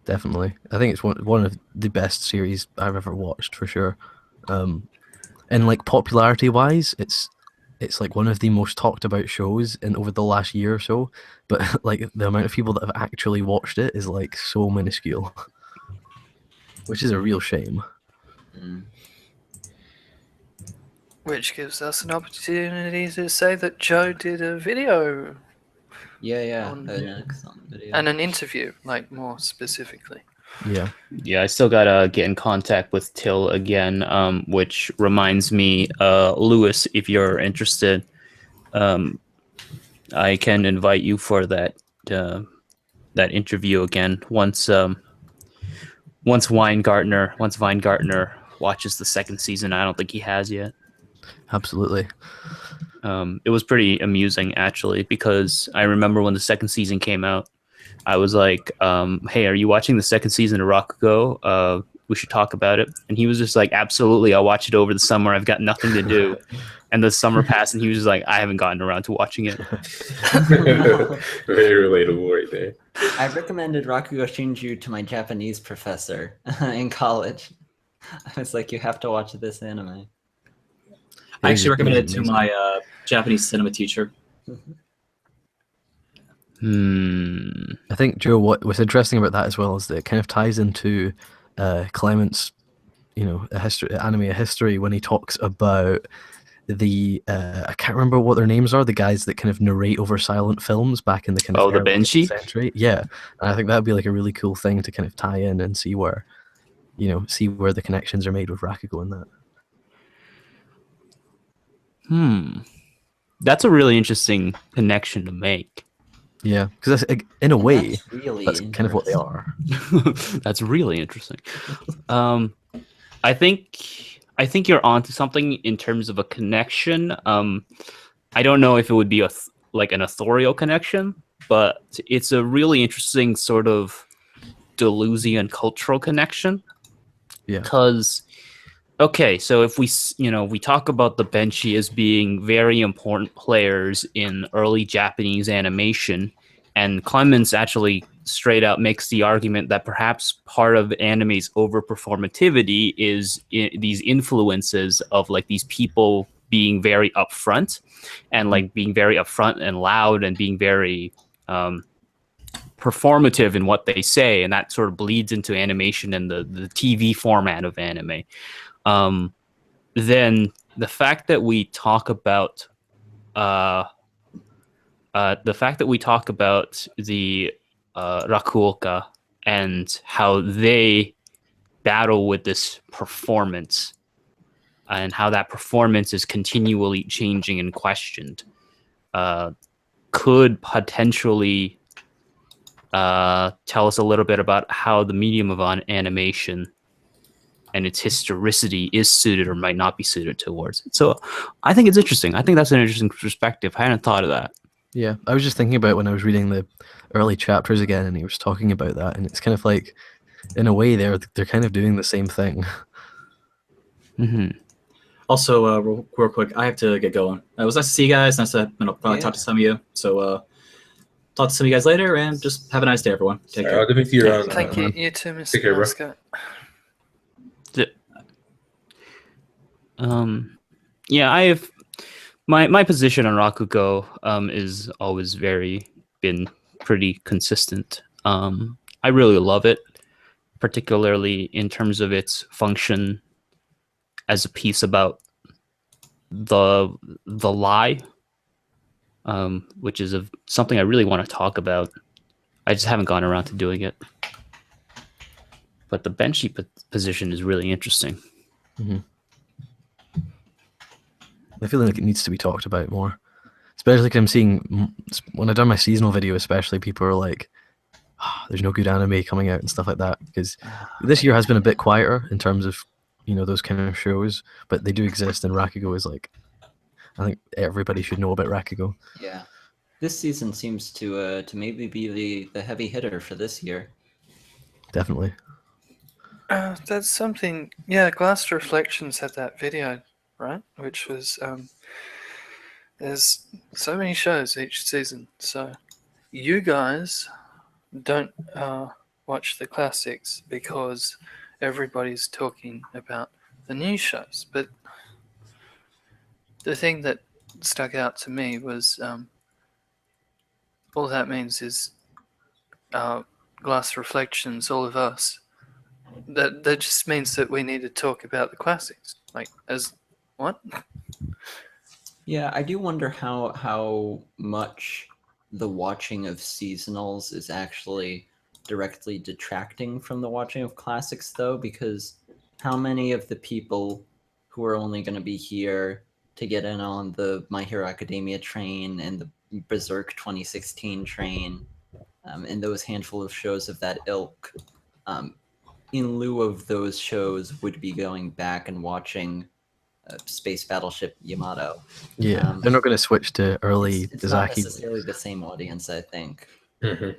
definitely. I think it's one of the best series I've ever watched for sure. And like popularity wise, it's like one of the most talked about shows in over the last year or so. But like the amount of people that have actually watched it is like so minuscule, which is a real shame. Mm. Which gives us an opportunity to say that Joe did a video Yeah, On- an excellent video. and an interview, like more specifically. Yeah. Yeah, I still gotta get in contact with Till again, which reminds me, Lewis, if you're interested, I can invite you for that interview again once Weingartner watches the second season. I don't think he has yet. Absolutely. It was pretty amusing actually, because I remember when the second season came out, I was like, hey, are you watching the second season of Rakugo? We should talk about it. And he was just like, absolutely, I'll watch it over the summer. I've got nothing to do. And the summer passed, and he was just like, I haven't gotten around to watching it. Very relatable right there. I recommended Rakugo Shinju to my Japanese professor in college. I was like, you have to watch this anime. I actually recommended it to amazing. my Japanese cinema teacher. I think, Joe, what's interesting about that as well is that it kind of ties into Clement's, anime history when he talks about the I can't remember what their names are, the guys that kind of narrate over silent films back in the kind of The early Benshi? century. Yeah, and I think that'd be like a really cool thing to kind of tie in and see where the connections are made with Rakugo and that. That's a really interesting connection to make. Yeah, because in a And way, that's really that's kind of what they interesting. are. That's really interesting. I think you're onto something in terms of a connection. I don't know if it would be like an authorial connection, but it's a really interesting sort of Deleuzian cultural connection. Yeah. Because, okay, so if we talk about the Benshi as being very important players in early Japanese animation, and Clemens actually straight out makes the argument that perhaps part of anime's overperformativity is these influences of like these people being very upfront and like being very upfront and loud and being very performative in what they say, and that sort of bleeds into animation and the TV format of anime. Then the fact that we talk about the Rakuoka and how they battle with this performance and how that performance is continually changing and questioned could potentially tell us a little bit about how the medium of animation and its historicity is suited or might not be suited towards it. So I think it's interesting. I think that's an interesting perspective. I hadn't thought of that. Yeah, I was just thinking about when I was reading the early chapters again, and he was talking about that, and it's kind of like, in a way, they're kind of doing the same thing. Mm-hmm. Also, real quick, I have to get going. It was nice to see you guys. Nice to talk to some of you. So, talk to some of you guys later, and just have a nice day, everyone. Take care. I'll definitely see you around. Thank you. You too, Mr. Take care, bro. Mascot. Yeah, I have my position on Rakugo is always been pretty consistent. I really love it, particularly in terms of its function as a piece about the lie, which is something I really want to talk about. I just haven't gone around to doing it. But the Benshi position is really interesting. Mm-hmm. I feel like it needs to be talked about more, especially because I'm seeing when I've done my seasonal video, especially people are like, "There's no good anime coming out" and stuff like that. Because this year has been a bit quieter in terms of those kind of shows, but they do exist, and Rakugo is like, I think everybody should know about Rakugo. Yeah, this season seems to maybe be the heavy hitter for this year. Definitely. That's something. Yeah, Glass Reflections had that video, right? Which was there's so many shows each season. So you guys don't watch the classics because everybody's talking about the new shows. But the thing that stuck out to me was all that means is Glass Reflections, all of us. That just means that we need to talk about the classics. Like, as what? Yeah, I do wonder how much the watching of seasonals is actually directly detracting from the watching of classics, though, because how many of the people who are only going to be here to get in on the My Hero Academia train and the Berserk 2016 train, and those handful of shows of that ilk, in lieu of those shows, would be going back and watching Space Battleship Yamato. Yeah, they're not going to switch to early It's not Izaki. necessarily the same audience, I think. Mm-hmm.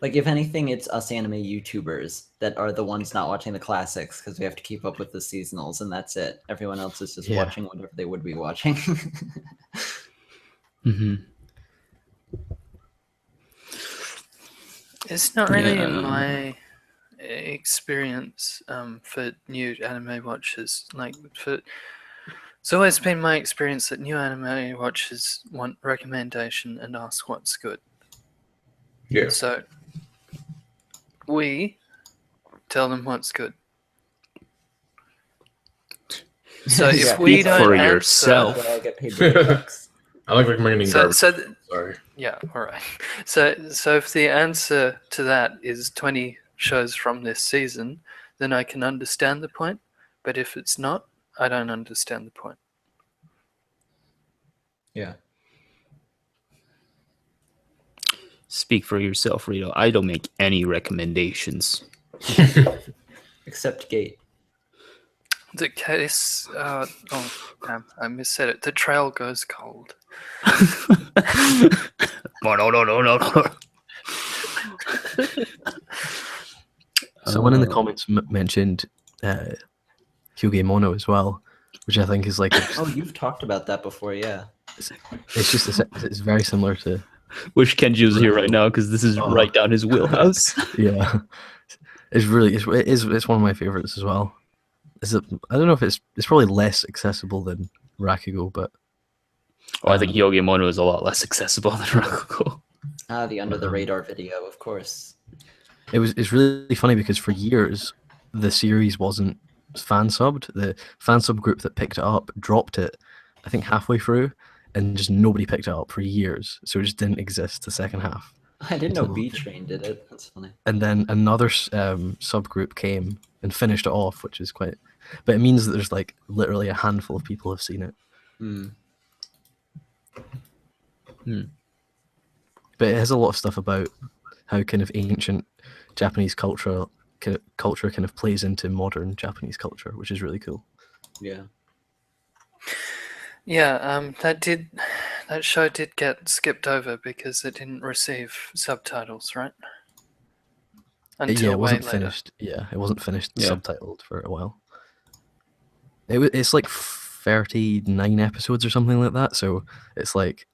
Like, if anything, it's us anime YouTubers that are the ones not watching the classics because we have to keep up with the seasonals, and that's it. Everyone else is just watching whatever they would be watching. Mm-hmm. It's not really my experience for new anime watchers. It's always been my experience that new anime watchers want recommendation and ask what's good. Yeah. So we tell them what's good. So if Yeah. we Speak don't for answer, yourself. Well, I get paid big bucks. I like recommending garbage. Sorry. Yeah, all right. So if the answer to that is 20 shows from this season, then I can understand the point. But if it's not, I don't understand the point. Yeah. Speak for yourself, Rito. I don't make any recommendations. Except Gate. The case, oh damn, I missaid it. The trail goes cold. No. Someone in the comments mentioned Hyuge Mono as well, which I think is like Oh, you've talked about that before, yeah. it's just it's very similar to Wish Kenji's here right now because this is right down his wheelhouse. yeah. It's really it's one of my favorites as well. I don't know if it's probably less accessible than Rakugo, but I think Hyogemono is a lot less accessible than Rakugo. The under the radar video, of course. it's really funny because for years the series wasn't fan subbed. The fan sub group that picked it up dropped it, I think halfway through, and just nobody picked it up for years. So it just didn't exist the second half. I didn't know Until- B Train did it. That's funny. And then another subgroup came and finished it off, which is quite. But it means that there's like literally a handful of people have seen it. Hmm. But it has a lot of stuff about how kind of ancient Japanese culture kind of plays into modern Japanese culture, which is really cool. Yeah. Yeah, that show did get skipped over because it didn't receive subtitles, right? Until It wasn't way later. finished. Yeah, it wasn't finished Yeah. subtitled for a while. It's like 39 episodes or something like that. So it's like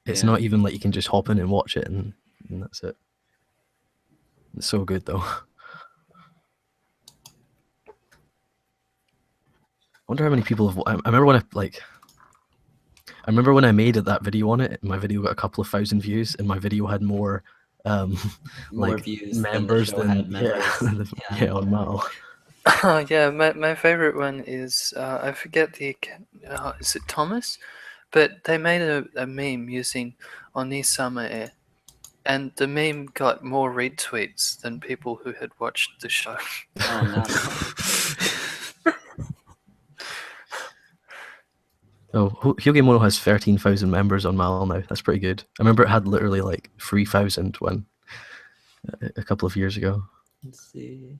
it's Yeah. not even like you can just hop in and watch it and that's it. It's so good though. I wonder how many people have. I remember when I remember when I made that video on it. My video got a couple of thousand views, and my video had more More like views members than the show had members. yeah on Mal. Oh, yeah, my favorite one is I forget is it Thomas? But they made a meme using Onisama, and the meme got more retweets than people who had watched the show. Oh, no. Oh, Hyogemono has 13,000 members on Mal now. That's pretty good. I remember it had literally like 3,000 when a couple of years ago, Let's see.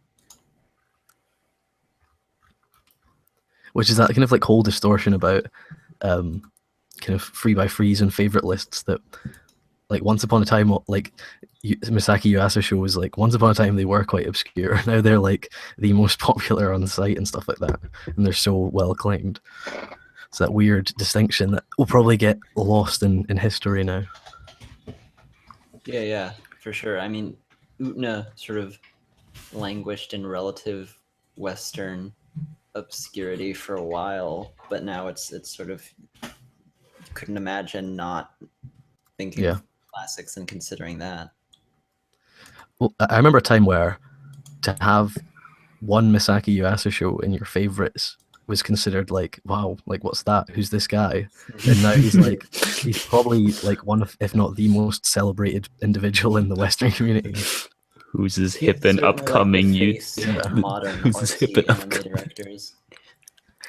which is that kind of like whole distortion about kind of 3x3s and favorite lists that like once upon a time like Misaki Yuasa shows like once upon a time they were quite obscure. Now they're like the most popular on the site and stuff like that, and they're so well acclaimed. It's that weird distinction that will probably get lost in history now. Yeah, for sure. I mean, Utna sort of languished in relative Western obscurity for a while, but now it's sort of couldn't imagine not thinking of classics and considering that. Well, I remember a time where to have one Misaki Yuasa show in your favorites was considered like, wow, like what's that? Who's this guy? And now he's probably like one of, if not the most celebrated individual in the Western community. Who's this He's hip and certainly, like, the upcoming face youth? of modern Who's this hip artsy and anime upcoming? directors.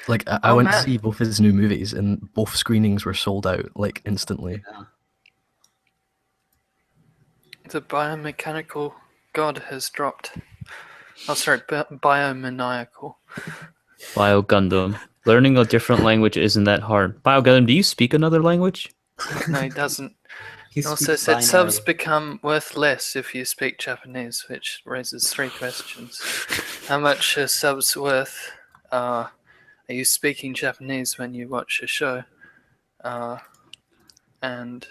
Like I Oh, went to man. see both his new movies, and both screenings were sold out like instantly. Yeah. The biomechanical god has dropped. Oh, sorry, biomaniacal. Bio Gundam. Learning a different language isn't that hard. Bio Gundam, do you speak another language? No, he doesn't. He He also speaks said subs binary. become worth less if you speak Japanese, which raises 3 questions. How much are subs worth? Are you speaking Japanese when you watch a show? And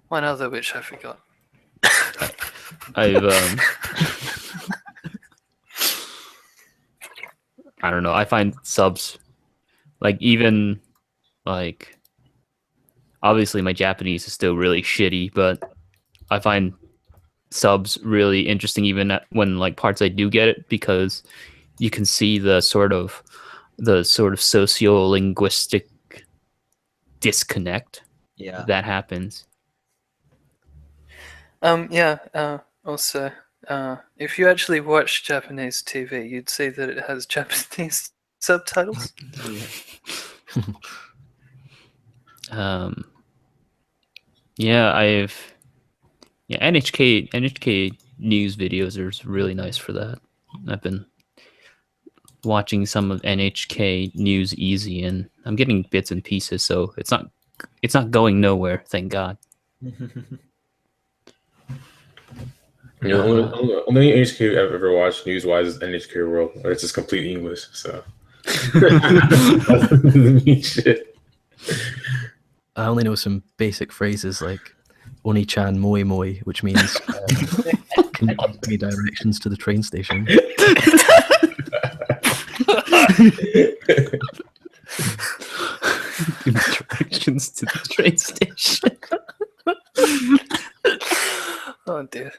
one other which I forgot. I've I don't know. I find subs like even like obviously my Japanese is still really shitty, but I find subs really interesting even when like parts I do get it, because you can see the sort of sociolinguistic disconnect Yeah. that happens. Also, if you actually watch Japanese TV, you'd see that it has Japanese subtitles. NHK news videos are really nice for that. I've been watching some of NHK News Easy, and I'm getting bits and pieces, so it's not going nowhere, thank God. You know, only NHK I've ever watched news-wise is NHK World, or it's just complete English. So that doesn't mean shit. I only know some basic phrases like "Oni-chan moi moi," which means "Can you give me directions to the train station?" Give me directions to the train station. Oh dear.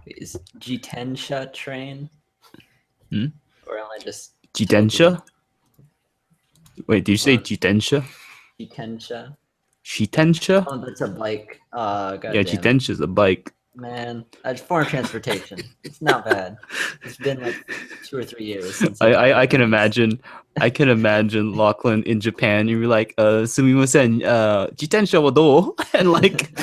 Is Jitensha train? Hmm? Or am I just Jitensha? Wait, did you say Jitensha? Jitensha? Shitensha? Oh, that's a bike. Yeah, Goddamn. Jitensha's a bike. Man, foreign transportation. It's not bad. It's been like 2 or 3 years since I've I can been imagine Lachlan in Japan. You're like, sumimasen, jitensha wa dou? And like,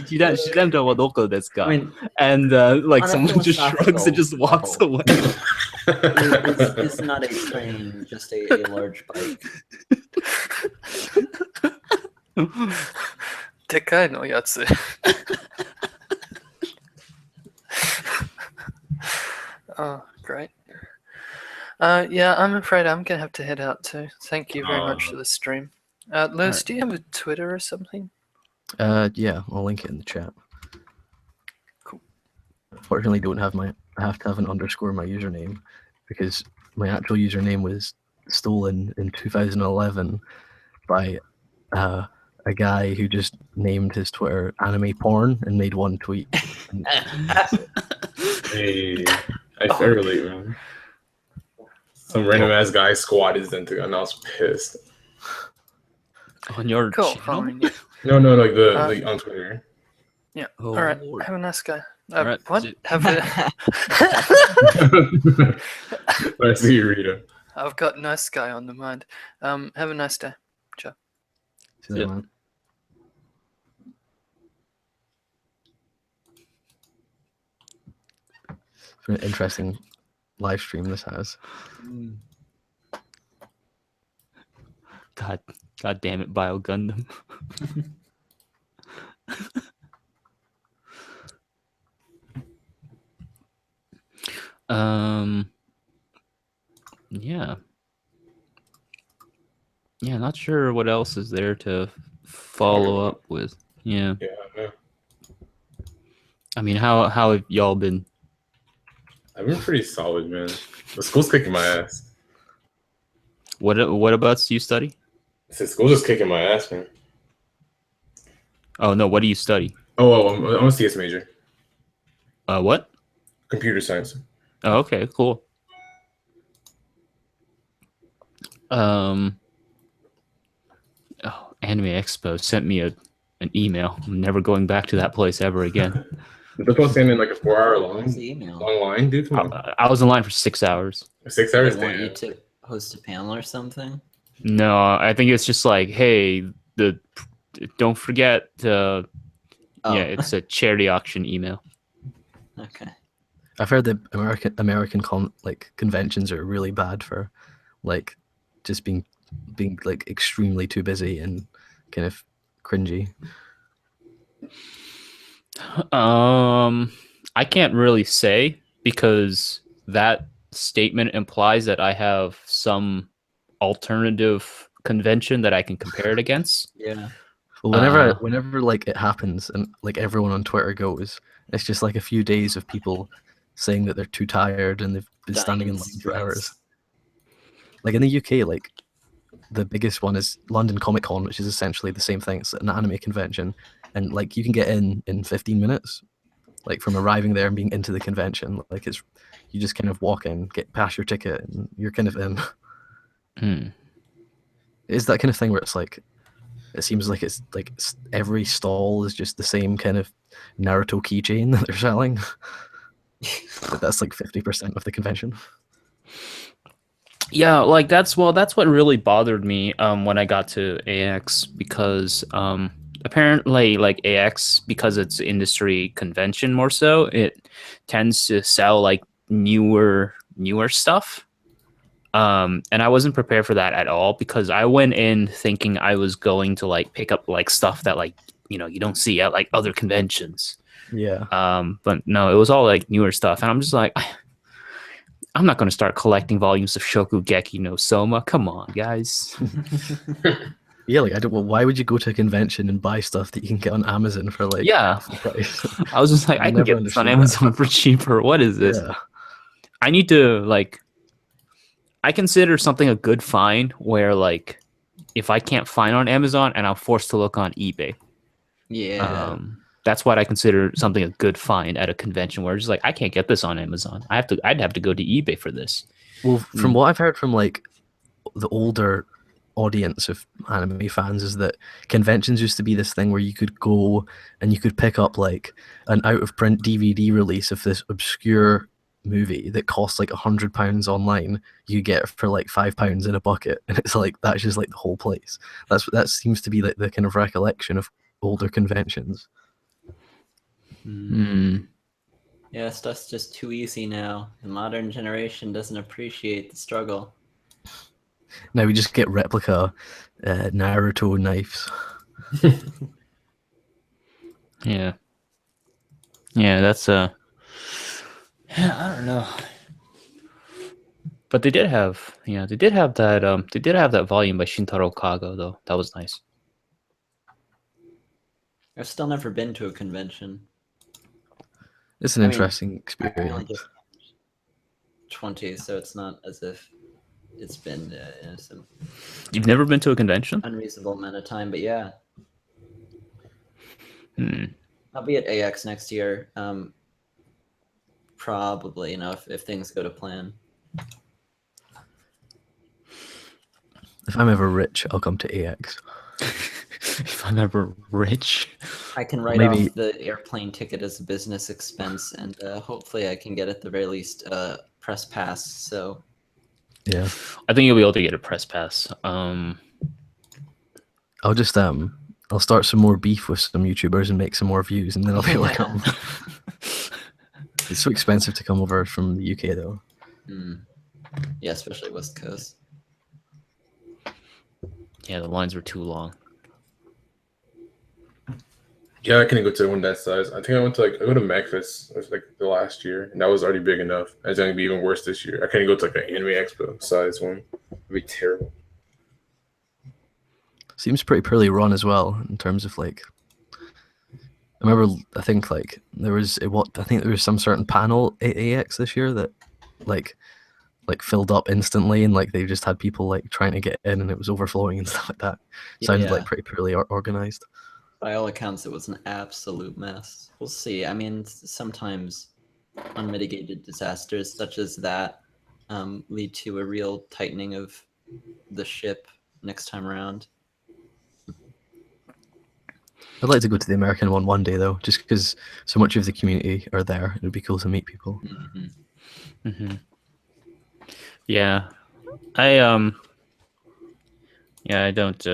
jitensha wa doku desu ka? I mean, And like on a someone just shrugs and just walks philosophical away. is not a train just a large bike? でかいのやつ。Oh, great. Yeah, I'm afraid I'm gonna have to head out too. Thank you very much for the stream. Lewis, Alright. do you have a Twitter or something? Yeah, I'll link it in the chat. Cool. Unfortunately, I have to have an underscore in my username because my actual username was stolen in 2011 by a guy who just named his Twitter anime porn and made one tweet. Hey, I relate, man. Some random ass guy squatted into it, and I was pissed. On your Cool. channel? Following you. No, like the on Twitter. Yeah. Oh, All right. Lord. Have a nice guy. Alright, What? shit. Have a. I see you, Rita. I've got nice guy on the mind. Have a nice day. See that, man. It's been an interesting live stream this has. God damn it, Bio Gundam. Yeah. Yeah, not sure what else is there to follow up with. Yeah. Yeah, no. I mean, how have y'all been? I've been pretty solid, man. The school's kicking my ass. What about you study? I said school's just kicking my ass, man. Oh no, what do you study? I'm a CS major, What? computer science. Oh, okay, cool. Anime Expo sent me an email. I'm never going back to that place ever again. They're supposed to stand in like a 4-hour What's the email? long line, dude. Come on. I was in line for 6 hours. 6 hours. They want you Damn. to host a panel or something? No, I think it's just like, hey, don't forget. Oh. Yeah, it's a charity auction email. Okay. I've heard that American conventions are really bad for like just being like extremely too busy and kind of cringy. I can't really say because that statement implies that I have some alternative convention that I can compare it against. Yeah. Well, whenever like it happens and like everyone on Twitter goes, it's just like a few days of people saying that they're too tired and they've been Dying standing in in line for stress. hours. Like in the UK, like the biggest one is London Comic Con, which is essentially the same thing. It's an anime convention, and like you can get in 15 minutes, like from arriving there and being into the convention. Like you just kind of walk in, get past your ticket, and you're kind of in. It's that kind of thing where it's like, it seems like it's like every stall is just the same kind of Naruto keychain that they're selling. But that's like 50% of the convention. Yeah, like that's what really bothered me when I got to AX because apparently like AX, because it's industry convention more so, it tends to sell like newer stuff. And I wasn't prepared for that at all because I went in thinking I was going to like pick up like stuff that like, you know, you don't see at like other conventions. Yeah. But no, it was all like newer stuff. And I'm just like, I'm not going to start collecting volumes of Shokugeki no Soma. Come on, guys. Yeah, like why would you go to a convention and buy stuff that you can get on Amazon for like Yeah. half the price? I was just like, I can Never get this on understood that. Amazon for cheaper. What is this? Yeah. I need to like. I consider something a good find where like if I can't find on Amazon and I'm forced to look on eBay. Yeah. That's what I consider something a good find at a convention where it's just like I can't get this on Amazon. I'd have to go to eBay for this. Well, from what I've heard from like the older audience of anime fans is that conventions used to be this thing where you could go and you could pick up like an out of print DVD release of this obscure movie that costs like £100 online. You get it for like £5 in a bucket, and it's like that's just like the whole place. That seems to be like the kind of recollection of older conventions. Yeah, stuff's just too easy now. The modern generation doesn't appreciate the struggle. Now we just get replica Naruto knives. Yeah. Yeah, that's yeah, I don't know. But they did have that volume by Shintaro Kago though. That was nice. I've still never been to a convention. It's an I mean, interesting I only experience. just 20, so it's not as if it's been some You've never been to a convention? unreasonable amount of time, but yeah. Hmm. I'll be at AX next year. Probably, if things go to plan. If I'm ever rich, I'll come to AX. If I'm ever rich. I can write Maybe- off the airplane ticket as a business expense, and hopefully I can get at the very least press pass. So Yeah, I think you'll be able to get a press pass. I'll just I'll start some more beef with some YouTubers and make some more views, and then I'll be able to come. It's so expensive to come over from the UK though. yeah, especially West Coast. Yeah, the lines were too long. Yeah, I couldn't go to one that size. I think I go to MacFest like the last year, and that was already big enough. It's gonna be even worse this year. I couldn't go to like an anime expo size one. It'd be terrible. Seems pretty poorly run as well in terms of like. I remember, I think like there was some certain panel at AX this year that like filled up instantly, and like they just had people like trying to get in, and it was overflowing and stuff like that. Sounded Yeah. like pretty poorly organized. By all accounts, it was an absolute mess. We'll see. I mean, sometimes unmitigated disasters such as that lead to a real tightening of the ship next time around. I'd like to go to the American one day though, just because so much of the community are there. It would be cool to meet people. Yeah. I don't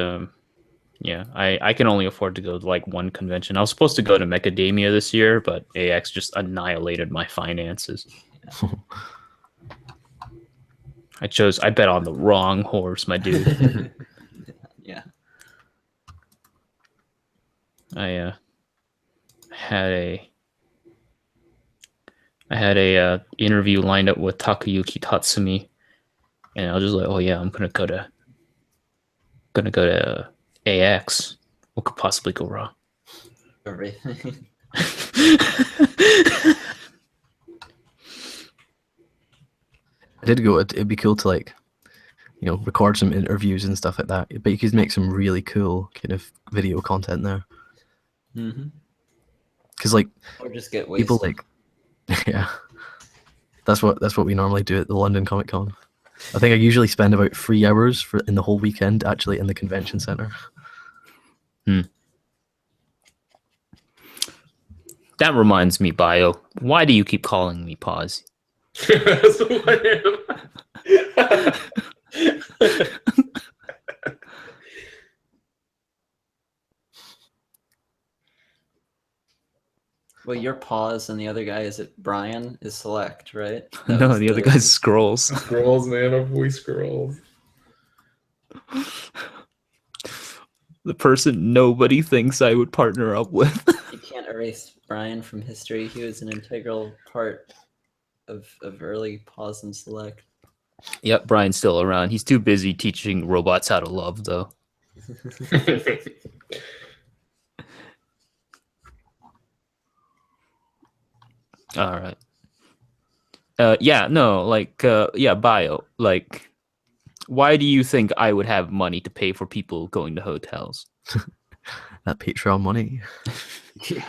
I can only afford to go to like one convention. I was supposed to go to Macadamia this year, but AX just annihilated my finances. I bet on the wrong horse, my dude. Yeah. I had a interview lined up with Takayuki Tatsumi, and I was just like, oh yeah, I'm gonna go to AX. What could possibly go wrong? Everything. I did go. It'd be cool to like, record some interviews and stuff like that. But you could make some really cool kind of video content there. Because like Or just get wasted. people like, yeah, that's what we normally do at the London Comic Con. I think I usually spend about 3 hours in the whole weekend actually in the convention center. That reminds me, Bio. Why do you keep calling me Pause? Well, your pause and the other guy Brian is Select, right? No, the other guy's Scrolls. Scrolls, man, our voice scrolls. The person nobody thinks I would partner up with. You can't erase Brian from history. He was an integral part of early pause and Select. Yep, Brian's still around. He's too busy teaching robots how to love, though. All right. Yeah, no, like yeah, bio. Like, why do you think I would have money to pay for people going to hotels? That Patreon money. Yeah.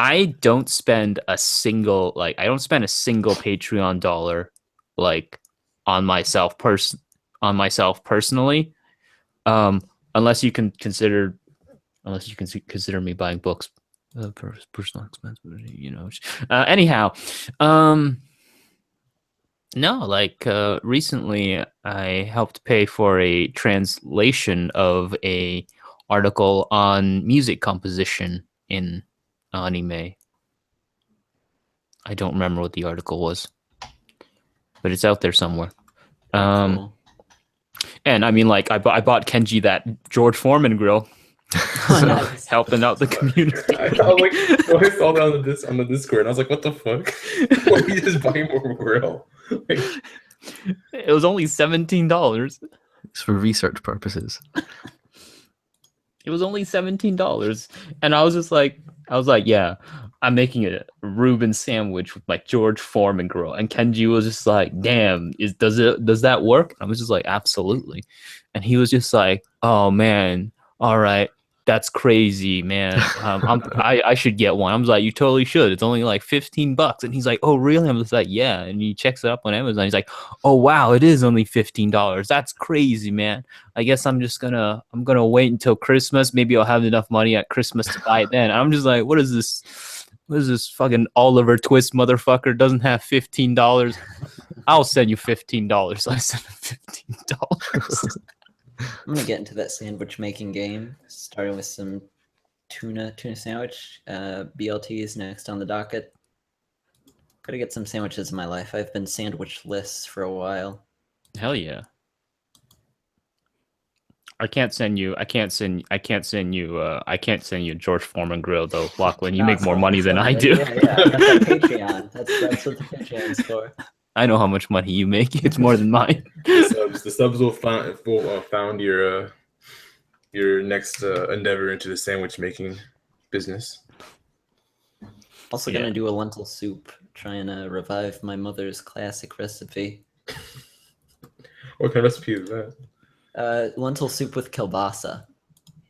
I don't spend a single Patreon dollar like on myself personally. Um, unless you can consider me buying books for personal expense, you know. Anyhow, no, like recently I helped pay for a translation of a article on music composition in anime. I don't remember what the article was, but it's out there somewhere. Cool. And I mean, like I bought Kenji that George Foreman grill, Oh, so nice. helping out the community. I thought like when I saw that on the Discord, I was like, "What the fuck? Why are you just buying more grill?" Like, It was only $17. It's for research purposes. It was only $17, and I was like, yeah, I'm making a Reuben sandwich with my George Foreman grill, and Kenji was just like, damn, does that work? And I was just like, absolutely, and he was just like, oh man, all right, that's crazy, man. I should get one. I was like, you totally should. It's only like $15, and he's like, oh really? I'm just like, yeah, and he checks it up on Amazon. He's like, oh wow, it is only $15. That's crazy, man. I guess I'm gonna wait until Christmas. Maybe I'll have enough money at Christmas to buy it then. And I'm just like, what is this? What is this fucking Oliver Twist motherfucker? Doesn't have $15. I'll send you $15. So I sent him $15. I'm gonna get into that sandwich making game, starting with some tuna sandwich. BLT is next on the docket. Gotta get some sandwiches in my life. I've been sandwichless for a while. Hell yeah. I can't send you a George Foreman grill though, Lachlan. You No, make it's more fine, money it's than fine. I do. Yeah, that's our Patreon. That's what the Patreon's for. I know how much money you make. It's more than mine. the subs will found your next endeavor into the sandwich making business. Also Yeah. gonna do a lentil soup, trying to revive my mother's classic recipe. What kind of recipe is that? Lentil soup with kielbasa.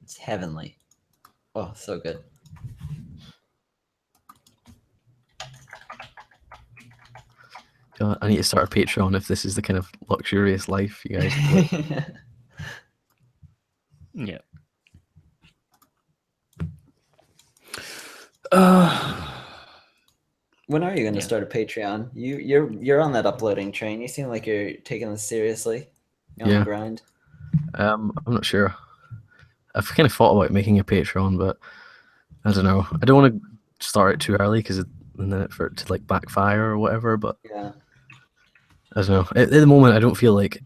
It's heavenly. Oh, so good. God, I need to start a Patreon if this is the kind of luxurious life you guys live. Yeah. When are you going to Yeah. start a Patreon? You're on that uploading train. You seem like you're taking this seriously. You're on Yeah. the grind. I'm not sure. I've kind of thought about making a Patreon, but I don't know. I don't want to start it too early and then for it to like backfire or whatever. But Yeah. I don't know. At the moment, I don't feel like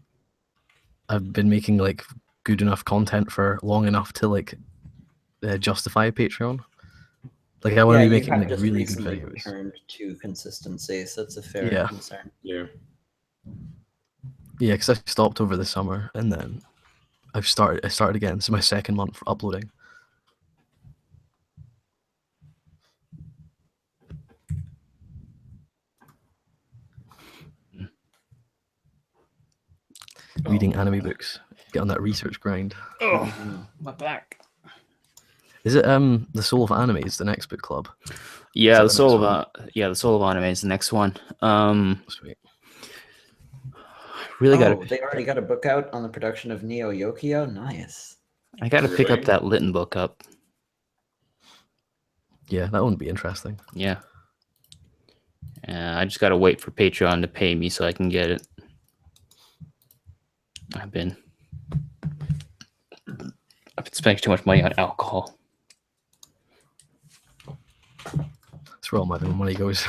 I've been making like good enough content for long enough to like justify a Patreon. Like I want to Yeah, be you making have like just really good recently videos. returned to consistency, so that's a fair Yeah. concern. Yeah. Yeah, because I stopped over the summer and then I started again. This is my second month for uploading. Reading anime books. Get on that research grind. Oh, my back. Is it The Soul of Anime is the next book club? Yeah, that the the soul next of the soul of anime is the next one. Sweet. Really Oh, got they already got a book out on the production of Neo Yokio? Nice. I got to pick up Really? that Lytton book up. Yeah, that would be interesting. Yeah. I just got to wait for Patreon to pay me so I can get it. I've been spending too much money on alcohol. That's where all my money goes.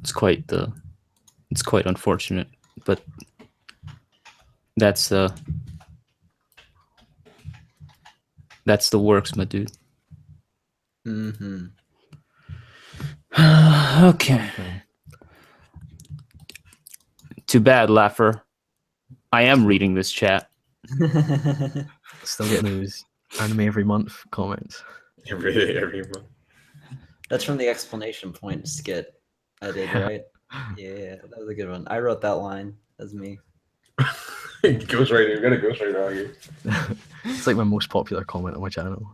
It's quite unfortunate, but that's the works, my dude. Mm-hmm. Okay. Too bad, Laffer. I am reading this chat. Still getting those anime every month comments. every month. That's from the explanation point skit I did, right? Yeah, that was a good one. I wrote that line. That's me. Ghostwriter, we got a ghostwriter out here. It's like my most popular comment on my channel.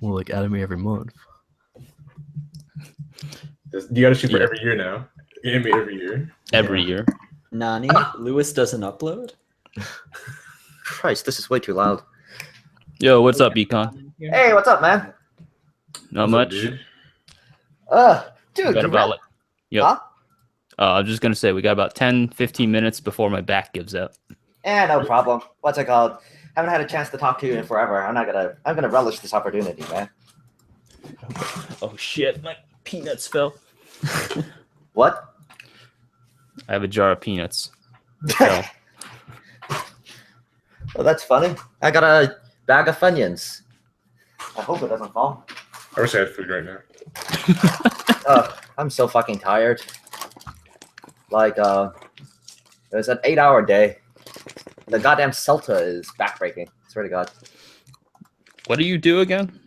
More like anime every month. You got to shoot for Yeah. every year now. Anime every year. Every year. Nani? Lewis doesn't upload? Christ, this is way too loud. Yo, what's up, Econ? Hey, what's up, man? Not What's up, much. dude? Dude, We got the about rep- like, yep. Huh? I'm just gonna say we got about 10, 15 minutes before my back gives out. no problem. What's it called? Haven't had a chance to talk to you in forever. I'm gonna relish this opportunity, man. Oh shit, my peanuts fell. What? I have a jar of peanuts. Well, that's funny. I got a bag of Funyuns. I hope it doesn't fall. I wish I had food right now. I'm so fucking tired. Like, it was an 8-hour day. The goddamn Celta is backbreaking. Swear to God. What do you do again?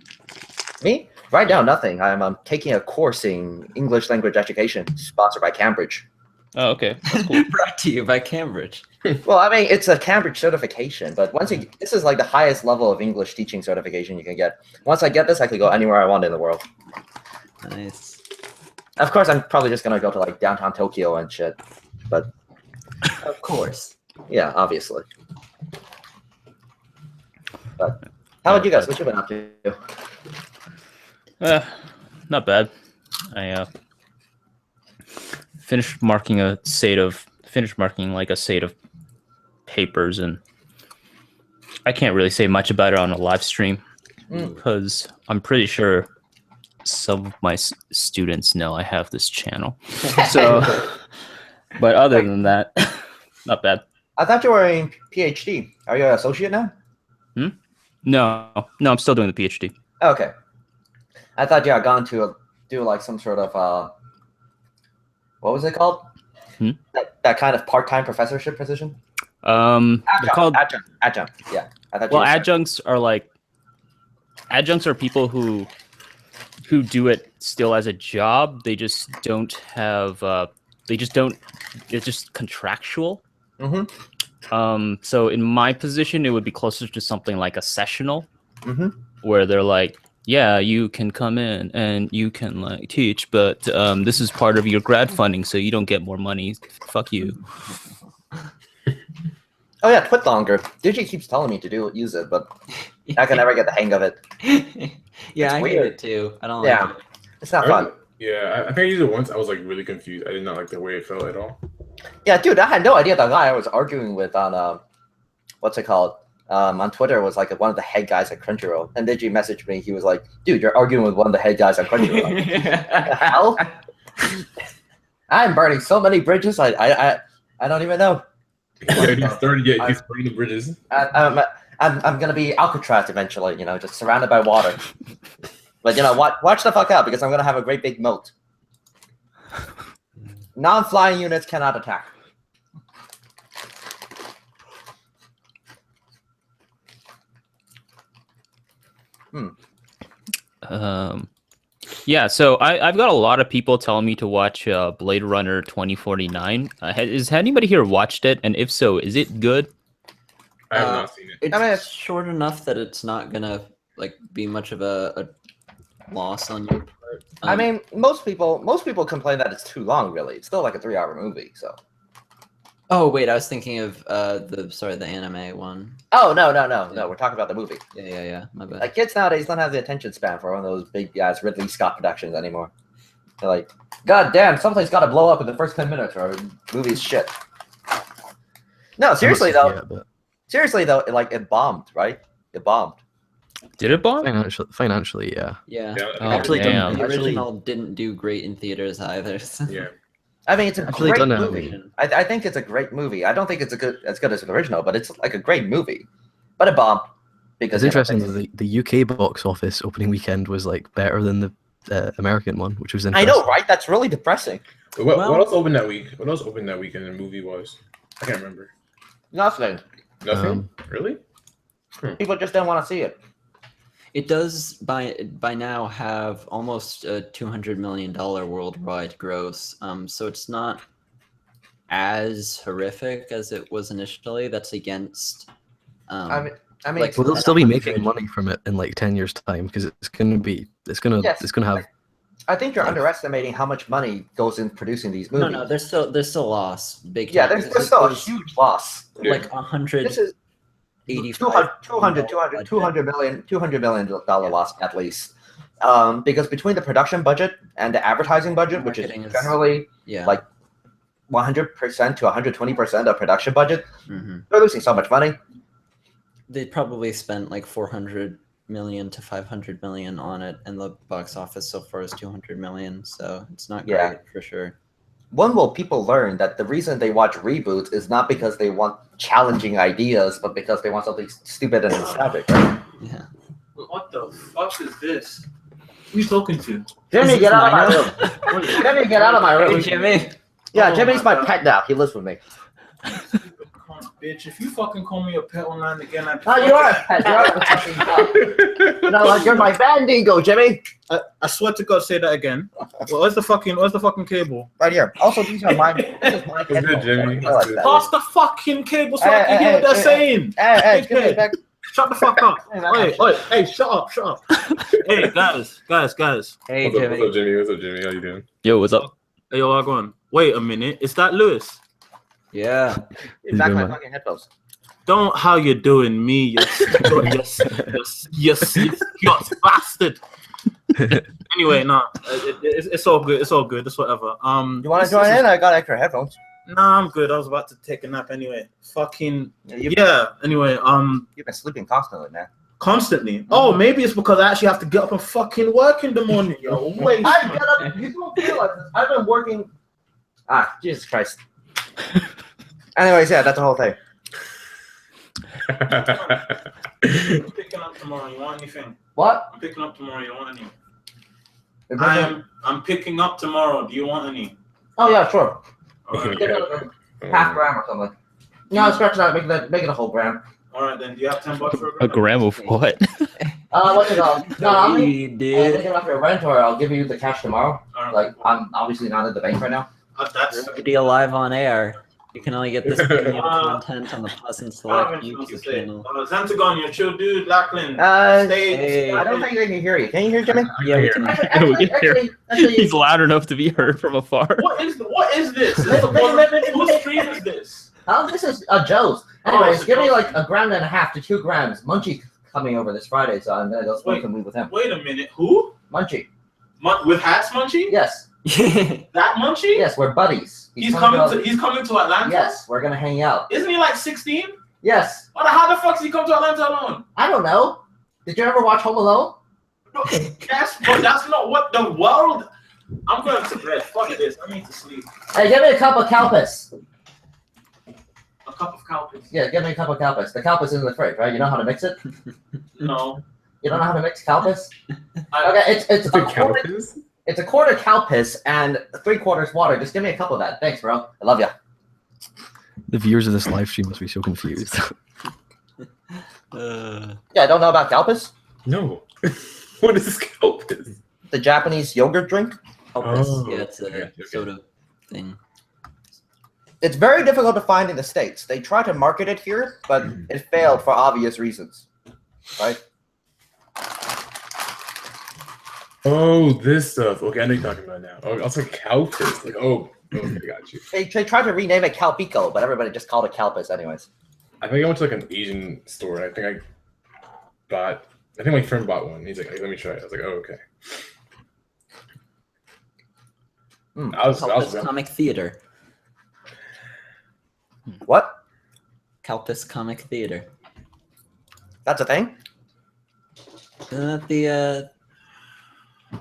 Me? Right now, nothing. I'm taking a course in English language education, sponsored by Cambridge. Oh, okay. That's cool. Brought to you by Cambridge. Well, I mean, it's a Cambridge certification, but this is like the highest level of English teaching certification you can get. Once I get this, I could go anywhere I want in the world. Nice. Of course, I'm probably just gonna go to like downtown Tokyo and shit. But Of course. yeah, obviously. But how about you guys? What you been up to? Not bad. I finished marking like a set of papers, and I can't really say much about it on a live stream because I'm pretty sure some of my students know I have this channel. So, but other than that, not bad. I thought you were in PhD. Are you an associate now? No, I'm still doing the PhD. Okay. I thought you had gone to do like some sort of what was it called? That kind of part-time professorship position. They're called Adjunct. Yeah. I thought. well, adjuncts are people who do it still as a job. They just don't have. It's just contractual. So in my position, it would be closer to something like a sessional, where they're like, yeah, you can come in and you can like teach, but this is part of your grad funding, so you don't get more money. Fuck you. Oh yeah, Twit longer. Digi keeps telling me to use it, but I can never get the hang of it. Yeah, It's I hate weird. it too. I don't Yeah. like it. It's not fun. Yeah, I think I used it once. I was like really confused. I did not like the way it felt at all. Yeah, dude, I had no idea the guy I was arguing with on what's it called? On Twitter was like one of the head guys at Crunchyroll. And Digi messaged me. He was like, "Dude, you're arguing with one of the head guys at Crunchyroll." What the hell? I'm burning so many bridges. I don't even know. Yeah, he's burning the bridges. I'm gonna be Alcatraz eventually. You know, just surrounded by water. But you know, watch the fuck out because I'm gonna have a great big moat. Non-flying units cannot attack. Yeah, so I've got a lot of people telling me to watch Blade Runner 2049. Has anybody here watched it? And if so, is it good? I have not seen it. It's I mean, short enough that it's not gonna like be much of a loss on your part. I mean, most people complain that it's too long. Really, it's still like a 3-hour movie. So. Oh wait, I was thinking of the anime one. Oh no! We're talking about the movie. Yeah. My bad. Like kids nowadays don't have the attention span for one of those big ass Ridley Scott productions anymore. They're like, God damn, something's got to blow up in the first 10 minutes, or the movie's shit. No, seriously though. Seriously though, like it bombed, right? It bombed. Did it bomb? Financially, yeah. Yeah. Oh, Actually, damn. the original didn't do great in theaters either. So. Yeah. I mean, it's a Actually great done a- movie. I think it's a great movie. I don't think it's as good as the original, but it's like a great movie. But it bombed because It's interesting you know, that the UK box office opening weekend was like better than the American one, which was I interesting. know, right? That's really depressing. What Well- else opened that week? What else opened that weekend in the movie was? I can't remember. Nothing. Nothing? Um, Really? People just don't want to see it. It does by now have almost a $200 million worldwide gross. So it's not as horrific as it was initially. That's against. I mean, like, Well, they'll still be making money from it in like 10 years' time because it's gonna Yes. have. I think you're like- underestimating how much money goes in producing these movies. no, there's still loss. Big Yeah, time, there's because still a there's huge loss. like 100. This is 200 million dollar loss at least. Because between the production budget and the advertising budget, which is Marketing is- generally Yeah. like 100% to 120% of production budget, Mhm. they're losing so much money. They probably spent like 400 million to 500 million on it, and the box office so far is 200 million. So it's not great Yeah. for sure. When will people learn that the reason they watch reboots is not because they want challenging ideas, but because they want something stupid and nostalgic, right? Yeah. What the fuck is this? Who you talking to? Jimmy, Is get this out of my Nino? room. Jimmy, get out of my room. Hey, Jimmy. Yeah, Oh Jimmy's my my God. pet now. He lives with me. Bitch, if you fucking call me a pet online again, I'm Oh, you are a pet. You are a fucking pet. No, like you're my Bandigo, Jimmy. I swear to God, say that again. Where's the fucking cable? Right here. Also, these are my. This is my That's good, headphones. Jimmy. I like That's good. that. Pass the fucking cable so I Hey, can hear hey, what they're hey, saying. Hey, give me Hey. back. Shut the fuck up. Hey, man, Wait, wait, hey, shut up. Hey, guys. Hey, What's up, Jimmy. what's up, Jimmy? What's up, Jimmy? How you doing? Yo, what's up? Hey, yo, I go on. Wait a minute. Is that Lewis? Yeah. Give back my doing fucking headphones. Don't how you doing me, you bastard. Anyway, nah, it's all good. It's all good. It's whatever. You want to join in? I got extra headphones. Nah, I'm good. I was about to take a nap anyway. Fucking You've Anyway, been sleeping constantly, man. constantly. Oh, maybe it's because I actually have to get up and fucking work in the morning. Yo, wait. I get up. You don't realize this. I've been working. Jesus Christ. Anyways, yeah, that's the whole thing. I'm picking up tomorrow. You want anything? What? I'm picking up tomorrow. You want any? I'm picking up tomorrow. Do you want any? Oh yeah, sure. All right. Give it like a half gram or something. No, scratch it out. Make it a whole gram. All right, then. Do you have $10 for A gram of what? What's it called? No, I'm gonna Hey, take dude. it off your rent, or I'll give you the cash tomorrow. All right. Like I'm obviously not at the bank right now. That's. Deal live on air. You can only get this premium Uh, content on the Plus and I Select don't know what to YouTube say. channel. Xantagon, you're chill dude. Lachlan. Hey, Stay. I don't think they can hear you. Can you hear Jimmy? Yeah, we can. Actually, He's loud enough to be heard from afar. What is this? Whose stream is this? this is Joe's. Anyways, give me like a gram and a half to 2 grams. Munchie coming over this Friday, so I'm gonna go smoke some weed with him. Wait a minute. Who? Munchie. With Hats Munchie? Yes. That Munchie? Yes, we're buddies. He's coming to Atlanta? Yes, we're gonna hang out. Isn't he like 16? Yes. How the fuck does he come to Atlanta alone? I don't know. Did you ever watch Home Alone? No, that's not what the world. I'm going to bed. Fuck this. I need to sleep. Hey, give me a cup of Calpis. A cup of Calpis. Yeah, give me a cup of Calpis. The Calpis is in the fridge, right? You know how to mix it? No. You don't know how to mix Calpis? I- Okay, it's That's a a quarter, Calpis? it's a quarter Calpis and 3/4 water. Just give me a cup of that. Thanks, bro. I love you. The viewers of this live stream must be so confused. Yeah, I don't know about Calpis. No. What is Calpis? The Japanese yogurt drink. Oh, Yeah, it's a okay. soda thing. It's very difficult to find in the States. They try to market it here, but it failed for obvious reasons. Right? Oh, this stuff. Okay, I know you're talking about now. Oh, also Calpis. Like, okay, got you. They tried to rename it Calpico, but everybody just called it Calpis anyways. I think I went to like an Asian store and I think my friend bought one. He's like, let me try it. I was like, oh, okay. I was Calpis Comic Theater. What? Calpis Comic Theater. That's a thing? Isn't that the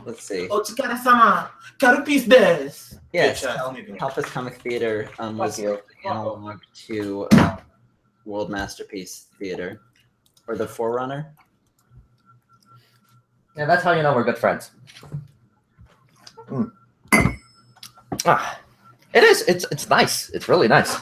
let's see. Otsukare-sama. Karupis des. Yes, Bitch ass nigga. Calpis Comic Theater was you. the analog to World Masterpiece Theater, or the forerunner. Yeah, that's how you know we're good friends. It is. It's nice. It's really nice.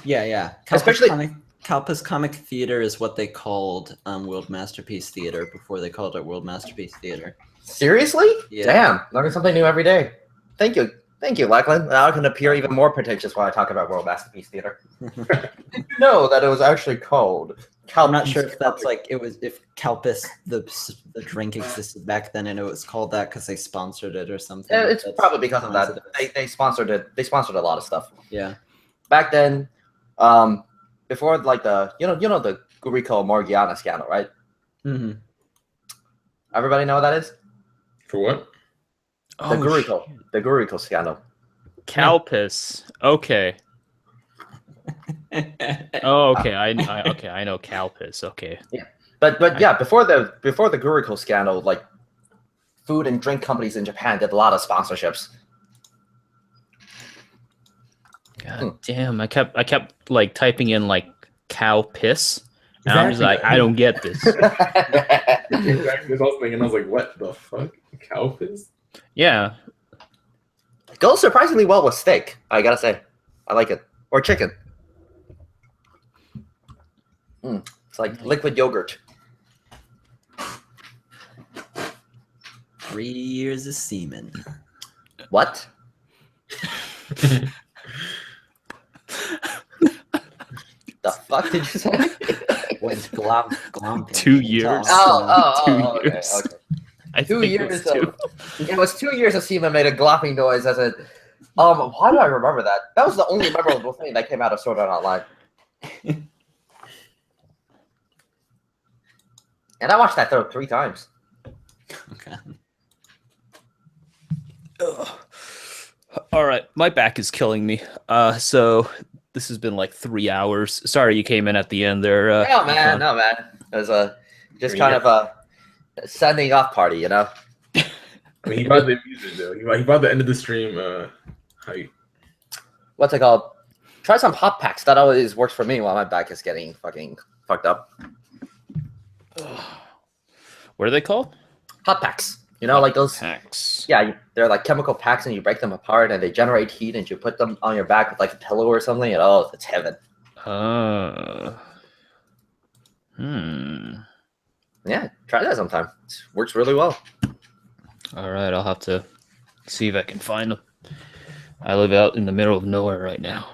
Yeah, yeah. Especially- Comic, Kalpa's Comic Theater is what they called World Masterpiece Theater before they called it World Masterpiece Theater. Seriously? Yeah. Damn, learning something new every day. Thank you, Lachlan. Now I can appear even more pretentious when I talk about World Masterpiece Theater. Did you know that it was actually called? I'm not sure if that's like if Kalpis the drink existed back then and it was called that because they sponsored it or something. Yeah, it's That's probably because of that. coincidence. They sponsored it. They sponsored a lot of stuff Yeah. back then. Before like the the Guriko Morgiana scandal, right? Mm-hmm. Everybody know what that is? For what? The Guriko scandal. Calpis. Okay. Oh, okay. I know Calpis. Okay. But yeah, before the Guriko scandal, like food and drink companies in Japan did a lot of sponsorships. God damn! I kept like typing in like cow piss, and I'm just like, I don't get this. Exactly. That's what I was thinking. I was like, what the fuck? Cow piss? Yeah. Goes surprisingly well with steak. I gotta say, I like it, or chicken. It's like liquid yogurt. 3 years of semen. What? The fuck did you say? With glom 2 years. Okay, 2 years. okay. I 2 think years it was two. it was 2 years of semen made a glopping noise as a. Why do I remember that? That was the only memorable thing that came out of Sword Art Online. And I watched that through 3 times. Okay. All right, my back is killing me. So this has been like 3 hours. Sorry you came in at the end there. No man. It was just kind of a sending off party, you know. I mean, he brought the music though. He brought the end of the stream. Hype. What's it called? Try some hot packs. That always works for me while my back is getting fucking fucked up. What are they called? Hot packs. You know, like those. Packs. Yeah, they're like chemical packs, and you break them apart, and they generate heat, and you put them on your back with like a pillow or something, and oh, it's heaven. Yeah, try that sometime. It works really well. All right, I'll have to see if I can find them. I live out in the middle of nowhere right now.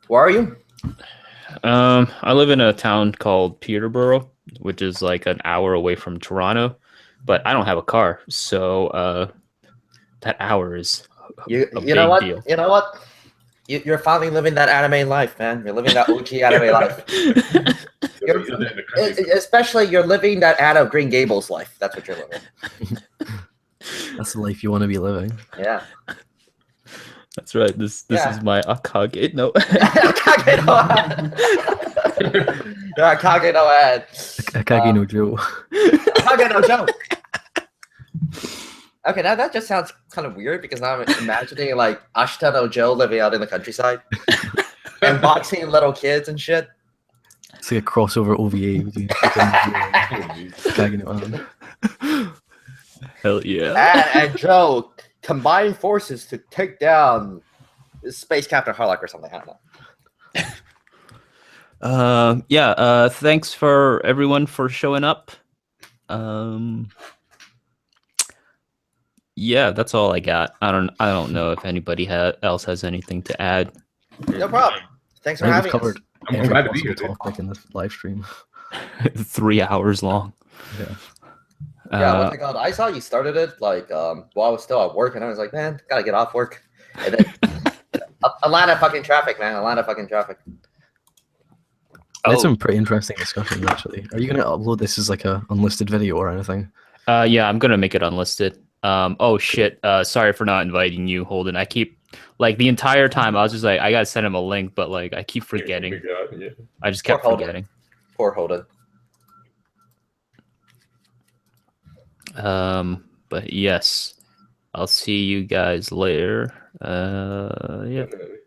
Where are you? I live in a town called Peterborough, which is like an hour away from Toronto, but I don't have a car, so that hour is You a know big what? deal. You know what? You're finally living that anime life, man. You're living that OG anime life. Especially, you're living that Anne of Green Gables life. That's what you're living. That's the life you want to be living. Yeah. That's right. This is my Akage. No. Akage no ad. Akage no ad. Akagi no Joe. Akage no Joe. Okay, now that just sounds kind of weird because now I'm imagining like Ashita no Joe living out in the countryside and boxing little kids and shit. It's like a crossover OVA between Akagi no An. Hell yeah. And Joe combine forces to take down Space Captain Harlock or something. I don't know. Thanks for everyone for showing up. Yeah, that's all I got. I don't know if anybody else has anything to add. No problem. Thanks for I think having we've covered us. I'm every glad to be possible here, dude. topic in this live stream. 3 hours long. Yeah. Yeah, what's it called? I saw you started it like while I was still at work, and I was like, man, gotta get off work. And then Atlanta fucking traffic, man. Atlanta fucking traffic. We had some pretty interesting discussions actually. Are you gonna upload this as like a unlisted video or anything? Yeah, I'm gonna make it unlisted. Oh shit. Sorry for not inviting you, Holden. I keep like the entire time I was just like, I gotta send him a link, but like I keep forgetting. Yeah. I just kept Poor Holden. forgetting. Poor Holden. But yes, I'll see you guys later. Yeah. Definitely.